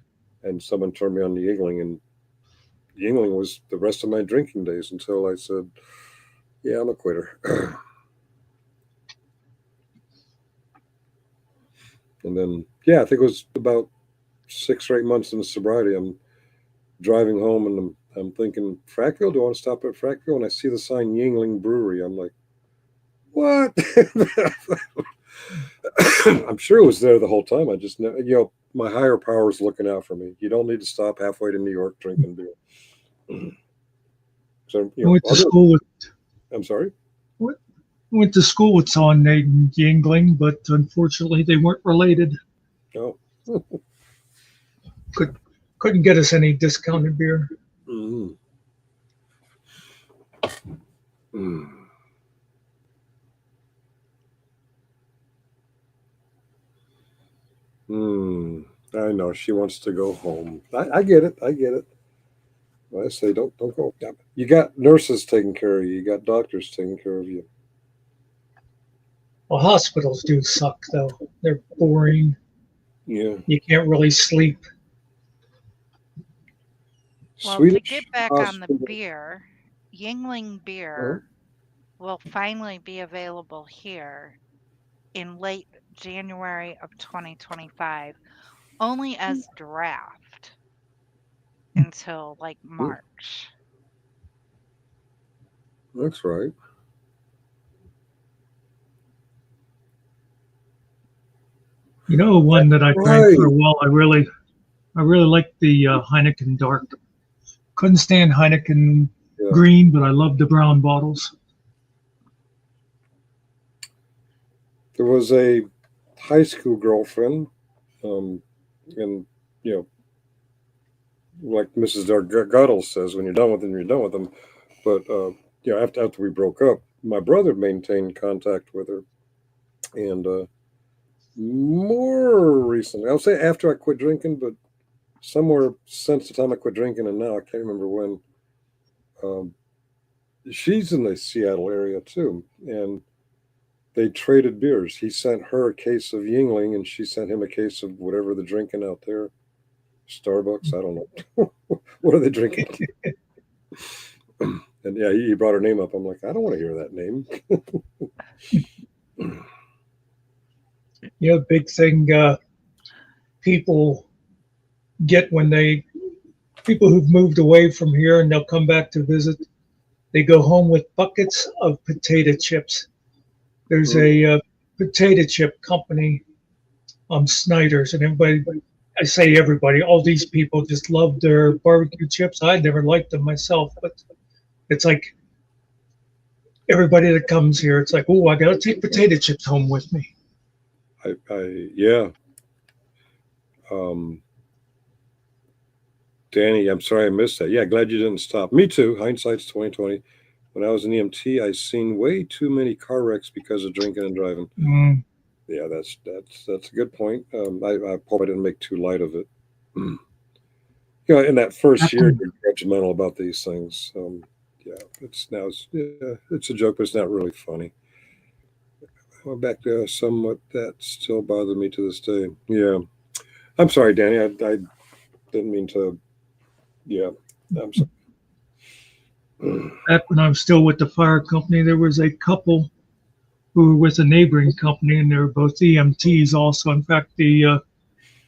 F: And someone turned me on to Yingling, and Yingling was the rest of my drinking days until I said, "Yeah, I'm a quitter." And then, yeah, I think it was about 6 or 8 months into sobriety. I'm driving home and I'm thinking, Frackville? Do I want to stop at Frackville? And I see the sign Yingling Brewery. I'm like, what? I'm sure it was there the whole time. I just, my higher power is looking out for me. You don't need to stop halfway to New York drinking beer. So,
C: I went to school with
F: I'm sorry?
C: went to school with someone named Yingling, but unfortunately they weren't related.
F: Oh.
C: Couldn't get us any discounted beer.
F: Mm. Mm. I know she wants to go home. I get it. I get it. I say don't go. You got nurses taking care of you. You got doctors taking care of you.
C: Well, hospitals do suck though. They're boring.
F: Yeah.
C: You can't really sleep.
D: Well,
F: Swedish
D: to get back on the
F: hospital-
D: beer, Yingling beer will finally be available here in late January of 2025, only as draft until like March.
F: That's right.
C: You know, one that I drank for a while. I really liked the Heineken Dark. Couldn't stand Heineken
F: Yeah.
C: Green, but I loved the brown bottles.
F: There was a high school girlfriend, and like Mrs. Dargaddle says, when you're done with them, you're done with them. But after we broke up, my brother maintained contact with her, and more recently, I'll say after I quit drinking, but somewhere since the time I quit drinking and now, I can't remember when. She's in the Seattle area too, and they traded beers. He sent her a case of Yingling, and she sent him a case of whatever they're drinking out there. Starbucks, I don't know. What are they drinking? And yeah, he brought her name up. I'm like, I don't want to hear that name.
C: You know, big thing people get when people who've moved away from here and they'll come back to visit, they go home with buckets of potato chips. There's a potato chip company, Snyder's, and everybody, I say everybody, all these people just love their barbecue chips. I never liked them myself, but it's like everybody that comes here, it's like, oh, I got to take potato chips home with me.
F: Yeah. Danny, I'm sorry I missed that. Yeah, glad you didn't stop. Me too. Hindsight's 2020. When I was an EMT, I seen way too many car wrecks because of drinking and driving.
C: Mm.
F: Yeah, that's a good point. I hope I didn't make too light of it. In that first year, you're judgmental about these things. It's a joke, but it's not really funny. Went back to somewhat that still bothers me to this day. Yeah, I'm sorry, Danny. I didn't mean to. Yeah, I'm sorry.
C: Back when I was still with the fire company, there was a couple who were with a neighboring company, and they were both EMTs also. In fact, the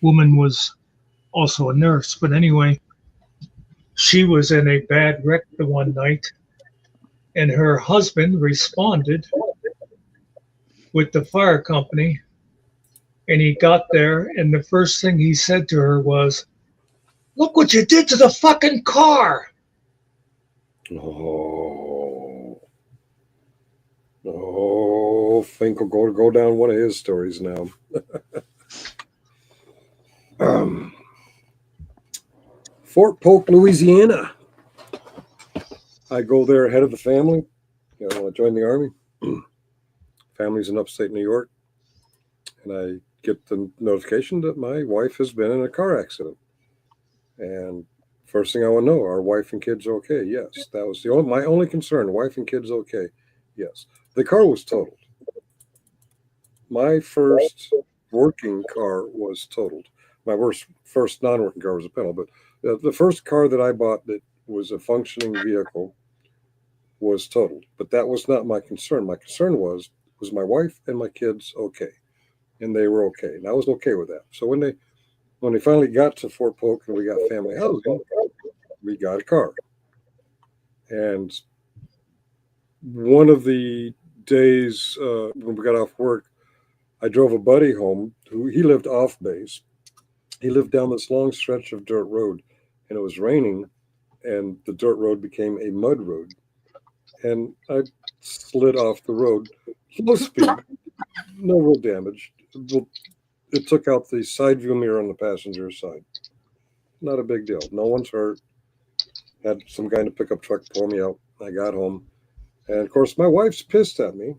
C: woman was also a nurse. But anyway, she was in a bad wreck the one night, and her husband responded with the fire company, and he got there, and the first thing he said to her was, "Look what you did to the fucking car."
F: Fink will go down one of his stories now. Fort Polk, Louisiana. I go there ahead of the family. You know, when I joined the Army. Family's in upstate New York. And I get the notification that my wife has been in a car accident. And first thing I want to know, are wife and kids okay? Yes. That was my only concern. Wife and kids okay? Yes. The car was totaled. My first working car was totaled. My first non-working car was a Pinto, but the first car that I bought that was a functioning vehicle was totaled. But that was not my concern. My concern was my wife and my kids okay? And they were okay. And I was okay with that. So when they finally got to Fort Polk and we got family housing, we got a car. And one of the days when we got off work, I drove a buddy home who he lived off base. He lived down this long stretch of dirt road, and it was raining, and the dirt road became a mud road. And I slid off the road, low speed, no real damage. It took out the side view mirror on the passenger side. Not a big deal. No one's hurt. Had some guy in a pickup truck pull me out. I got home. And of course, my wife's pissed at me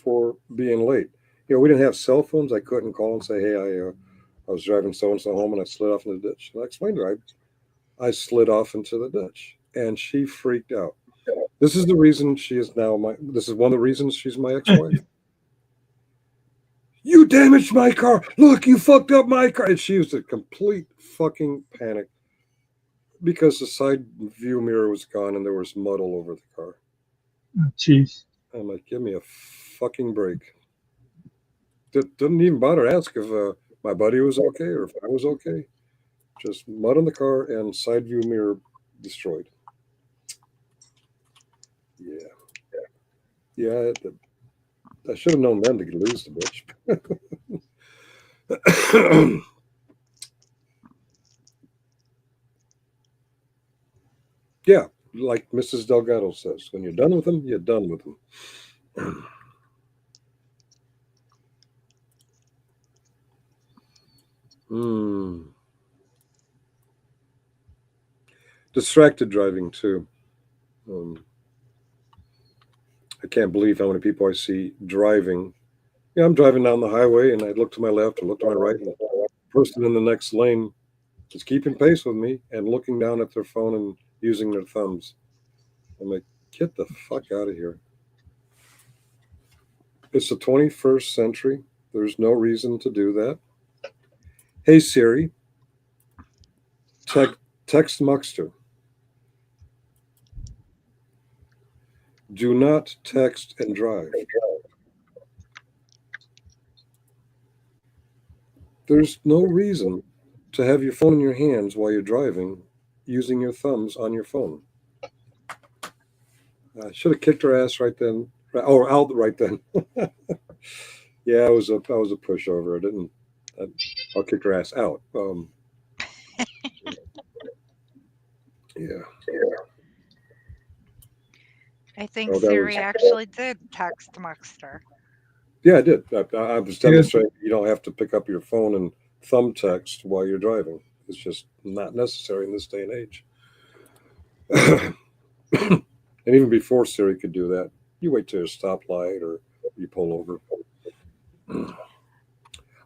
F: for being late. You know, we didn't have cell phones. I couldn't call and say, hey, I was driving so-and-so home and I slid off in the ditch. And I explained to her, I slid off into the ditch. And she freaked out. This is the reason she is now this is one of the reasons she's my ex-wife. You damaged my car. Look, you fucked up my car. And she was a complete fucking panic because the side view mirror was gone and there was mud all over the car.
C: Jeez.
F: I'm like, give me a fucking break. Didn't even bother to ask if my buddy was okay or if I was okay. Just mud on the car and side view mirror destroyed. Yeah. I should have known then to lose the bitch. Yeah, like Mrs. Delgado says, when you're done with them, you're done with them. Distracted driving too. I can't believe how many people I see driving. Yeah, I'm driving down the highway and I look to my left or look to my right, and the person in the next lane is keeping pace with me and looking down at their phone and using their thumbs. I'm like, get the fuck out of here. It's the 21st century. There's no reason to do that. Hey Siri, text Muxter. Do not text and drive. There's no reason to have your phone in your hands while you're driving using your thumbs on your phone. I should have kicked her ass right then, or out right then. Yeah, I was a pushover. I'll kick her ass out. Yeah.
D: I think Siri actually did text Muxter.
F: Yeah, I did. I was demonstrating you don't have to pick up your phone and thumb text while you're driving. It's just not necessary in this day and age. And even before Siri could do that, you wait till a stoplight or you pull over.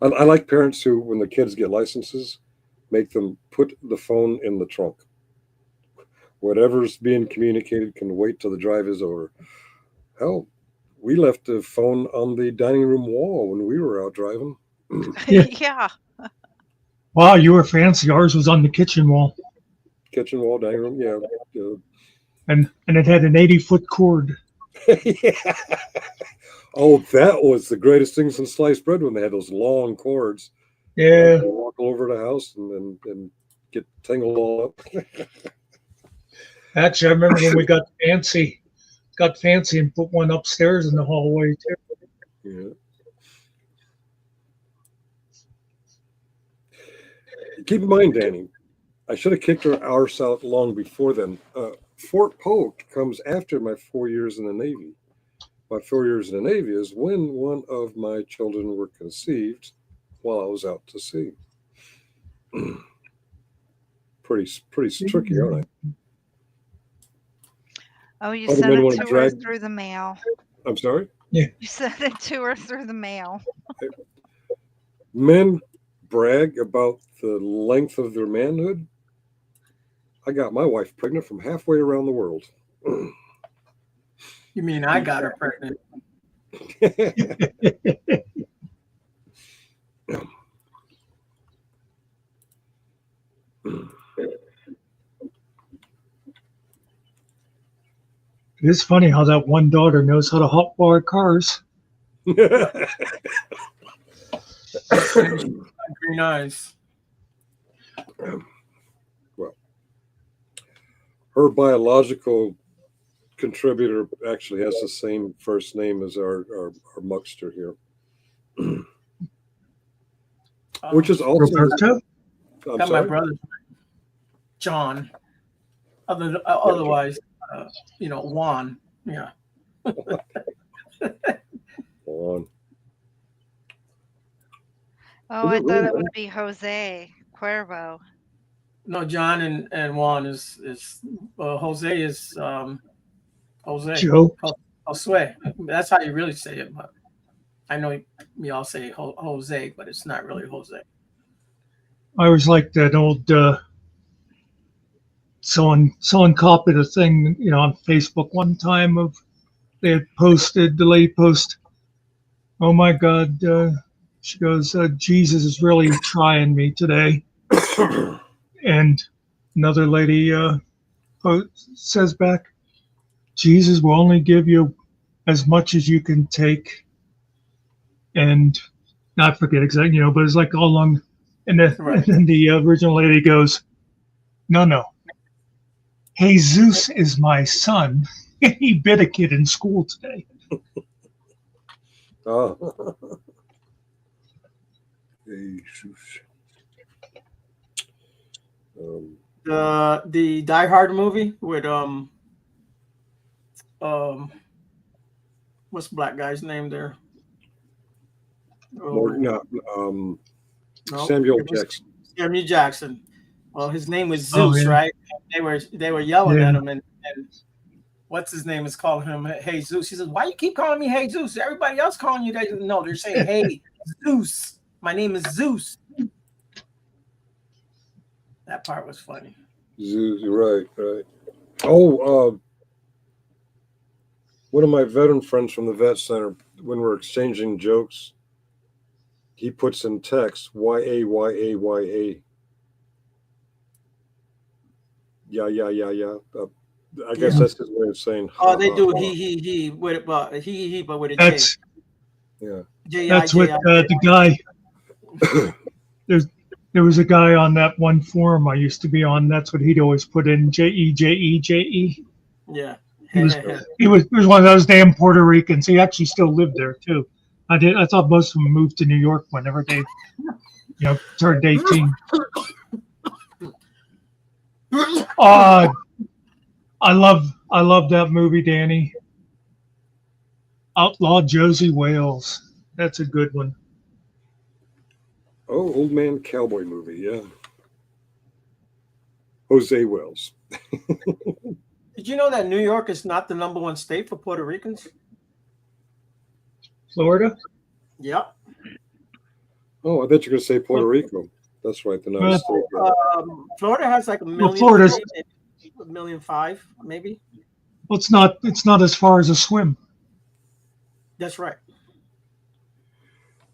F: I like parents who, when the kids get licenses, make them put the phone in the trunk. Whatever's being communicated can wait till the drive is over. Hell, we left the phone on the dining room wall when we were out driving.
D: Yeah.
C: Wow, you were fancy. Ours was on the kitchen wall.
F: Kitchen wall, dining room, yeah.
C: And it had an 80-foot cord.
F: Yeah. Oh, that was the greatest thing since sliced bread when they had those long cords.
C: Yeah.
F: Walk all over the house and get tangled all up.
C: Actually, I remember when we got fancy and put one upstairs in the hallway too.
F: Yeah. Keep in mind, Danny, I should have kicked her arse out long before then. Fort Polk comes after my 4 years in the Navy. My 4 years in the Navy is when one of my children were conceived while I was out to sea. Pretty tricky, aren't I?
D: Oh, you
F: Other
D: sent
F: men
D: it
F: want
D: to
F: to
D: her
F: drag.
D: through the mail.
F: I'm sorry.
D: You sent it to her through the mail.
F: Men brag about the length of their manhood. I got my wife pregnant from halfway around the world.
G: You mean I got her pregnant?
C: It is funny how that one daughter knows how to hotwire cars.
G: Green eyes.
F: Well, her biological contributor actually has the same first name as our muckster here, which is also
C: Roberto?
F: I'm
G: Got my
F: sorry.
G: brother, John. Otherwise, Juan. Yeah.
F: On.
D: Oh,
F: Is
D: I
F: it
D: thought
F: really?
D: it would be Jose Cuervo.
G: No, John and Juan is Jose is Jose.
C: Joe?
G: Josue. That's how you really say it, but I know we all say Jose, but it's not really Jose.
C: I was like that old someone copied a thing, on Facebook one time of they had posted the lady post, oh my God, she goes, Jesus is really trying me today. And another lady says back, Jesus will only give you as much as you can take. And I forget exactly, but it's like all along. And then,
G: Right.
C: and then the original lady goes, no. Jesus is my son. He bit a kid in school today.
F: Oh. Jesus.
G: The Die Hard movie with what's the black guy's name there?
F: No,
G: No,
F: Samuel
G: it was
F: Jackson.
G: Samuel Jackson. Well, his name was
C: Oh,
G: Zeus,
C: yeah.
G: right? They were yelling
C: Yeah.
G: at him, and what's his name is calling him Hey Zeus. He says, "Why you keep calling me Hey Zeus? Everybody else calling you that." No, they're saying Hey Zeus. My name is Zeus. That part was funny.
F: Right. Oh, one of my veteran friends from the vet center, when we're exchanging jokes, he puts in text YA. Yeah. I guess that's his way of saying.
G: Oh, they do he with it, but he but with a J.
C: That's
F: Yeah.
C: that's what the guy. There was a guy on that one forum I used to be on. That's what he'd always put in JE.
G: Yeah.
C: He was one of those damn Puerto Ricans. He actually still lived there too. I thought most of them moved to New York whenever they, turned 18. I love that movie, Danny. Outlaw Josie Wales. That's a good one.
F: Oh, Old Man Cowboy movie, yeah. Jose Wells.
G: Did you know that New York is not the #1 state for Puerto Ricans?
C: Florida?
G: Yep.
F: Oh, I thought you were going to say Puerto Rico. That's right. They're not a state.
G: Florida has like 1 million.
C: Florida's
G: 1,000,005, maybe.
C: Well, it's not as far as a swim.
G: That's right.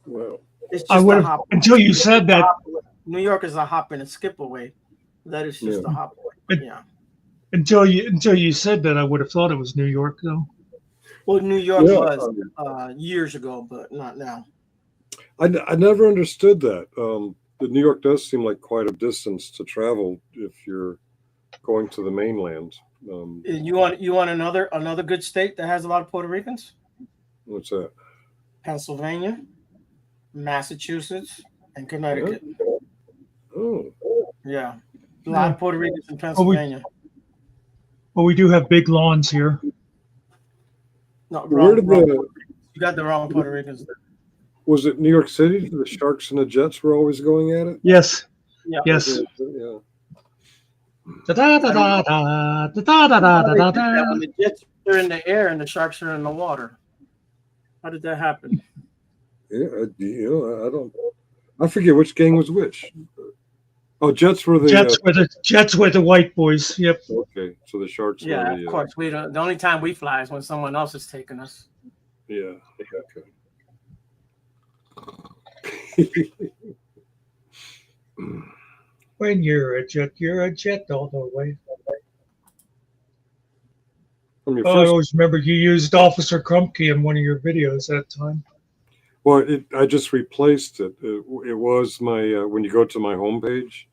F: Well,
G: It's just
C: I would
G: a
C: have
G: hop.
C: until you said that.
G: New York is a hop and a skip away. That is just a hop away. Yeah.
C: Until you said that, I would have thought it was New York, though.
G: Well, New York was years ago, but not now.
F: I never understood that. The New York does seem like quite a distance to travel if you're going to the mainland.
G: You want another good state that has a lot of Puerto Ricans?
F: What's that?
G: Pennsylvania, Massachusetts, and Connecticut.
F: Oh,
G: Yeah, a lot of Puerto Ricans in Pennsylvania.
C: Well, we do have big lawns here.
G: No,
F: where did
G: you got the wrong Puerto Ricans there.
F: Was it New York City? The Sharks and the Jets were always going at it.
C: Yes.
G: Yeah.
C: Yes.
F: Yeah.
C: Da da da da da da da da
G: How
C: da
G: they
C: da
G: did that
C: da.
G: when the jets are in the air and the sharks are in the water. How did that happen?
F: Yeah, I don't. I forget which gang was which. Oh, Jets were the.
C: Jets with the white boys. Yep.
F: Okay, so the Sharks were
G: Yeah, of
F: the.
G: course. We don't. The only time we fly is when someone else is taking us.
F: Yeah. Okay.
C: When you're a jet all the way.
F: From your
C: Oh, I
F: first,
C: always remember you used Officer Krumke in one of your videos that time.
F: well, I just replaced it. It was my when you go to my homepage,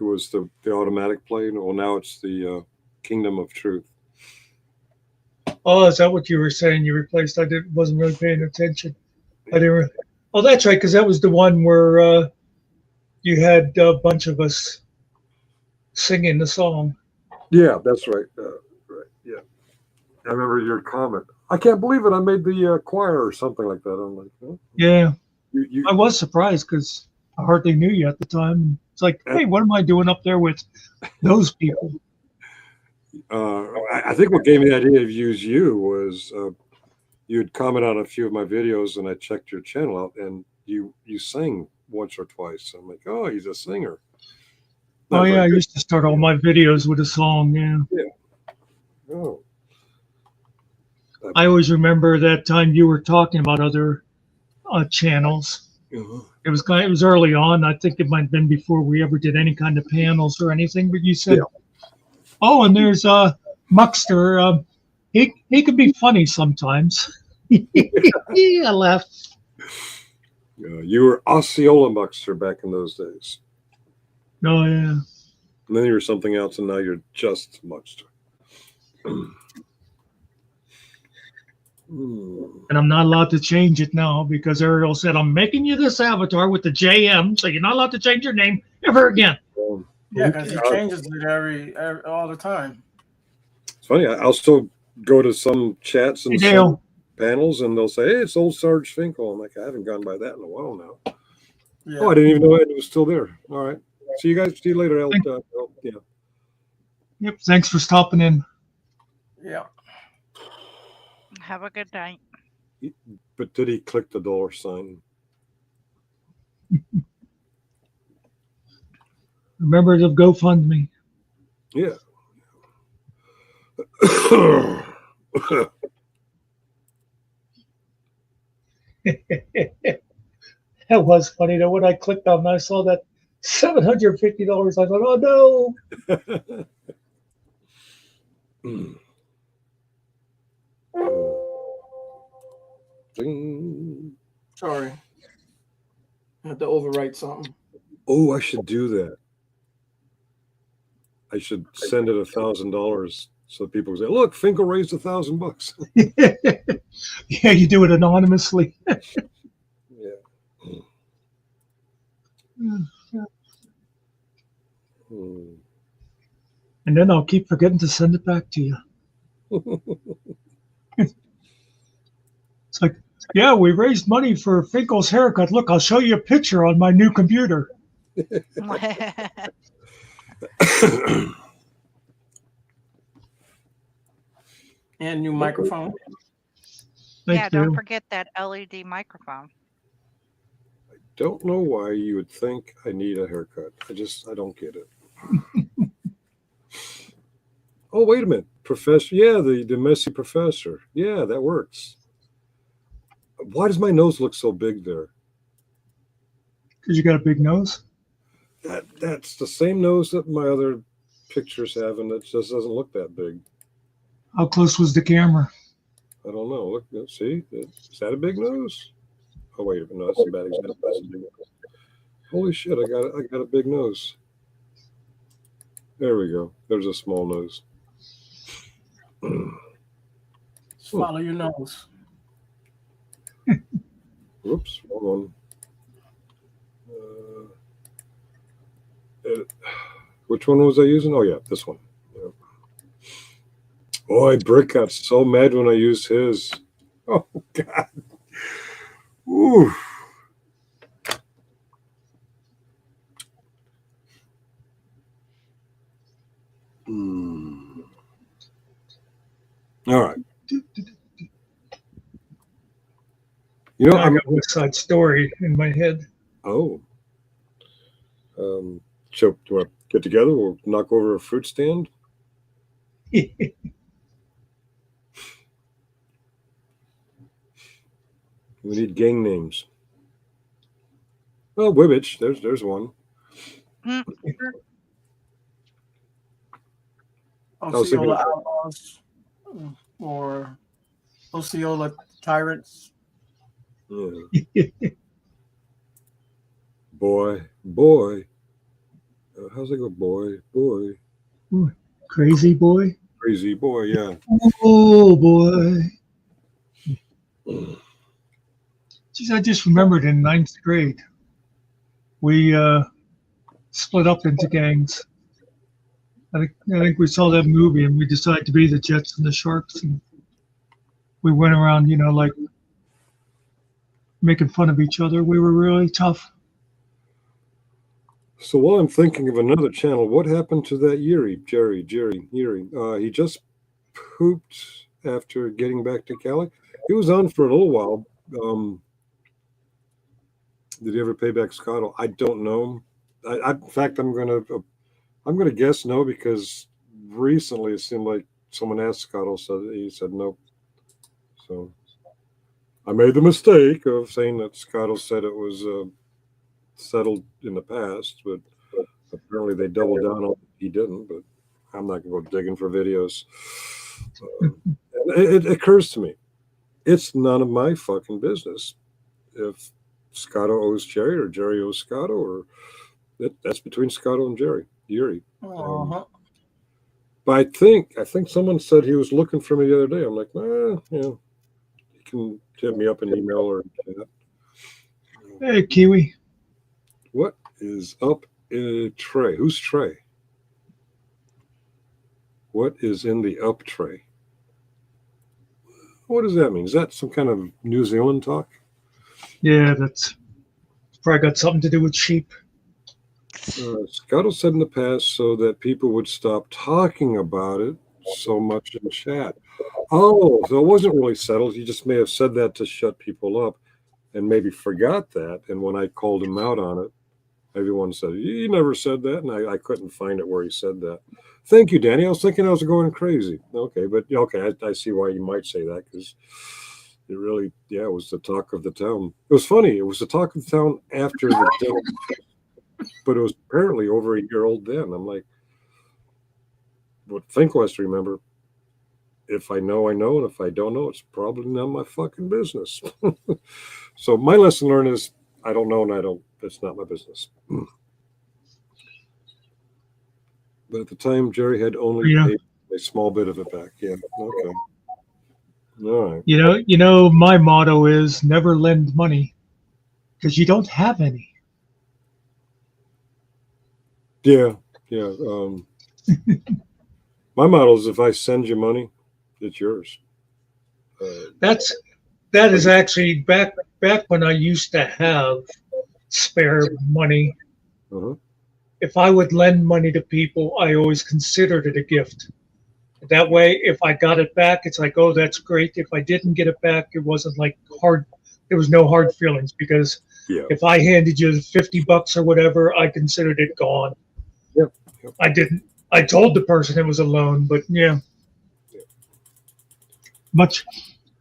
F: it was the automatic play. Well, now it's the Kingdom of Truth.
C: Oh, is that what you were saying? You replaced? Wasn't really paying attention. I didn't. Oh, that's right, because that was the one where you had a bunch of us singing the song.
F: Yeah, that's right. Right. Yeah, I remember your comment. I can't believe it. I made the choir or something like that. I'm like, huh?
C: Yeah,
F: You
C: I was surprised because I hardly knew you at the time. It's like, hey, what am I doing up there with those people?
F: I think what gave me the idea of use you was you had commented on a few of my videos, and I checked your channel out, and you sang once or twice. I'm like, oh, he's a singer.
C: Oh
F: Not
C: yeah,
F: very
C: I
F: good.
C: used to start all my videos with a song. Yeah,
F: Oh,
C: I always remember that time you were talking about other channels.
F: uh-huh.
C: It was early on. I think it might have been before we ever did any kind of panels or anything. But you said, "Oh, and there's Muxter. He could be funny sometimes." I laughed.
F: You were Osceola Muxter back in those days.
C: Oh yeah.
F: And then you were something else, and now you're just Muxter.
C: And I'm not allowed to change it now because Ariel said, I'm making you this avatar with the JM, so you're not allowed to change your name ever again.
G: Yeah, because he changes it every all the time.
F: It's funny. I'll still go to some chats and
C: Hey,
F: some
C: Dale.
F: panels, and they'll say, hey, it's old Sarge Finkel. I'm like, I haven't gone by that in a while now.
G: Yeah.
F: Oh, I didn't even know it was still there. All right. See you guys. See you later. Yeah.
C: Yep. Thanks for stopping in.
G: Yeah.
D: Have a good night.
F: But did he click the dollar sign?
C: Remember the GoFundMe.
F: Yeah.
C: That was funny though. When I clicked on it, I saw that $750. I thought, oh no.
F: Ding.
G: Sorry. I have to overwrite something.
F: Oh, I should do that. I should send it $1,000 so people can say, "Look, Finkel raised $1,000."
C: Yeah, you do it anonymously.
F: Yeah.
C: And then I'll keep forgetting to send it back to you. It's like, yeah, we raised money for Finkel's haircut. Look, I'll show you a picture on my new computer.
G: And new microphone.
C: Thank
D: Don't
C: you.
D: forget that LED microphone.
F: Don't know why you would think I need a haircut. I don't get it. Oh, wait a minute. Professor. Yeah, the messy professor. Yeah, that works. Why does my nose look so big there?
C: Because you got a big nose.
F: That's the same nose that my other pictures have, and it just doesn't look that big.
C: How close was the camera?
F: I don't know. Look, see, is that a big nose? Oh wait a minute, no, that's a bad example. That's a big nose. Holy shit! I got a big nose. There we go. There's a small nose.
G: Just follow your nose.
F: Whoops, hold on. Which one was I using? Oh yeah, this one. Yeah. Boy, Brick got so mad when I used his. Oh God. Ooh. You know,
C: I got West Side Story in my head.
F: oh, so do you want to get together? We'll knock over a fruit stand. We need gang names. Oh, Wibbitch. There's one.
D: Mm, was thinking
G: Osceola Outlaws or Osceola Tyrants.
F: Yeah. Boy. How's it go? Boy.
C: Crazy boy.
F: Crazy boy. Yeah.
C: Oh boy. Geez, I just remembered in ninth grade, we split up into gangs. I think we saw that movie and we decided to be the Jets and the Sharks, and we went around, like making fun of each other. We were really tough.
F: So while I'm thinking of another channel, what happened to that Jerry? He just pooped after getting back to Cali. He was on for a little while. Did he ever pay back Scotto? I don't know. In fact, I'm gonna guess no, because recently it seemed like someone asked Scotto, so he said no. So I made the mistake of saying that Scotto said it was settled in the past, but apparently they doubled down on it. He didn't, but I'm not going to go digging for videos. It occurs to me, it's none of my fucking business if Scotto owes Jerry or Jerry owes Scotto, or that's between Scotto and Jerry. But I think someone said he was looking for me the other day. I'm like, you can hit me up an email or that.
C: Hey, Kiwi.
F: What is up in tray? Who's tray? What is in the up tray? What does that mean? Is that some kind of New Zealand talk?
C: Yeah, that's probably got something to do with sheep.
F: Scotto said in the past so that people would stop talking about it so much in chat. Oh, so it wasn't really settled. He just may have said that to shut people up and maybe forgot that. And when I called him out on it, everyone said, he never said that. And I couldn't find it where he said that. Thank you, Danny. I was thinking I was going crazy. Okay, but I see why you might say that, because it really, it was the talk of the town. It was funny. It was the talk of the town after the death, but it was apparently over a year old then. I'm like, what Finkel has to remember, if I know, I know, and if I don't know, it's probably none of my fucking business. So my lesson learned is, I don't know, and it's not my business. But at the time, Jerry had only paid a small bit of it back. Yeah, okay. All right.
C: You know, my motto is never lend money because you don't have any.
F: Yeah. My motto is, if I send you money, it's yours.
C: That is actually back when I used to have spare money.
F: Uh-huh.
C: If I would lend money to people, I always considered it a gift. That way, if I got it back, it's like, oh, that's great. If I didn't get it back, it wasn't like hard. There was no hard feelings, because if I handed you $50 or whatever, I considered it gone.
F: Yep.
C: I didn't. I told the person it was a loan, but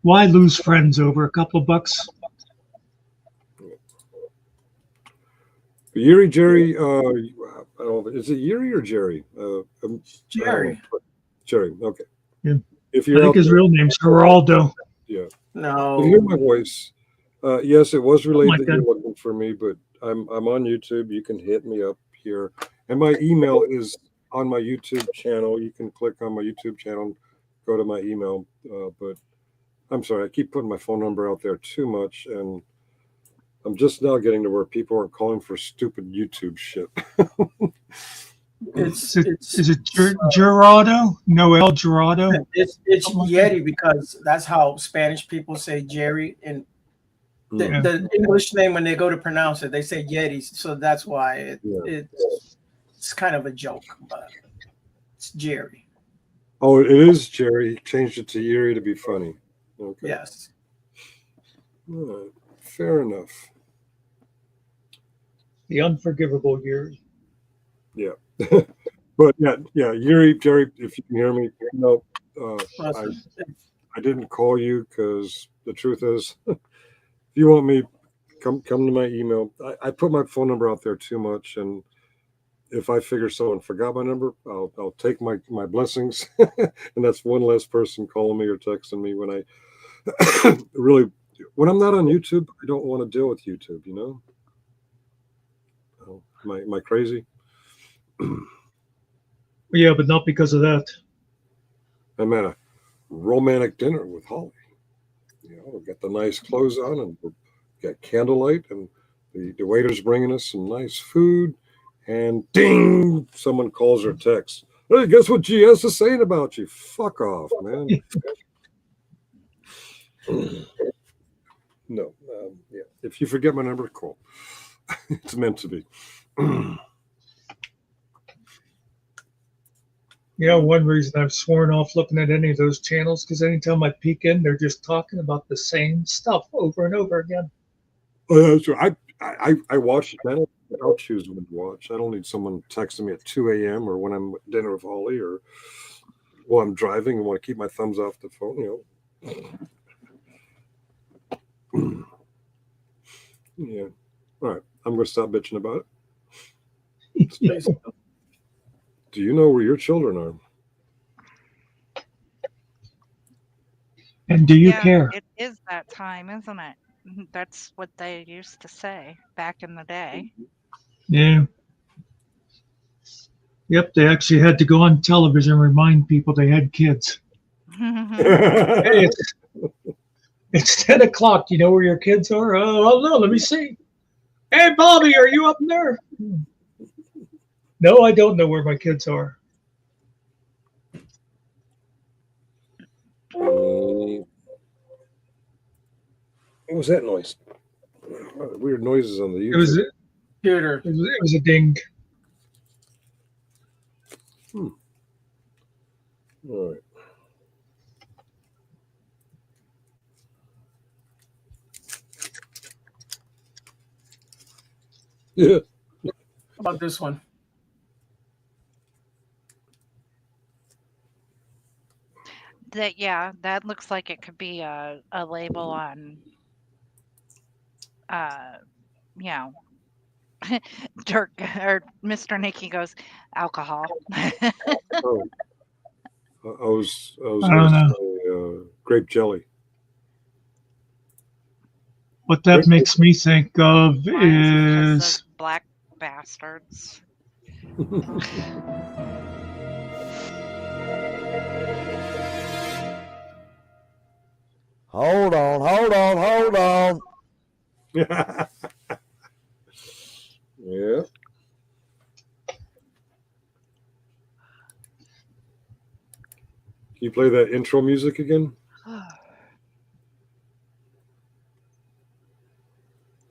C: why lose friends over a couple of bucks?
F: Yuri, Jerry, I don't know, is it Yuri or Jerry?
G: Jerry.
F: Jerry, okay.
C: Yeah.
F: If you're
C: I think his real name's Geraldo.
F: Yeah.
G: No.
F: If you hear my voice, yes, it was relayed that you're looking for me, but I'm on YouTube. You can hit me up here. And my email is on my YouTube channel. You can click on my YouTube channel, go to my email. But I'm sorry, I keep putting my phone number out there too much, and I'm just now getting to where people aren't calling for stupid YouTube shit.
C: Is it Gerardo? Noel Gerardo?
G: It's Yeti, because that's how Spanish people say Jerry, and the English name, when they go to pronounce it, they say Yeti. So that's why it's kind of a joke, but it's Jerry.
F: Oh, it is Jerry. He changed it to Yuri to be funny. Okay.
G: Yes.
F: All right. Fair enough.
C: The unforgivable Yuri.
F: Yeah. But yeah, Yuri, Jerry, if you can hear me, no, I didn't call you because the truth is, if you want me, come to my email. I put my phone number out there too much, and if I figure someone forgot my number, I'll take my blessings, and that's one less person calling me or texting me when I really, when I'm not on YouTube, I don't want to deal with YouTube. You know, am I crazy?
C: Yeah, but not because of that.
F: I'm at a romantic dinner with Holly. You know, we've got the nice clothes on, and we've got candlelight, and the waiter's bringing us some nice food. And ding, someone calls or texts. Hey, guess what GS is saying about you? Fuck off, man. No, yeah. If you forget my number, call. It's meant to be.
C: You know, one reason I've sworn off looking at any of those channels, because anytime I peek in, they're just talking about the same stuff over and over again.
F: So I watch the channel. I'll choose when to watch. I don't need someone texting me at 2 a.m. or when I'm at dinner with Holly or while I'm driving and want to keep my thumbs off the phone, you know. Yeah. All right. I'm going to stop bitching about it. Do you know where your children are?
C: And do you care?
D: It is that time, isn't it? That's what they used to say back in the day.
C: Yeah. Yep, they actually had to go on television and remind people they had kids. Hey, it's 10 o'clock. You know where your kids are? Oh, no, let me see. Hey, Bobby, are you up there? No, I don't know where my kids are.
F: What was that noise? Weird noises on the YouTube.
C: It was
G: Computer.
C: it was a ding.
F: All right. Yeah.
G: How about this one?
D: That looks like it could be a label on you know, Dirk or Mr. Nicky goes, alcohol.
F: Oh. I was
C: I don't
F: going
C: know.
F: to say grape jelly.
C: What that makes me think of
D: Mine's
C: is
D: of black bastards.
J: Hold on.
F: Yeah. Can you play that intro music again?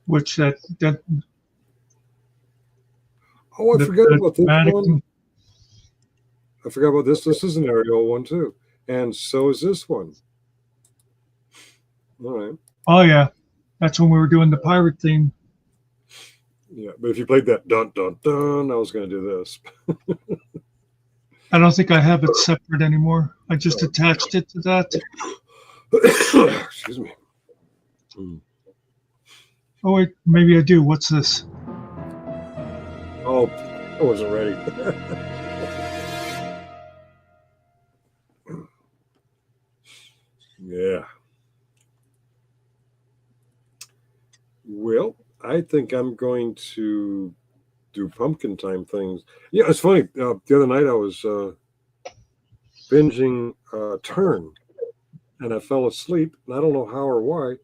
C: which that
F: Oh, I
C: the-
F: forgot
C: the
F: about this
C: dramatic-
F: one. I forgot about this. This is an aerial one too, and so is this one. All right.
C: Oh yeah, that's when we were doing the pirate theme.
F: Yeah, but if you played that dun dun dun, I was going to do this.
C: I don't think I have it separate anymore. I just attached it to that.
F: Excuse me.
C: Oh wait, maybe I do. What's this?
F: Oh, I wasn't ready. Yeah. Well, I think I'm going to do pumpkin time things. Yeah, it's funny. The other night I was binging Turn, and I fell asleep. And I don't know how or why,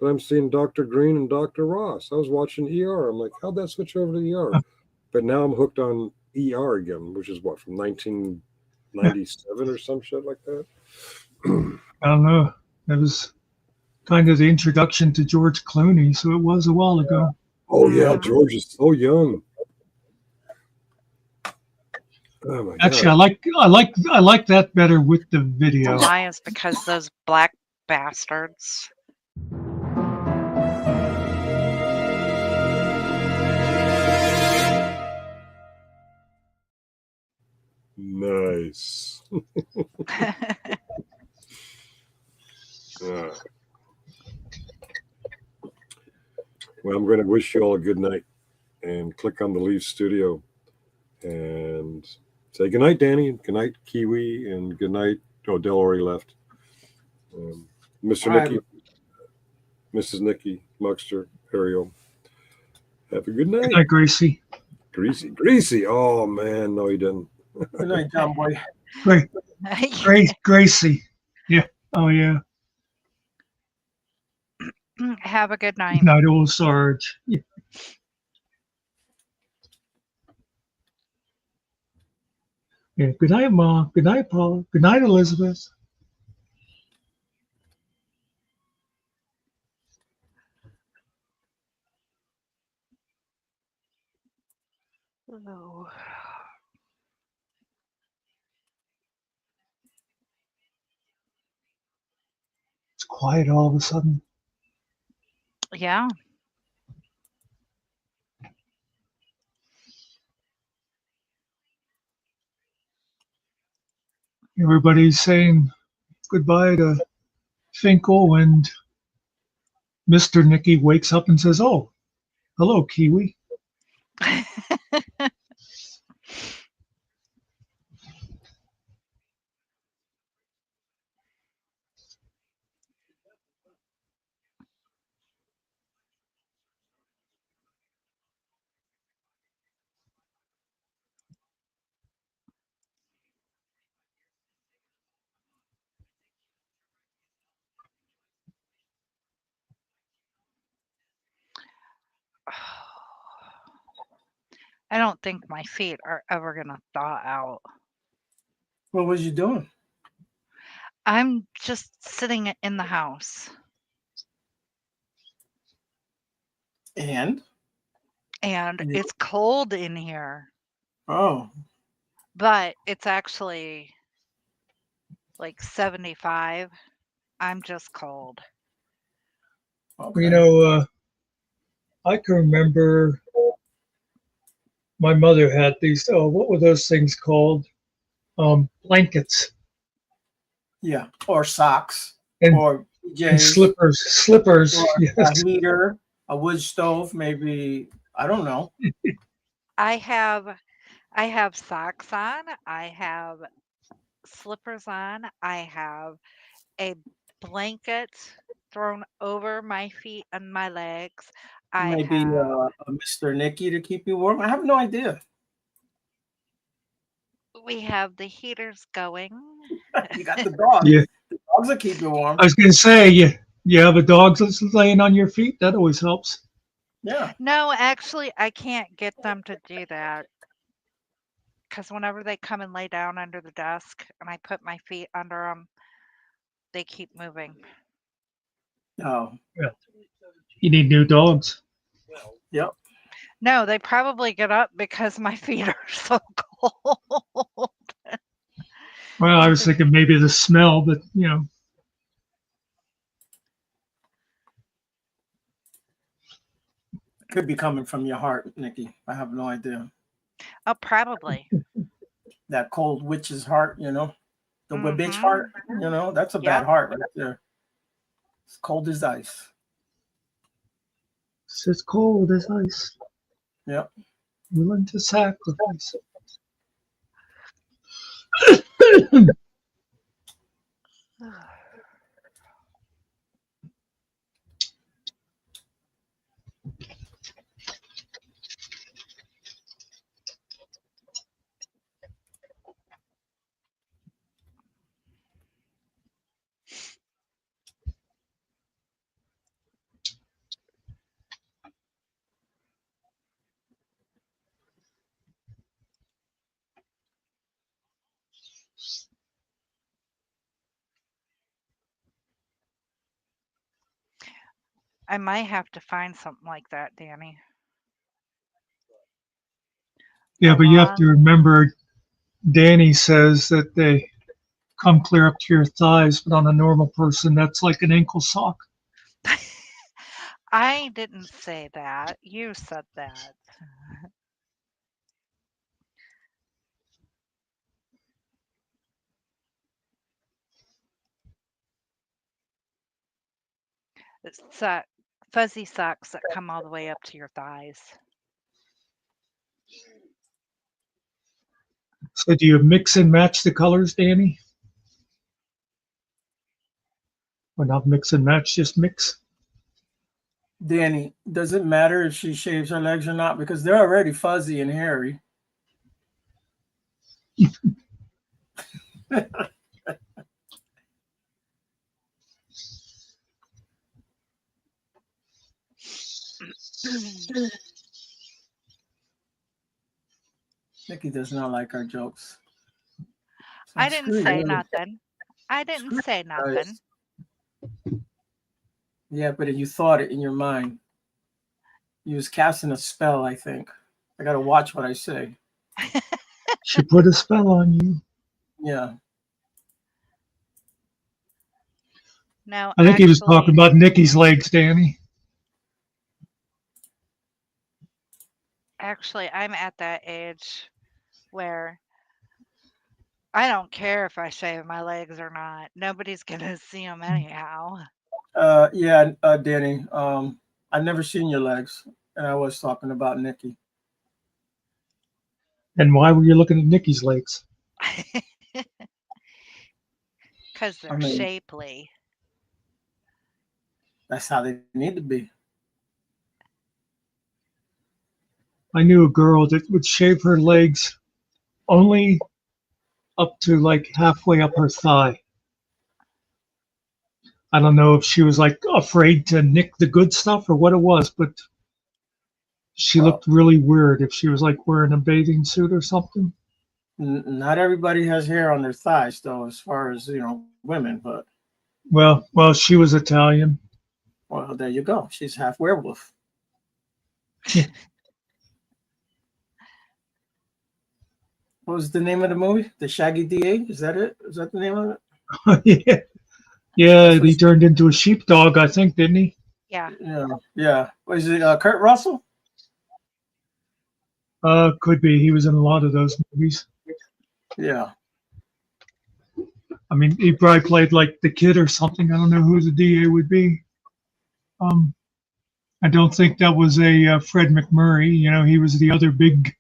F: but I'm seeing Dr. Green and Dr. Ross. I was watching ER. I'm like, how'd that switch over to ER? But now I'm hooked on ER again, which is what, from 1997 or some shit like that.
C: I don't know. It was kind of the introduction to George Clooney, so it was a while ago.
F: Oh yeah, George is so young. Oh my
C: Actually,
F: God.
C: I like that better with the video.
D: Why is because those black bastards.
F: Nice. Uh, well, I'm going to wish you all a good night and click on the Leave Studio and say good night, Danny, and good night, Kiwi, and good night. Oh, Del already left. Mr.
G: All right.
F: Nikki, Mrs. Nikki, Muxter, Ariel. Have a good night.
C: Good night, Gracie.
F: Greasy. Oh man, no, he didn't.
G: Good night, John Boy.
C: Gracie. Yeah. Oh yeah.
D: Have a good night.
C: Good night, old Sarge. Yeah. Yeah. Good night, Mom. Good night, Paula. Good night, Elizabeth.
D: Oh.
C: It's quiet all of a sudden.
D: Yeah.
C: Everybody's saying goodbye to Finkel, and Mr. Nicky wakes up and says, "Oh, hello, Kiwi."
D: I don't think my feet are ever going to thaw out.
G: What was you doing?
D: I'm just sitting in the house.
G: And
D: It's cold in here.
G: Oh.
D: But it's actually like 75. I'm just cold.
G: Okay.
C: You know, I can remember my mother had these. Oh, what were those things called? Blankets.
G: Yeah, or socks,
C: and,
G: or
C: and slippers. Slippers.
G: or
C: Yes.
G: a heater, a wood stove, maybe. I don't know.
D: I have socks on. I have slippers on. I have a blanket thrown over my feet and my legs. I
G: Maybe
D: have
G: a Mr. Nicky to keep you warm. I have no idea.
D: we have the heaters going.
G: You got the dogs.
C: Yeah.
G: The dogs will keep you warm.
C: I was going to say, you have a dog that's laying on your feet. That always helps.
G: Yeah.
D: No, actually, I can't get them to do that. Because whenever they come and lay down under the desk and I put my feet under them, they keep moving.
G: Oh.
C: Yeah. You need new dogs.
G: Yep.
D: No, they probably get up because my feet are so cold.
C: Well, I was thinking maybe the smell, but you know.
G: Could be coming from your heart, Nikki. I have no idea.
D: Oh, probably.
G: That cold witch's heart, you know, the bitch
D: Mhm.
G: heart, you know, that's a bad heart right there. It's cold as ice.
C: It's as cold as ice.
G: Yep.
C: Willing to sacrifice.
D: I might have to find something like that, Danny.
C: Yeah,
D: A
C: but you have to
D: long-
C: remember, Danny says that they come clear up to your thighs, but on a normal person, that's like an ankle sock.
D: I didn't say that. You said that. fuzzy socks that come all the way up to your thighs.
C: So do you mix and match the colors, Danny? Or not mix and match, just mix?
G: Danny, does it matter if she shaves her legs or not? Because they're already fuzzy and hairy. Nikki does not like our jokes.
D: I didn't
G: Screw
D: say
G: you.
D: nothing. I didn't say nothing.
G: Yeah, but you thought it in your mind. You was casting a spell, I think. I gotta watch what I say.
C: She put a spell on you.
G: Yeah.
D: No,
C: I think he was talking
D: actually,
C: about Nikki's legs, Danny.
D: I'm at that age where I don't care if I shave my legs or not. Nobody's gonna see them anyhow.
G: Danny. I've never seen your legs, and I was talking about Nikki.
C: And why were you looking at Nikki's legs?
D: Because they're
G: I mean,
D: shapely.
G: that's how they need to be.
C: I knew a girl that would shave her legs only up to like halfway up her thigh. I don't know if she was like afraid to nick the good stuff or what it was, but she
G: Well,
C: looked really weird if she was like wearing a bathing suit or something.
G: not everybody has hair on their thighs, though, as far as women. But
C: Well, she was Italian.
G: well, there you go. She's half werewolf. What was the name of the movie? The Shaggy DA? Is that it? Is that the name of it?
C: Yeah, yeah,
G: That's what
C: he turned into a sheepdog, I think, didn't he?
D: Yeah.
G: Yeah. Was it Kurt Russell?
C: Could be. He was in a lot of those movies.
G: Yeah.
C: I mean, he probably played like the kid or something. I don't know who the DA would be. I don't think that was a Fred McMurray. You know, he was the other big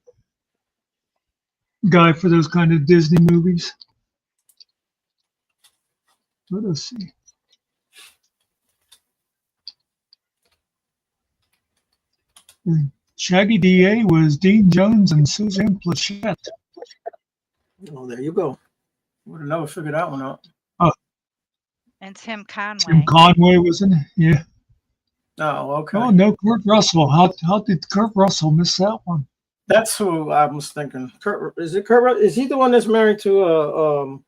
C: guy for those kind of Disney movies. Let us see. Shaggy DA was Dean Jones and Suzanne Plachette.
G: Oh, there you go. Would have never figured that one out.
D: And Tim Conway.
C: Tim Conway was in it. Yeah.
G: Oh, okay.
C: Oh no, Kurt Russell. How did Kurt Russell miss that one?
G: That's who I was thinking. Is it Kurt? Is he the one that's married to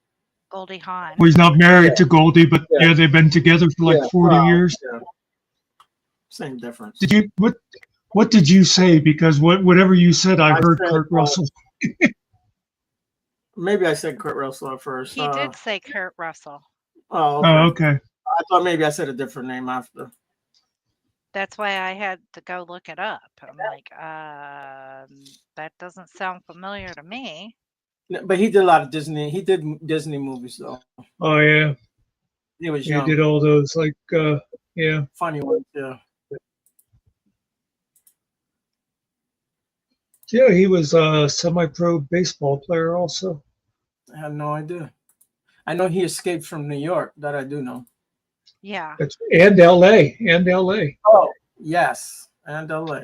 D: Goldie Hawn.
C: Well, he's not married to Goldie, but yeah, they've been together for like 40 years.
G: Yeah. Same difference.
C: Did you what did you say? Because whatever you said, I heard
G: said,
C: Kurt Russell.
G: Maybe I said Kurt Russell at first.
D: He did say Kurt Russell.
G: Oh, okay.
C: Oh, okay.
G: I thought maybe I said a different name after.
D: That's why I had to go look it up. I'm like, that doesn't sound familiar to me.
G: But he did a lot of Disney. He did Disney movies though.
C: Oh yeah.
G: He was
C: He
G: young.
C: did all those like yeah.
G: Funny ones, yeah.
C: Yeah, he was a semi-pro baseball player also.
G: I had no idea. I know he escaped from New York. That I do know.
D: Yeah.
C: And LA.
G: Oh, yes. And LA.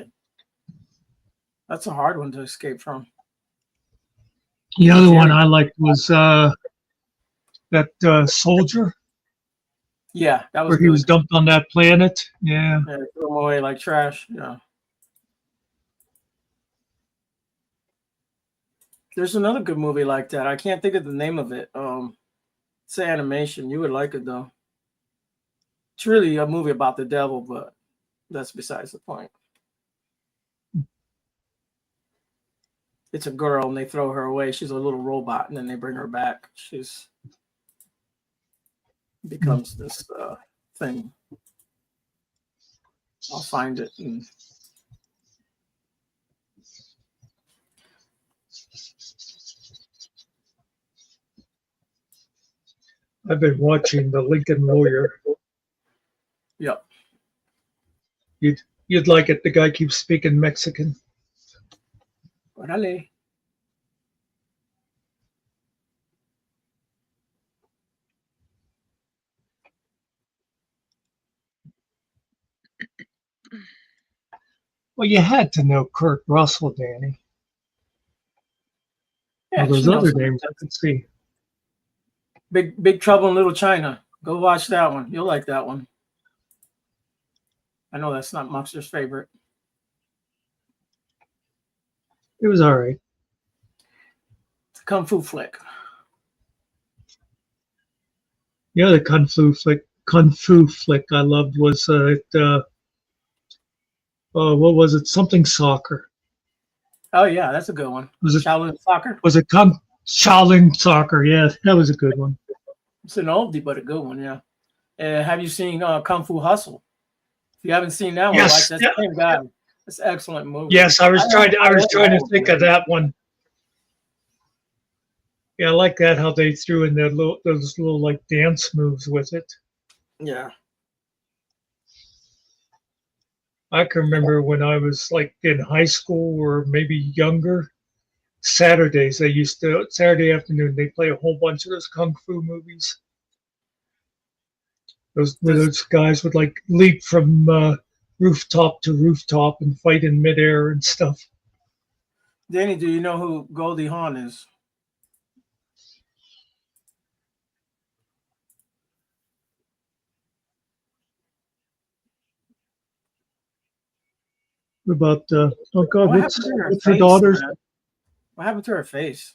G: That's a hard one to escape from.
C: The other one I liked was that soldier.
G: Yeah, that was
C: where he
G: good.
C: was dumped on that planet. Yeah.
G: Yeah, threw him away like trash. Yeah. There's another good movie like that. I can't think of the name of it. It's an animation. You would like it though. It's really a movie about the devil, but that's besides the point. It's a girl and they throw her away. She's a little robot and then they bring her back. She's becomes this thing. I'll find it.
C: I've been watching The Lincoln Lawyer.
G: Yep.
C: You'd like it. The guy keeps speaking Mexican.
G: Órale.
C: Well, you had to know Kurt Russell, Danny.
G: Yeah,
C: Well, there's
G: she knows
C: other names I could see.
G: Big Trouble in Little China. Go watch that one. You'll like that one. I know that's not Muxter's favorite.
C: It was all right.
G: It's a kung fu flick.
C: The other kung fu flick I loved was what was it? Something soccer.
G: Oh yeah, that's a good one.
C: Was it
G: Shaolin Soccer.
C: Was it Shaolin Soccer? Yeah, that was a good one.
G: It's an oldie but a good one. Yeah. Have you seen Kung Fu Hustle? If you haven't seen that one,
C: Yes,
G: that's the same guy. It's an excellent movie.
C: Yes, I was trying to think of that one. Yeah, I like that how they threw in those little like dance moves with it.
G: Yeah.
C: I can remember when I was like in high school or maybe younger, Saturday afternoon, they play a whole bunch of those kung fu movies. Those guys would like leap from rooftop to rooftop and fight in midair and stuff.
G: Danny, do you know who Goldie Hawn is?
C: About oh God,
G: What
C: what's
G: happened to her
C: her
G: face,
C: daughter's?
G: man? What happened to her face?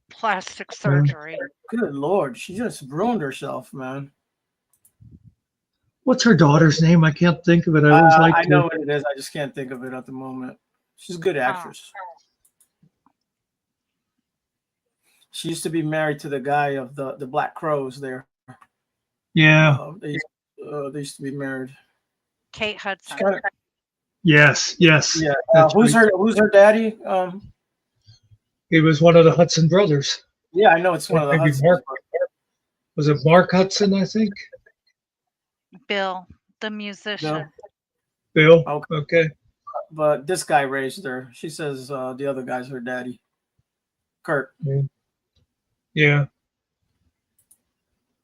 D: Plastic surgery.
G: Good Lord, she just ruined herself, man.
C: What's her daughter's name? I can't think of it. I always like
G: I
C: to.
G: know what it is. I just can't think of it at the moment. She's a good actress. She used to be married to the guy of the Black Crows there.
C: Yeah.
G: They used to be married.
D: Kate Hudson.
C: Yes.
G: Yeah. Who's
C: right.
G: her daddy?
C: He was one of the Hudson brothers.
G: Yeah, I know it's one of the
C: Maybe
G: Hudsons.
C: Was it Mark Hudson? I think.
D: Bill, the musician.
C: Bill.
G: Okay.
C: Okay.
G: But this guy raised her. She says the other guy's her daddy. Kurt.
C: Yeah.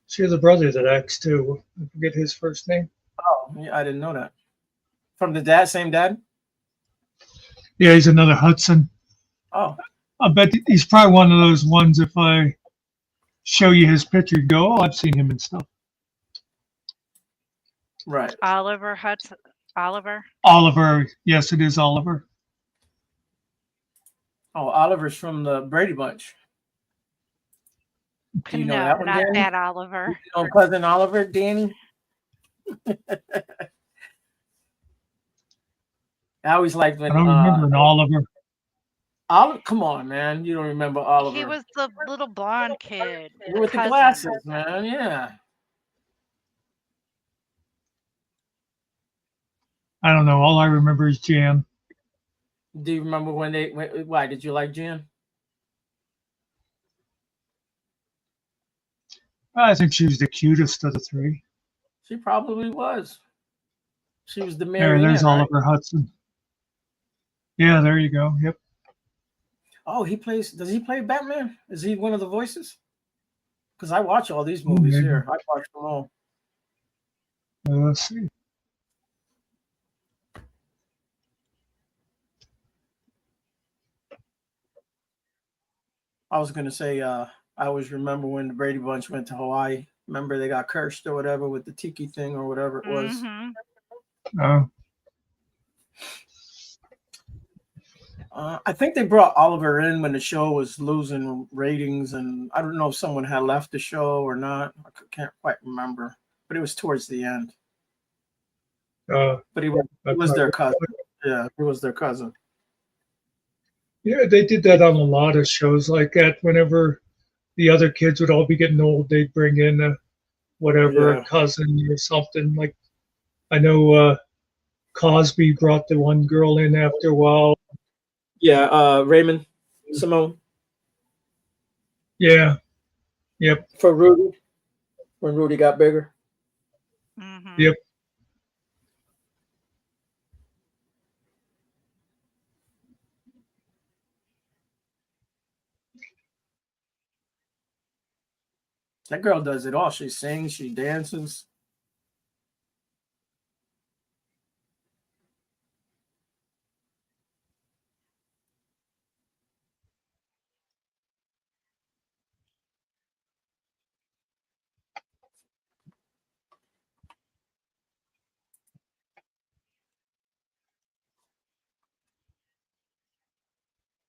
C: She has a brother that acts too. I forget his first name.
G: Oh, yeah, I didn't know that. From the same dad?
C: Yeah, he's another Hudson.
G: Oh.
C: I bet he's probably one of those ones. If I show you his picture, you go, "Oh, I've seen him and stuff."
G: Right.
D: Oliver Hudson. Oliver.
C: Yes, it is Oliver.
G: Oh, Oliver's from the Brady Bunch. Do you know that one,
D: not
G: Danny?
D: that Oliver.
G: You know cousin Oliver, Danny? I always liked when
C: I don't remember an Oliver.
G: Oliver, come on, man. You don't remember Oliver.
D: He was the little blonde kid.
G: with the
D: cousin.
G: glasses, man. Yeah.
C: I don't know. All I remember is Jan.
G: Do you remember why did you like Jan?
C: I think she was the cutest of the three.
G: She probably was. She was the
C: There's
G: Marianne, right?
C: Oliver Hudson. Yeah, there you go. Yep.
G: Oh, does he play Batman? Is he one of the voices? Because I watch all these movies here. I watch them all.
C: Let's see.
G: I was gonna say, I always remember when the Brady Bunch went to Hawaii. Remember they got cursed or whatever with the tiki thing or whatever it was.
C: Oh.
G: I think they brought Oliver in when the show was losing ratings, and I don't know if someone had left the show or not. I can't quite remember, but it was towards the end. But he was their cousin. Yeah, he was their cousin.
C: Yeah, they did that on a lot of shows like that. Whenever the other kids would all be getting old, they'd bring in a cousin or something. Like I know Cosby brought the one girl in after a while.
G: Yeah, Raymond Simone.
C: Yeah. Yep.
G: For Rudy, when Rudy got bigger.
C: Yep.
G: That girl does it all. She sings, she dances.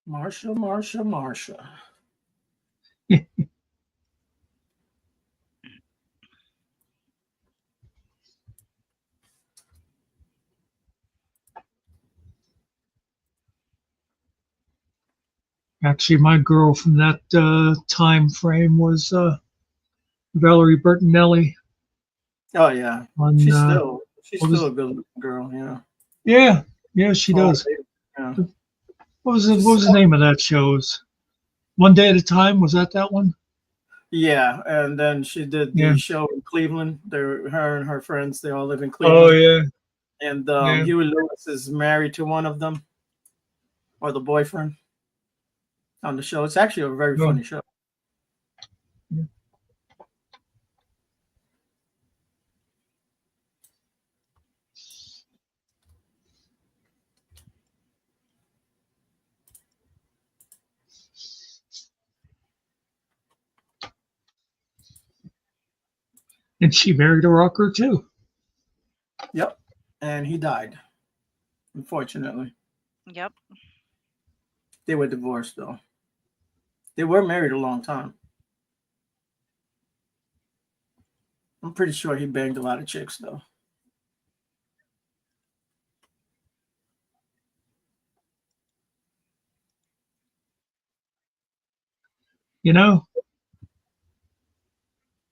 G: Marsha, Marsha, Marsha.
C: Actually, my girl from that time frame was Valerie Bertinelli.
G: Oh yeah,
C: On
G: she's
C: what was?
G: still a good looking girl. Yeah.
C: Yeah, she
G: Oh,
C: does.
G: yeah.
C: What was it? What was the name of that show? It was One Day at a Time. Was that one?
G: Yeah, and then she did
C: Yeah.
G: the show in Cleveland. Her and her friends. They all live in
C: Oh
G: Cleveland.
C: yeah,
G: And
C: yeah.
G: Huey Lewis is married to one of them, or the boyfriend on the show. It's actually a very funny show.
C: Yeah. And she married a rocker too.
G: Yep. And he died, unfortunately.
D: Yep.
G: They were divorced though. They were married a long time. I'm pretty sure he banged a lot of chicks though.
C: You know,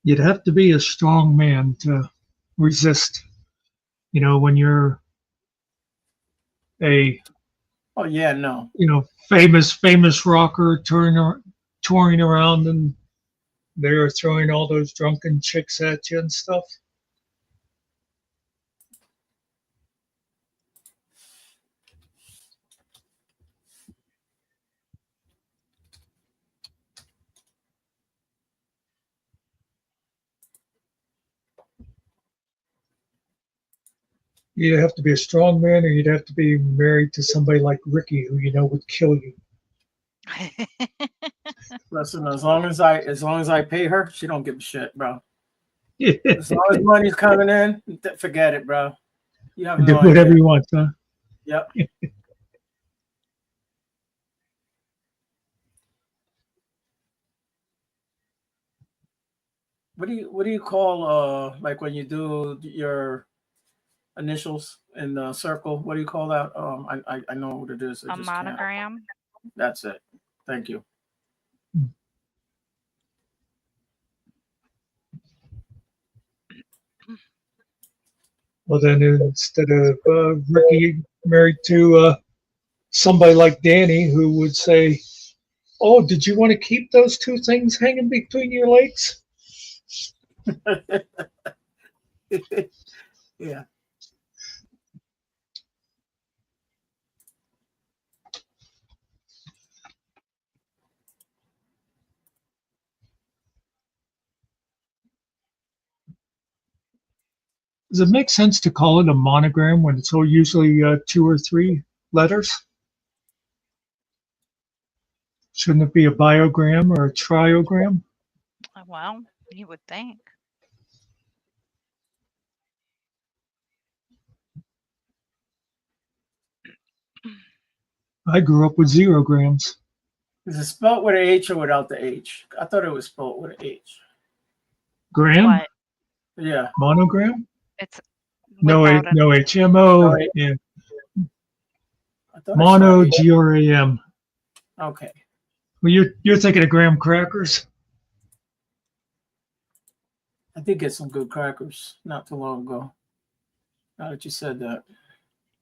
C: you'd have to be a strong man to resist. You know, when you're a
G: Oh yeah, no.
C: famous rocker touring around, and they're throwing all those drunken chicks at you and stuff. You'd have to be a strong man, or you'd have to be married to somebody like Ricky, who would kill you.
G: Listen, as long as I pay her, she don't give a shit, bro. As long as money's coming in, forget it, bro. You have
C: Do
G: no
C: whatever
G: idea.
C: you want, huh?
G: Yep. What do you call like when you do your initials in the circle? What do you call that? I know what it is. I
D: A
G: just can't.
D: monogram.
G: That's it. Thank you.
C: Well, then instead of Ricky married to somebody like Danny, who would say, "Oh, did you want to keep those two things hanging between your legs?"
G: Yeah.
C: Does it make sense to call it a monogram when it's all usually 2 or 3 letters? Shouldn't it be a biogram or a triogram?
D: Well, you would think.
C: I grew up with zerograms.
G: Is it spelled with an H or without the H? I thought it was spelled with an H.
C: Gram?
D: What?
G: Yeah.
C: Monogram?
D: It's
C: No H,
D: without a
C: no HMO.
G: No H.
C: Yeah.
G: I thought I
C: Mono
G: saw it.
C: GRAM.
G: Okay.
C: Well, you're thinking of graham crackers.
G: I did get some good crackers not too long ago. Now that you said that.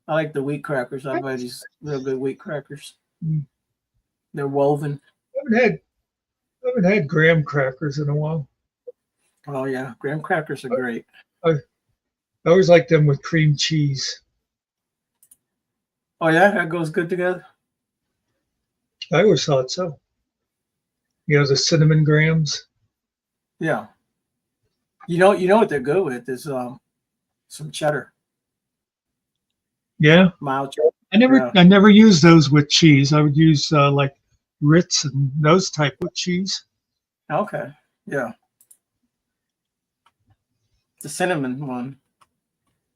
G: I like the wheat crackers. I buy these real good wheat crackers.
C: Mm.
G: They're woven.
C: I haven't had graham crackers in a while.
G: Oh yeah, graham crackers are great.
C: I always like them with cream cheese.
G: Oh yeah, that goes good together.
C: I always thought so. The cinnamon grams.
G: Yeah, You know what they're good with is some cheddar,
C: Yeah,
G: mild cheddar. Yeah.
C: I never use those with cheese. I would use like Ritz and those type of cheese.
G: Okay. Yeah. The cinnamon one,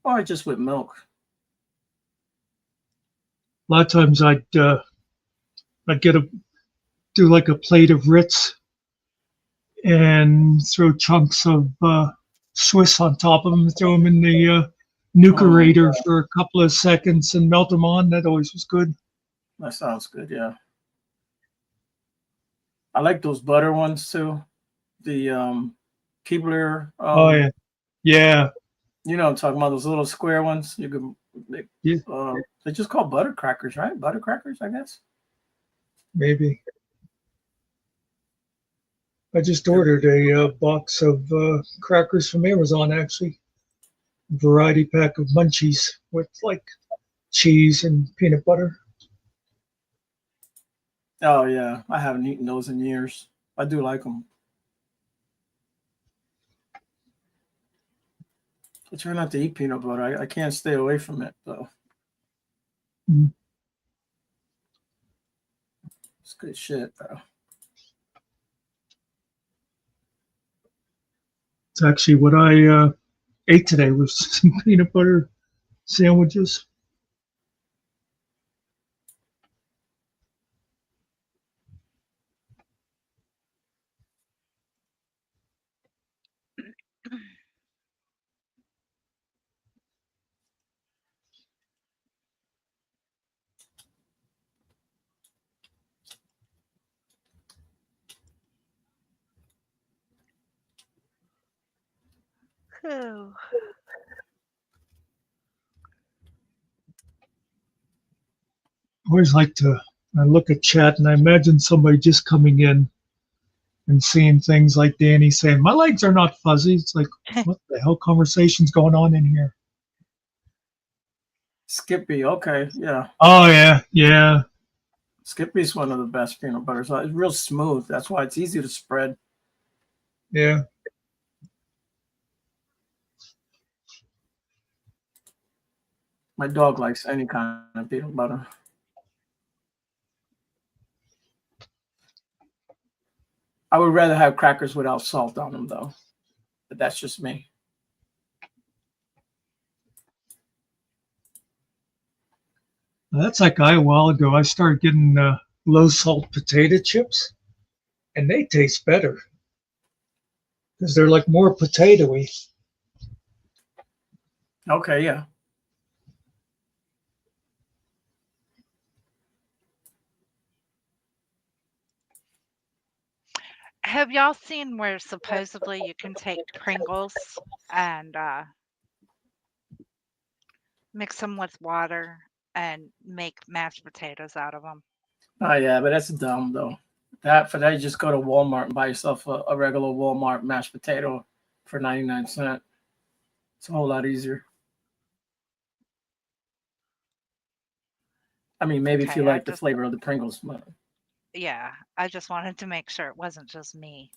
G: or just with milk.
C: A lot of times I'd do like a plate of Ritz and throw chunks of Swiss on top of them, throw them in the nucleator for a couple of seconds and melt them on. That always was good.
G: That sounds good. Yeah. I like those butter ones too. The Keebler.
C: Oh yeah, yeah,
G: You know what I'm talking about, those little square ones. You can
C: yeah,
G: they're just called butter crackers, right? Butter crackers, I guess.
C: maybe. I just ordered a box of crackers from Amazon, actually. Variety pack of munchies with like cheese and peanut butter.
G: Oh yeah, I haven't eaten those in years. I do like them. I try not to eat peanut butter. I can't stay away from it though.
C: Mm.
G: It's good shit though.
C: It's actually what I ate today was some peanut butter sandwiches.
D: Whew.
C: I always like to I look at chat and I imagine somebody just coming in and seeing things like Danny saying, "My legs are not fuzzy." It's like, what the hell conversation's going on in here?
G: Skippy, okay, yeah.
C: Oh yeah, yeah.
G: Skippy's one of the best peanut butters. It's real smooth. That's why it's easy to spread.
C: Yeah.
G: My dog likes any kind of peanut butter. I would rather have crackers without salt on them, though. But that's just me.
C: That's like a while ago. I started getting low salt potato chips, and they taste better because they're like more potatoey.
G: Okay, yeah.
D: Have y'all seen where supposedly you can take Pringles and mix them with water and make mashed potatoes out of them?
G: Oh, yeah, but that's dumb, though. For that, you just go to Walmart and buy yourself a regular Walmart mashed potato for 99 cents. It's a whole lot easier. I mean, maybe if you
D: Okay,
G: like the flavor of the Pringles. But
D: yeah, I just wanted to make sure it wasn't just me.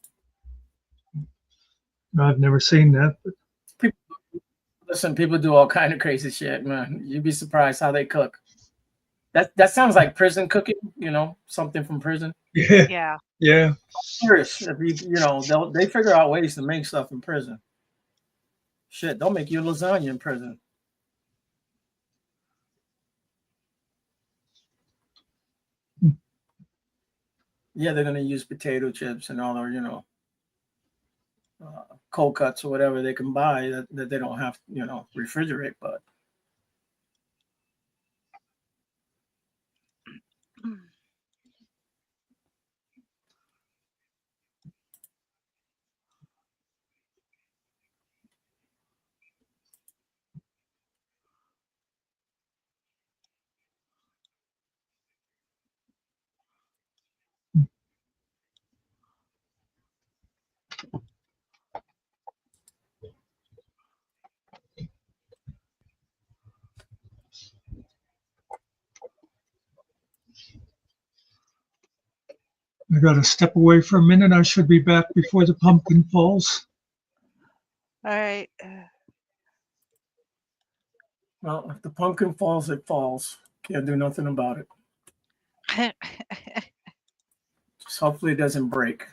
C: I've never seen that, but
G: listen, people do all kind of crazy shit, man. You'd be surprised how they cook. That sounds like prison cooking, something from prison.
C: yeah,
D: Yeah.
C: yeah.
G: I'm serious. If they figure out ways to make stuff in prison. Shit, they'll make you lasagna in prison. Yeah, they're gonna use potato chips and all their, cold cuts or whatever they can buy that they don't have, refrigerate. But
C: I got to step away for a minute. I should be back before the pumpkin falls.
D: All right.
G: Well, if the pumpkin falls, it falls. Can't do nothing about it. Just hopefully it doesn't break.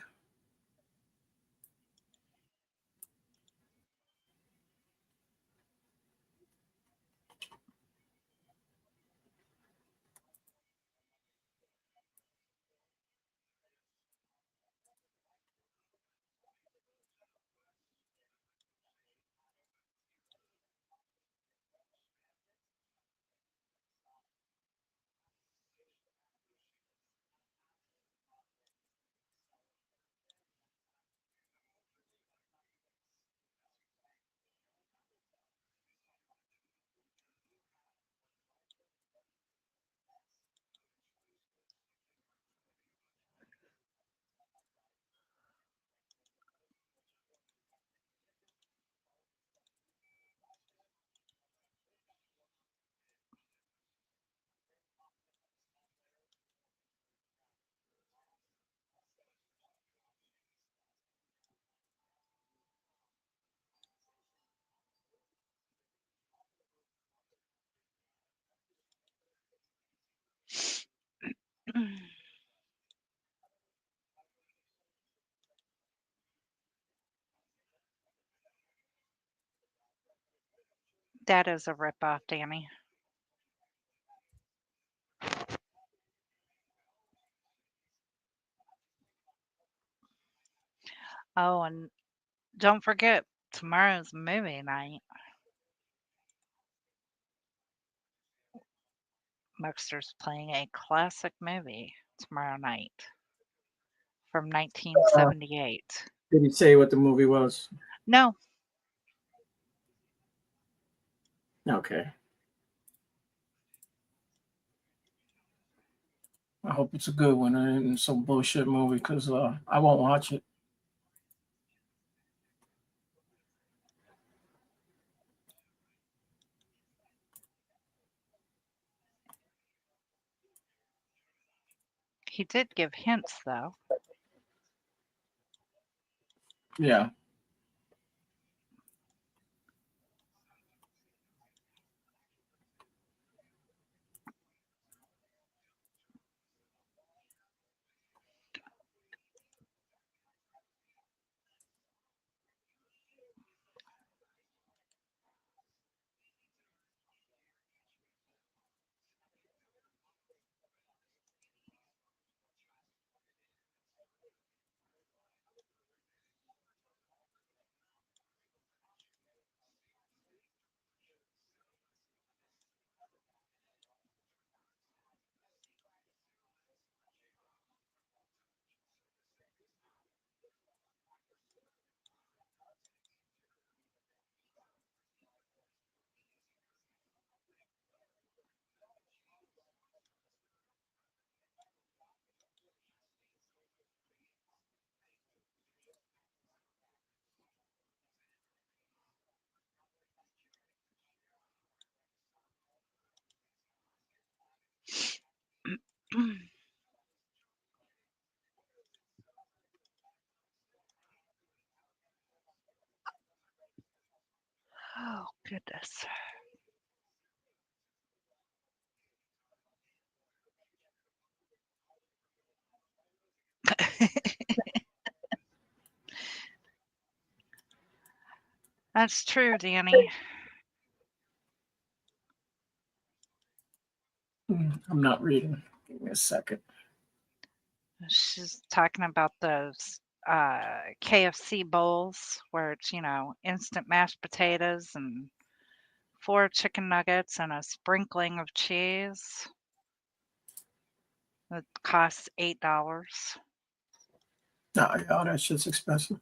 D: That is a ripoff, Danny. Oh, and don't forget, tomorrow's movie night. Muxter's playing a classic movie tomorrow night from 1978.
G: Did he say what the movie was?
D: No,
G: Okay. I hope it's a good one and some bullshit movie because I won't watch it.
D: he did give hints, though.
G: Yeah.
D: Oh, goodness. That's true, Danny.
G: I'm not reading. Give me a second.
D: She's talking about those KFC bowls where it's, instant mashed potatoes and 4 chicken nuggets and a sprinkling of cheese. It costs $8.
G: No, yeah, that shit's expensive.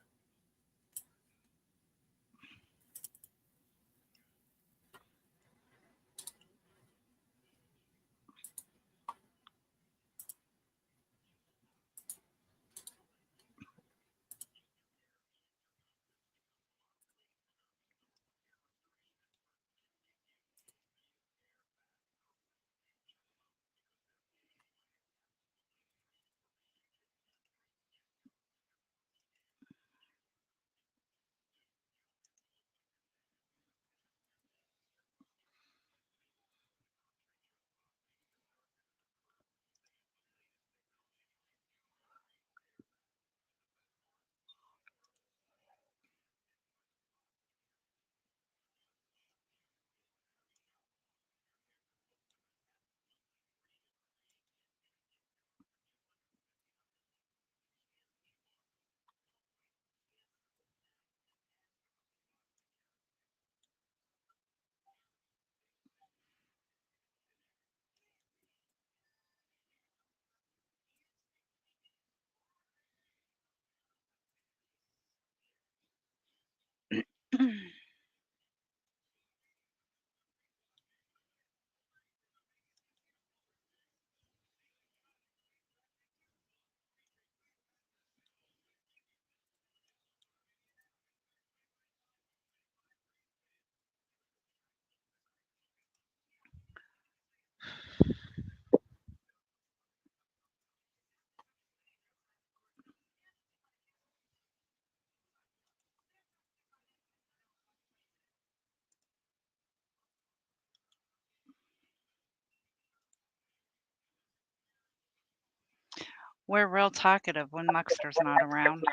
D: We're real talkative when Muxter's not around.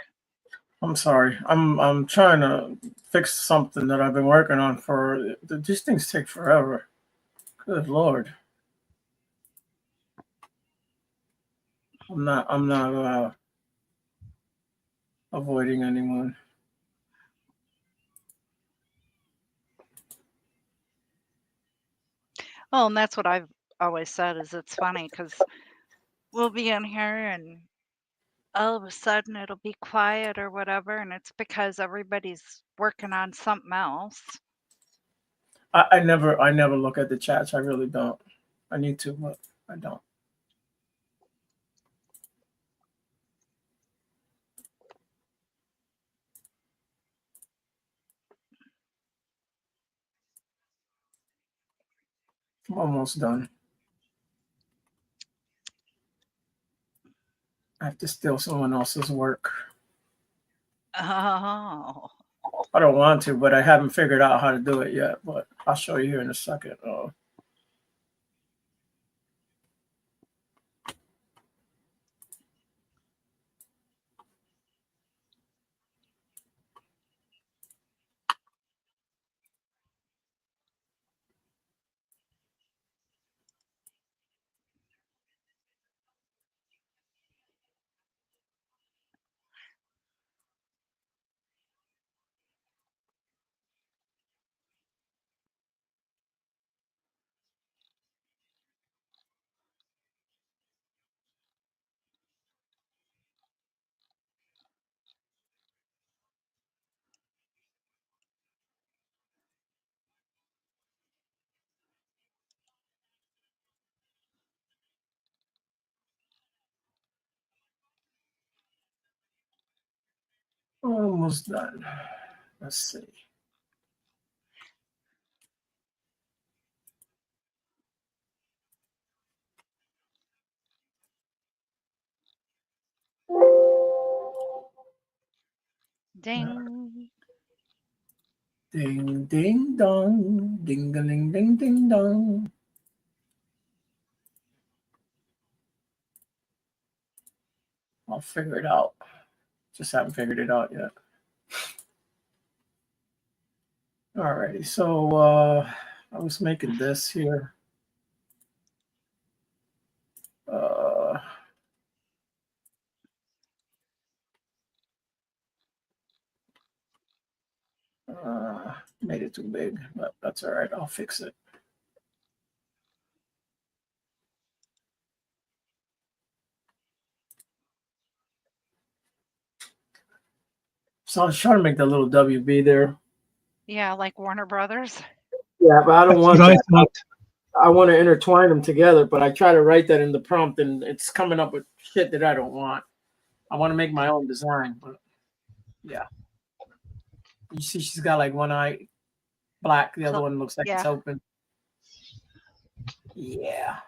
G: I'm sorry. I'm trying to fix something that I've been working on for. These things take forever. Good Lord. I'm not avoiding anyone.
D: Well, and that's what I've always said is it's funny because we'll be in here and all of a sudden it'll be quiet or whatever, and it's because everybody's working on something else.
G: I never look at the chats. I really don't. I need to, but I don't. I'm almost done. I have to steal someone else's work.
D: Oh.
G: I don't want to, but I haven't figured out how to do it yet. But I'll show you here in a second. Almost done. Let's see.
D: Ding.
G: Ding, ding, dong. Ding, ding, ding, ding, dong. I'll figure it out. Just haven't figured it out yet. Alrighty, so I was making this here. Made it too big, but that's all right. I'll fix it. So I was trying to make that little WB there.
D: Yeah, like Warner Brothers.
G: Yeah, but I don't
C: That's
G: want
C: what I
G: that.
C: thought.
G: I want to intertwine them together, but I try to write that in the prompt, and it's coming up with shit that I don't want. I want to make my own design, but yeah. You see, she's got like one eye black, the other one looks like it's
D: Yeah.
G: open. Yeah.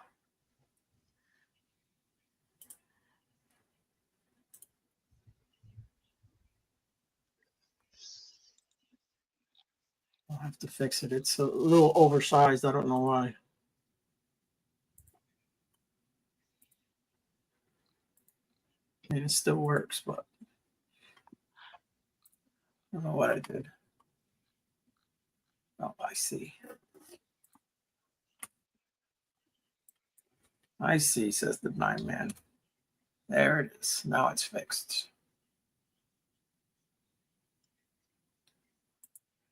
G: I'll have to fix it. It's a little oversized. I don't know why. I mean, it still works, but I don't know what I did. Oh, I see. I see, says the blind man. There it is. Now it's fixed.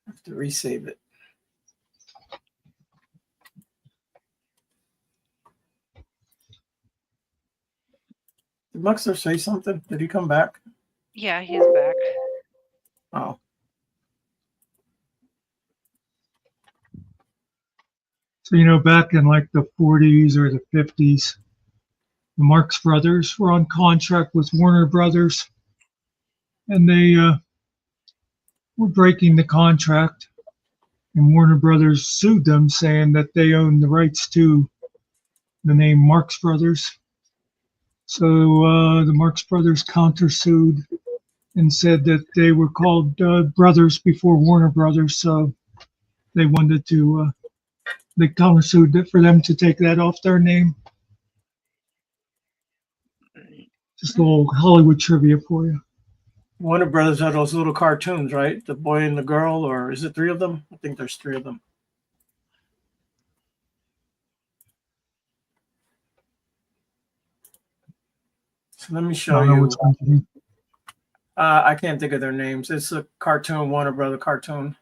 G: I have to resave it. Did Muxer say something? Did he come back?
D: Yeah, he's back.
G: Oh.
C: So, back in like the 40s or the 50s, the Marx Brothers were on contract with Warner Brothers, and they were breaking the contract, and Warner Brothers sued them, saying that they owned the rights to the name Marx Brothers. So the Marx Brothers countersued and said that they were called brothers before Warner Brothers, so they wanted to, they countersued for them to take that off their name. Just a little Hollywood trivia for you.
G: Warner Brothers had those little cartoons, right? The boy and the girl, or is it 3 of them? I think there's 3 of them. So let me
C: I
G: show
C: don't know
G: you.
C: which one to do.
G: I can't think of their names. It's a cartoon, Warner Brother cartoon.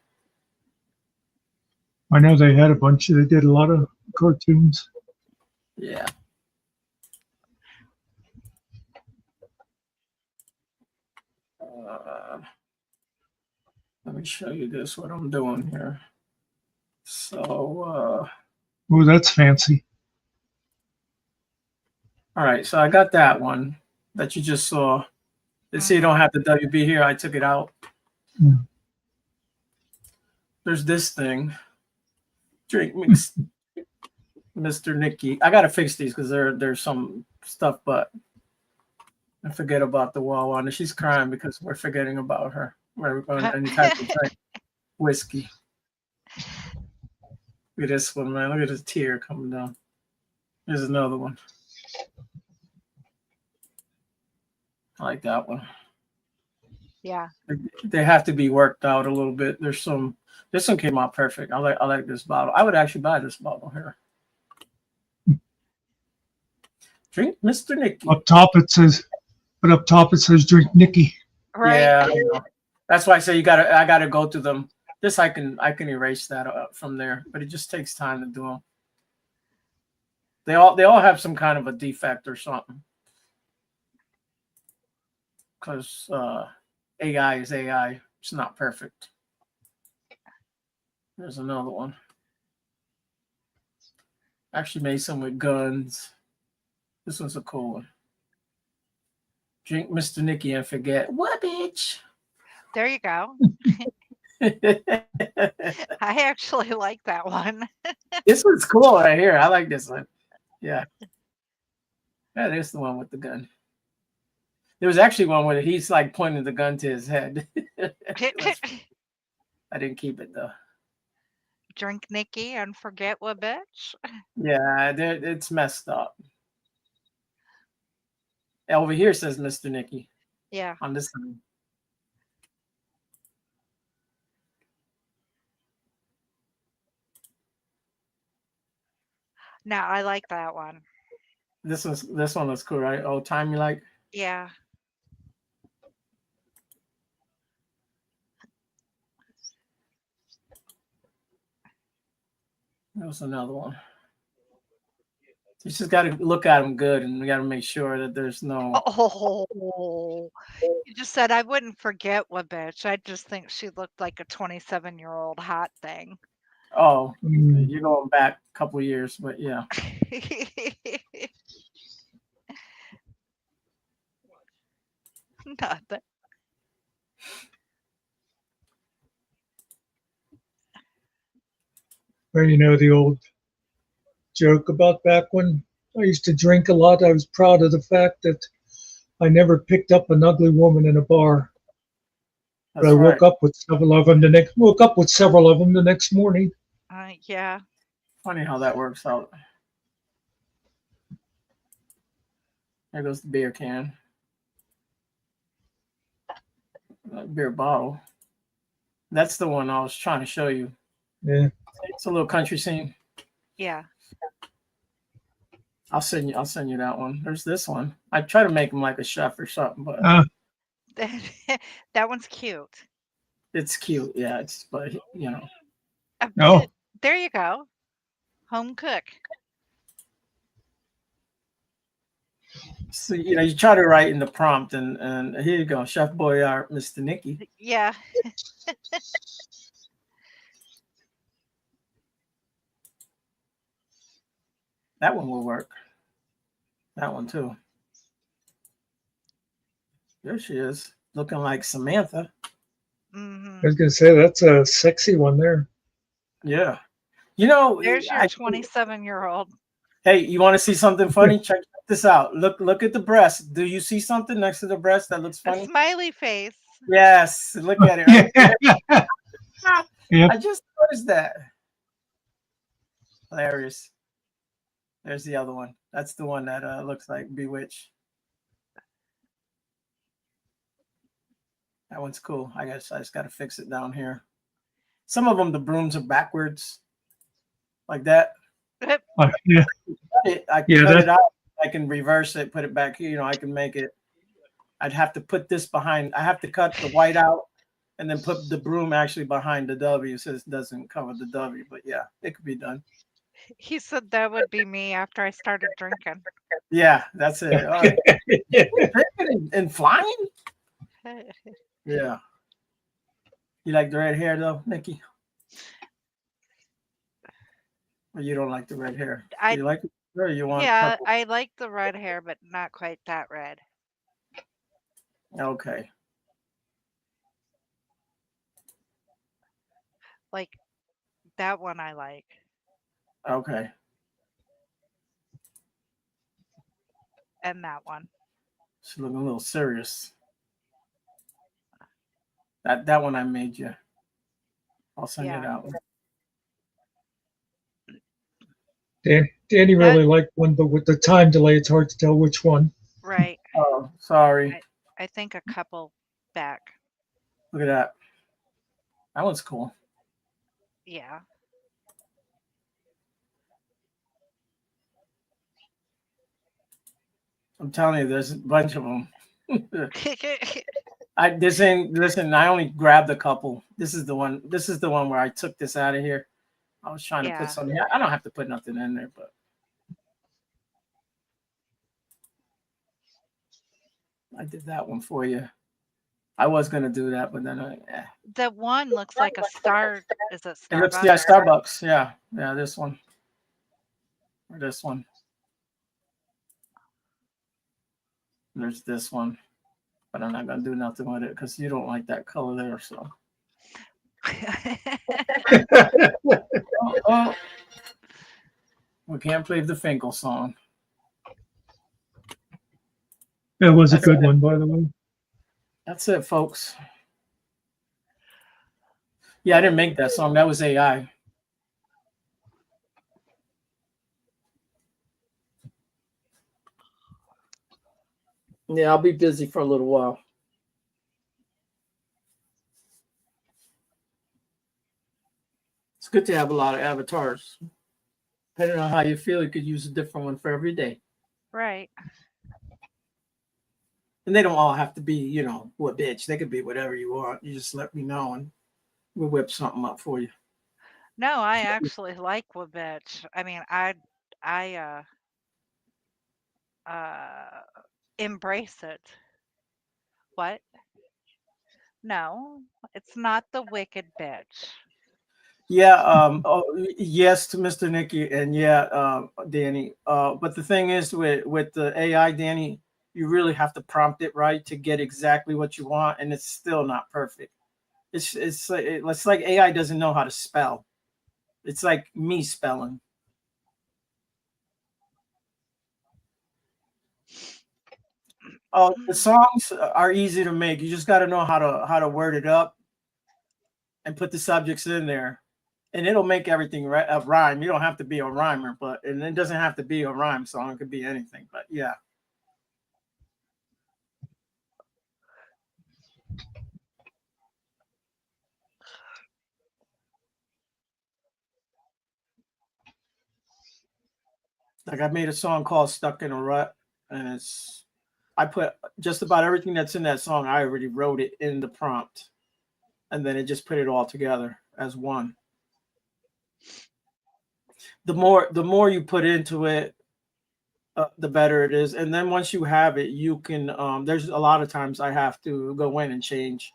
C: I know they had a bunch. They did a lot of cartoons.
G: Yeah. Let me show you this, what I'm doing here. So,
C: Oh, that's fancy.
G: all right, so I got that one that you just saw. You see, you don't have the WB here. I took it out.
C: Mm.
G: There's this thing. Drink mix, Mr. Nicky. I gotta fix these because there's some stuff, but I forget about the Wawa. And she's crying because we're forgetting about her. We're going any type of drink. Whiskey. Look at this one, man. Look at this tear coming down. Here's another one. I like that one.
D: Yeah.
G: They have to be worked out a little bit. This one came out perfect. I like this bottle. I would actually buy this bottle here. Drink Mr. Nicky.
C: Up top it says drink Nicky.
D: Right.
G: Yeah, I know. That's why I say I gotta go to them. This I can erase that from there, but it just takes time to do them. They all have some kind of a defect or something. Because AI is AI. It's not perfect. There's another one. Actually made some with guns. This one's a cool one. Drink Mr. Nicky and forget what, bitch.
D: There you go. I actually like that one.
G: This one's cool right here. I like this one. Yeah. Yeah, there's the one with the gun. There was actually one where he's like pointing the gun to his head. I didn't keep it though.
D: Drink Nicky and forget what, bitch.
G: Yeah, it's messed up. Over here says Mr. Nicky.
D: Yeah.
G: On this one.
D: No, I like that one.
G: This one looks cool, right? Old time you like?
D: Yeah.
G: That was another one. You just got to look at them good, and we got to make sure that there's no.
D: Oh, you just said I wouldn't forget what, bitch. I just think she looked like a 27-year-old hot thing.
G: Oh, you're going back a couple of years, but yeah.
D: Nothing.
C: Well, you know the old joke about back when I used to drink a lot. I was proud of the fact that I never picked up an ugly woman in a bar. But I woke up with several of them the next morning.
D: Yeah.
G: Funny how that works out. There goes the beer can. Beer bottle. That's the one I was trying to show you.
C: Yeah.
G: It's a little country scene.
D: Yeah.
G: I'll send you that one. There's this one. I try to make him like a chef or something, but
D: that one's cute.
G: It's cute. Yeah, but you know.
C: No.
D: There you go. Home cook.
G: So you try to write in the prompt, and here you go, Chef Boyardee, Mr. Nicky.
D: Yeah.
G: That one will work. That one too. There she is, looking like Samantha.
D: Mm-hmm.
C: I was gonna say that's a sexy one there.
G: Yeah. There's
D: your 27-year-old.
G: Hey, you want to see something funny? Check this out. Look at the breast. Do you see something next to the breast that looks funny?
D: A smiley face.
G: Yes. Look at it. Right?
C: Yep.
G: I just noticed that. Hilarious. There's the other one. That's the one that looks like Bewitched. That one's cool. I guess I just got to fix it down here. Some of them, the brooms are backwards, like that.
C: Yeah,
G: I
C: Yeah,
G: can cut
C: that-
G: it out. I can reverse it, put it back here. I can make it. I'd have to put this behind. I have to cut the white out and then put the broom actually behind the W so it doesn't cover the W. But yeah, it could be done.
D: He said that would be me after I started drinking.
G: Yeah, that's it. All right. Drinking and flying? Yeah. You like the red hair though, Nikki? Or you don't like the red hair? Do you like it or you want purple?
D: I like the red hair, but not quite that red.
G: Okay.
D: Like that one I like.
G: Okay.
D: And that one.
G: She's looking a little serious. That one I made you. I'll send it out.
C: Danny really liked one, but with the time delay, it's hard to tell which one.
D: Right.
G: Oh, sorry.
D: I think a couple back.
G: Look at that. That one's cool.
D: Yeah.
G: I'm telling you, there's a bunch of them. Listen, I only grabbed a couple. This is the one where I took this out of here. I was trying to put something. I don't have to put nothing in there, but I did that one for you. I was gonna do that, but then
D: The one looks like a star. Is it Starbucks?
G: It looks, yeah, Starbucks. Yeah, this one. Or this one. There's this one. But I'm not gonna do nothing with it because you don't like that color there, so. Oh, we can't play the Finkel song.
C: That was a good one, by the way.
G: That's it, folks. Yeah, I didn't make that song. That was AI. Yeah, I'll be busy for a little while. It's good to have a lot of avatars. Depending on how you feel, you could use a different one for every day.
D: Right.
G: And they don't all have to be, what bitch. They could be whatever you want. You just let me know and we'll whip something up for you.
D: No, I actually like Wabitch. I mean, I embrace it. What? No, it's not the wicked bitch.
G: Yeah, yes to Mr. Nicky, and Danny. But the thing is with the AI, Danny, you really have to prompt it right to get exactly what you want, and it's still not perfect. It's like AI doesn't know how to spell. It's like me spelling. Oh, the songs are easy to make. You just got to know how to word it up and put the subjects in there, and it'll make everything rhyme. You don't have to be a rhymer, and it doesn't have to be a rhyme song. It could be anything. But yeah. Like I made a song called "Stuck in a Rut," and I put just about everything that's in that song. I already wrote it in the prompt, and then it just put it all together as one. The more you put into it, the better it is. And then once you have it, you can. There's a lot of times I have to go in and change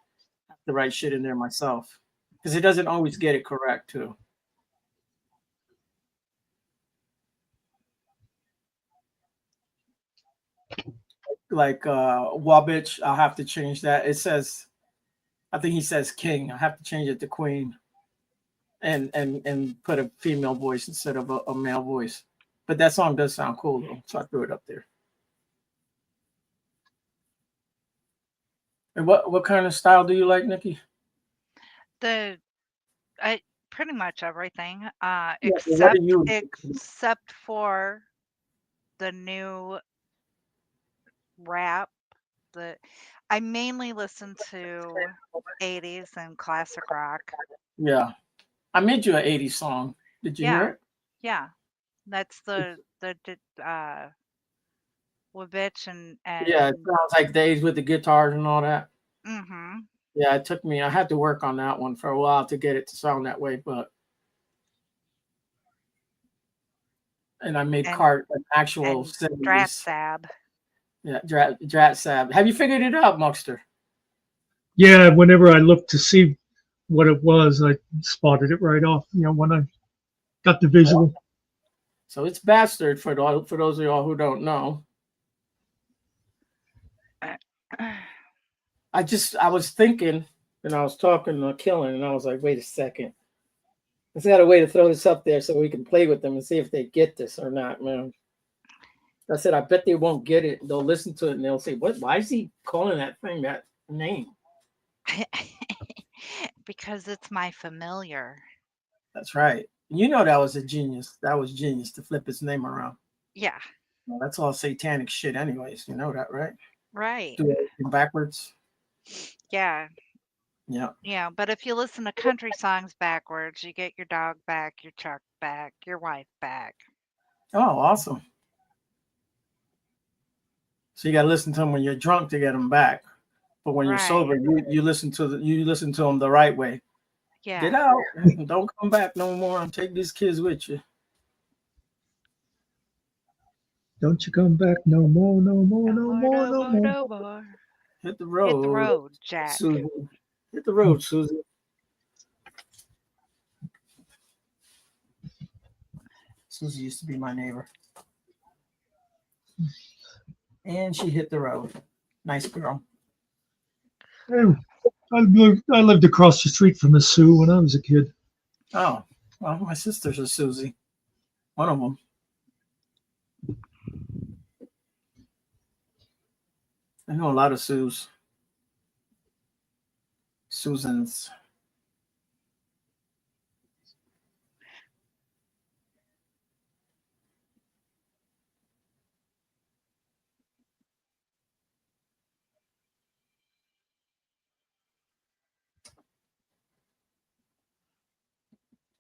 G: the right shit in there myself because it doesn't always get it correct too. Like Wabitch, I'll have to change that. It says, I think he says king. I have to change it to queen, and put a female voice instead of a male voice. But that song does sound cool though, so I threw it up there. And what kind of style do you like, Nikki?
D: Pretty much everything. Except for the new rap I mainly listen to 80s and classic rock.
G: Yeah. I made you an 80s song. Did you hear
D: Yeah,
G: it?
D: yeah. That's the Wabitch
G: Yeah, it
D: and
G: sounds like days with the guitars and all that.
D: mm-hmm.
G: Yeah, it took me, I had to work on that one for a while to get it to sound that way, but and I made
D: and
G: cart an actual
D: and
G: 70s.
D: Stratsab.
G: Yeah, Drat Sab. Have you figured it out, Muxter?
C: Yeah, whenever I looked to see what it was, I spotted it right off. When I got the visual.
G: So it's Bastard for those of y'all who don't know. I was thinking, and I was talking to Killen, and I was like, wait a second. Let's got a way to throw this up there so we can play with them and see if they get this or not, man. I said, I bet they won't get it. They'll listen to it and they'll say, what? Why is he calling that thing that name?
D: Because it's my familiar.
G: That's right. You know that was a genius. That was genius to flip his name around.
D: Yeah,
G: Well, that's all satanic shit anyways. You know that, right?
D: right.
G: Do it backwards.
D: Yeah,
G: Yeah.
D: yeah. But if you listen to country songs backwards, you get your dog back, your truck back, your wife back.
G: Oh, awesome. So you got to listen to them when you're drunk to get them back. But when you're sober,
D: Right.
G: you listen to them the right way. Get
D: Yeah.
G: out. Don't come back no more and take these kids with you.
C: Don't you come back no more, no more,
D: No
C: no
D: more,
C: more,
D: no
C: no
D: more,
C: more.
D: no more.
G: Hit the
D: Hit the
G: road,
D: road, Jack.
G: Susie. Hit the road, Susie. Susie used to be my neighbor. And she hit the road. Nice girl.
C: Hey, I lived across the street from Miss Sue when I was a kid.
G: Oh, well, my sister's a Susie. One of them. I know a lot of Sues. Susans.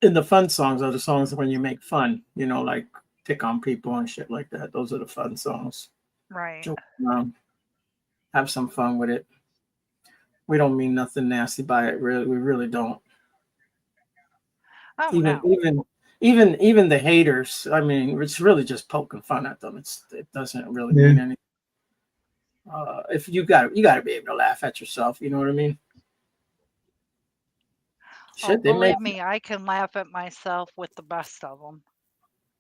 G: And the fun songs are the songs when you make fun, like pick on people and shit like that. Those are the fun songs.
D: Right.
G: Joke around, have some fun with it. We don't mean nothing nasty by it. Really, we really don't.
D: Oh
G: Even
D: no.
G: even the haters. I mean, it's really just poking fun at them. It doesn't really
C: Yeah.
G: mean anything. If you got to be able to laugh at yourself. You know what I mean?
D: Oh,
G: Shit,
D: believe me, I can laugh at myself with the best of them.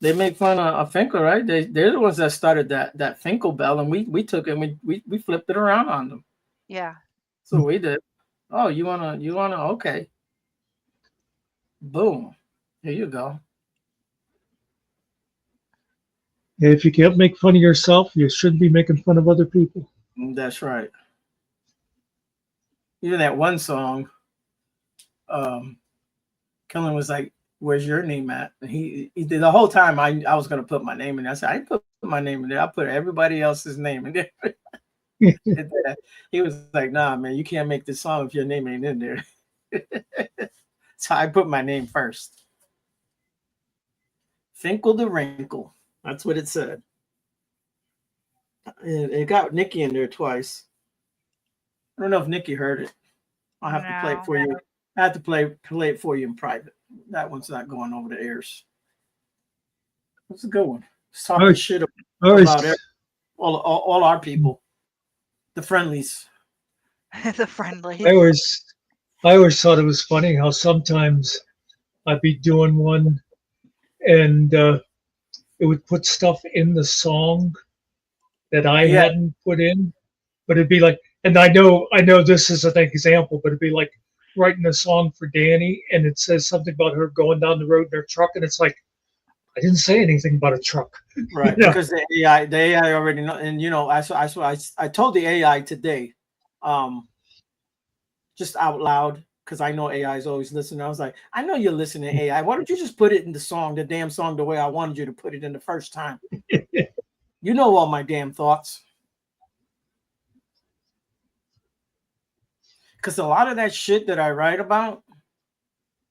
G: they make fun of Finkel, right? They're the ones that started that Finkel bell, and we took it and we flipped it around on them.
D: Yeah.
G: So we did. Oh, you wanna okay. Boom. Here you go.
C: If you can't make fun of yourself, you shouldn't be making fun of other people.
G: That's right. Even that one song, Kellen was like, "Where's your name at?" And he did the whole time. I was gonna put my name in there. I said, "I didn't put my name in there. I put everybody else's name in there." He was like, "Nah, man, you can't make this song if your name ain't in there." So I put my name first. Finkel the Wrinkle. That's what it said. It got Nikki in there twice. I don't know if Nikki heard it. I'll have to play it
D: No.
G: for you. I have to play it for you in private. That one's not going over the airs. That's a good one. It's talking
C: Alright.
G: shit
C: Alright.
G: about all our people, the friendlies.
D: The friendly.
C: I always thought it was funny how sometimes I'd be doing one and it would put stuff in the song that I
G: Yeah.
C: hadn't put in, but it'd be like, and I know this is an example, but it'd be like writing a song for Danny, and it says something about her going down the road in her truck, and it's like, I didn't say anything about a truck.
G: Right,
C: Yeah.
G: because the AI already know, and I told the AI today, just out loud, because I know AI is always listening. I was like, I know you're listening, AI. Why don't you just put it in the damn song, the way I wanted you to put it in the first time? You know all my damn thoughts. because a lot of that shit that I write about,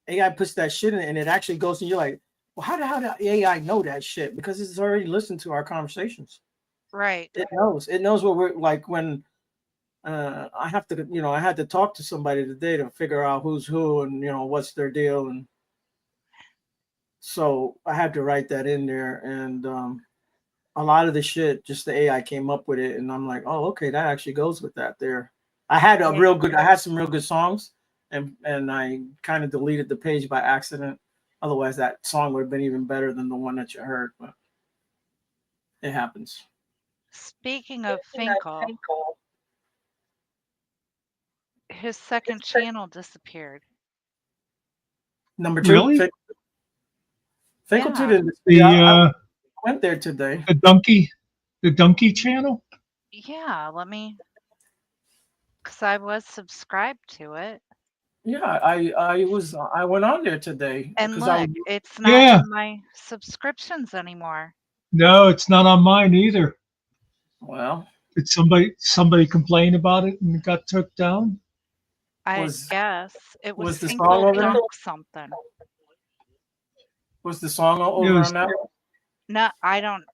G: AI puts that shit in, and it actually goes, and you're like, well, how the hell did AI know that shit? Because it's already listened to our conversations.
D: Right.
G: It knows what we're like when. I have to, I had to talk to somebody today to figure out who's who and what's their deal, and so I had to write that in there. And a lot of the shit, just the AI came up with it, and I'm like, oh, okay, that actually goes with that. There, I had some real good songs, and I kind of deleted the page by accident. Otherwise, that song would have been even better than the one that you heard. But it happens.
D: Speaking of Finkel, his second channel disappeared.
G: Number 2,
C: Really?
G: Finkel
D: Yeah.
G: 2 didn't. I went there today.
C: The Donkey channel.
D: Yeah, because I was subscribed to it.
G: Yeah, I went on there today.
D: And
G: 'cause
D: look, it's not
C: Yeah.
D: in my subscriptions anymore.
C: No, it's not on mine either.
G: Well,
C: Did somebody complain about it and it got took down?
D: I guess it was
G: was the
D: Finkel
G: song over there?
D: Dunk something.
G: Was the song over
C: was-
G: on that?
D: No, I don't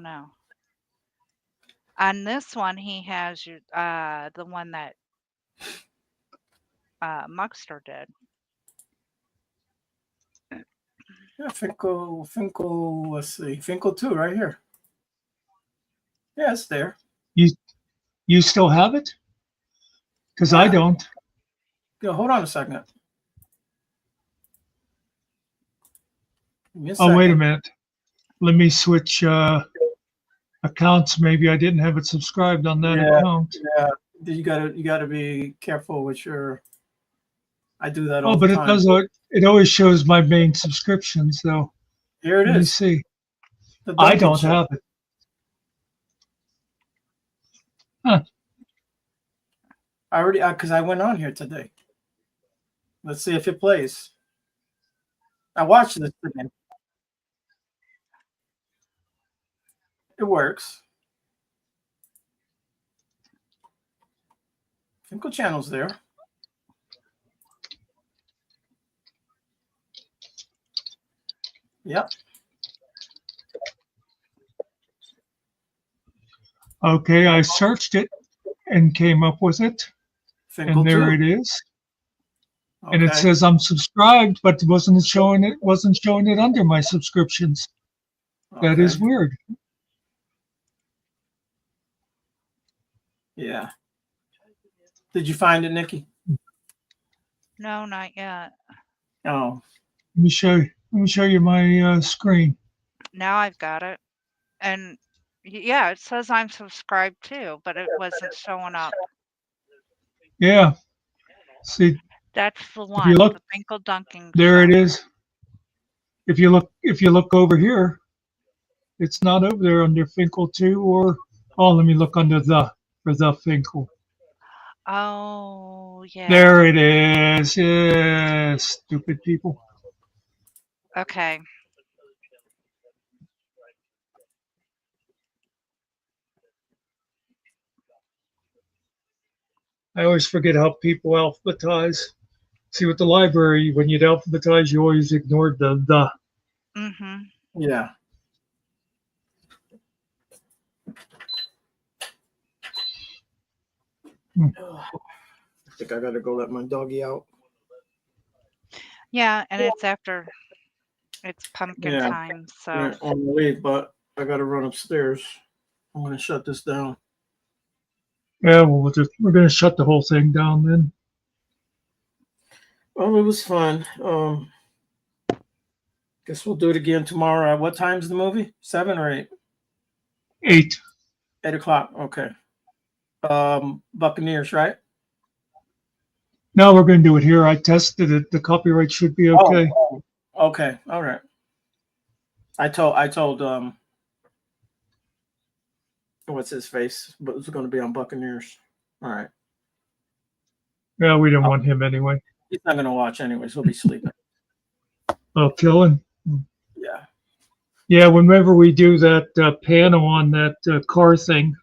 D: know. On this one, he has the one that Muckster did.
G: Yeah, Finkel. Let's see, Finkel 2 right here. Yeah, it's there.
C: You still have it? Because I
G: Yeah.
C: don't.
G: Yeah, hold on a second. Give me a
C: Oh, wait a
G: second.
C: minute. Let me switch accounts. Maybe I didn't have it subscribed on that account.
G: Yeah, you gotta be careful with your. I do that all
C: Oh,
G: the
C: but
G: time.
C: it always shows my main subscriptions though.
G: Here it
C: Let me
G: is.
C: see.
G: The
C: I
G: Duncan
C: don't
G: Show.
C: have it. Huh.
G: I already because I went on here today. Let's see if it plays. I watched this again. It works. Finkel channel's there. Yep.
C: Okay, I searched it and came up with it.
G: Finkel
C: And there
G: 2.
C: it is. And it
G: Okay.
C: says I'm subscribed, but wasn't showing it under my subscriptions. That is
G: Okay.
C: weird.
G: Yeah. Did you find it, Nikki?
D: No, not yet.
G: Oh.
C: Let me show you my screen.
D: Now I've got it. And yeah, it says I'm subscribed too, but it wasn't showing up.
C: Yeah. See,
D: That's the
C: if
D: one,
C: you look,
D: the Finkel Dunking
C: there it
D: Show.
C: is. If you look over here, it's not over there under Finkel 2 or let me look under for the Finkel.
D: Oh, yeah.
C: There it is. Yes, stupid people.
D: Okay.
C: I always forget how people alphabetize. See, with the library, when you'd alphabetize, you always ignored the.
D: Mm-hmm.
G: Yeah. I think I gotta go let my doggy out.
D: Yeah, and it's pumpkin
G: Yeah.
D: time, so
G: Yeah, on the leave, but I gotta run upstairs. I'm gonna shut this down.
C: Yeah, well, we're going to shut the whole thing down then.
G: Well, it was fun. Guess we'll do it again tomorrow. What time's the movie? 7 or 8?
C: 8.
G: 8 o'clock. Okay. Buccaneers, right?
C: No, we're going to do it here. I tested it. The copyright should be okay.
G: Oh, okay. All right. I told what's his face, but it's going to be on Buccaneers. All right.
C: Yeah, we didn't want him anyway.
G: He's not going to watch anyways. He'll be sleeping.
C: Oh, killing.
G: Yeah.
C: Yeah, whenever we do that panel on that car thing,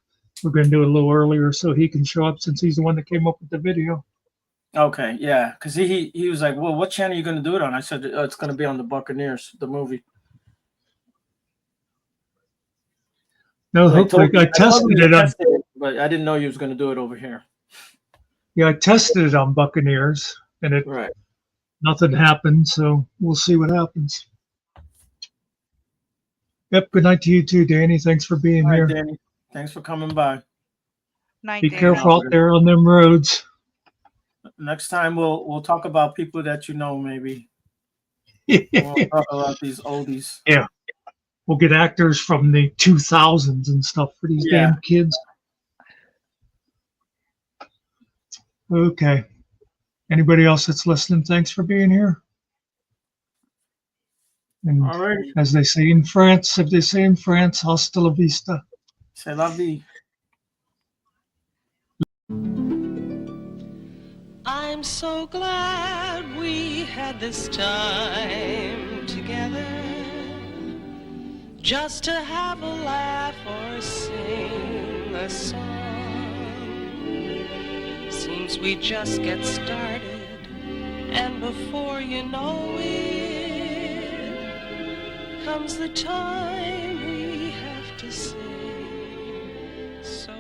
C: we're going to do it a little earlier so he can show up since he's the one that came up with the video.
G: Okay, yeah, because he was like, well, what channel are you going to do it on? I said, it's going to be on the Buccaneers, the movie.
C: No,
G: So
C: hopefully I tested it on.
G: But I didn't know you was going to do it over here.
C: Yeah, I tested it on Buccaneers, and it
G: Right.
C: nothing happened. So we'll see what happens. Yep. Good night to you too, Danny. Thanks for being
G: All right,
C: here.
G: Danny. Thanks for coming by.
D: Night,
C: Be
D: Danny.
C: careful out there on them roads.
G: Next time we'll talk about people that you know, maybe. We'll talk about these oldies.
C: Yeah. We'll get actors from the 2000s and stuff for these
G: Yeah.
C: damn kids. Okay. Anybody else that's listening, thanks for being here. And
G: All right.
C: as they say in France, hasta la vista.
G: C'est la vie.
K: I'm so glad we had this time together, just to have a laugh or sing a song. Seems we just get started, and before you know it, comes the time we have to say so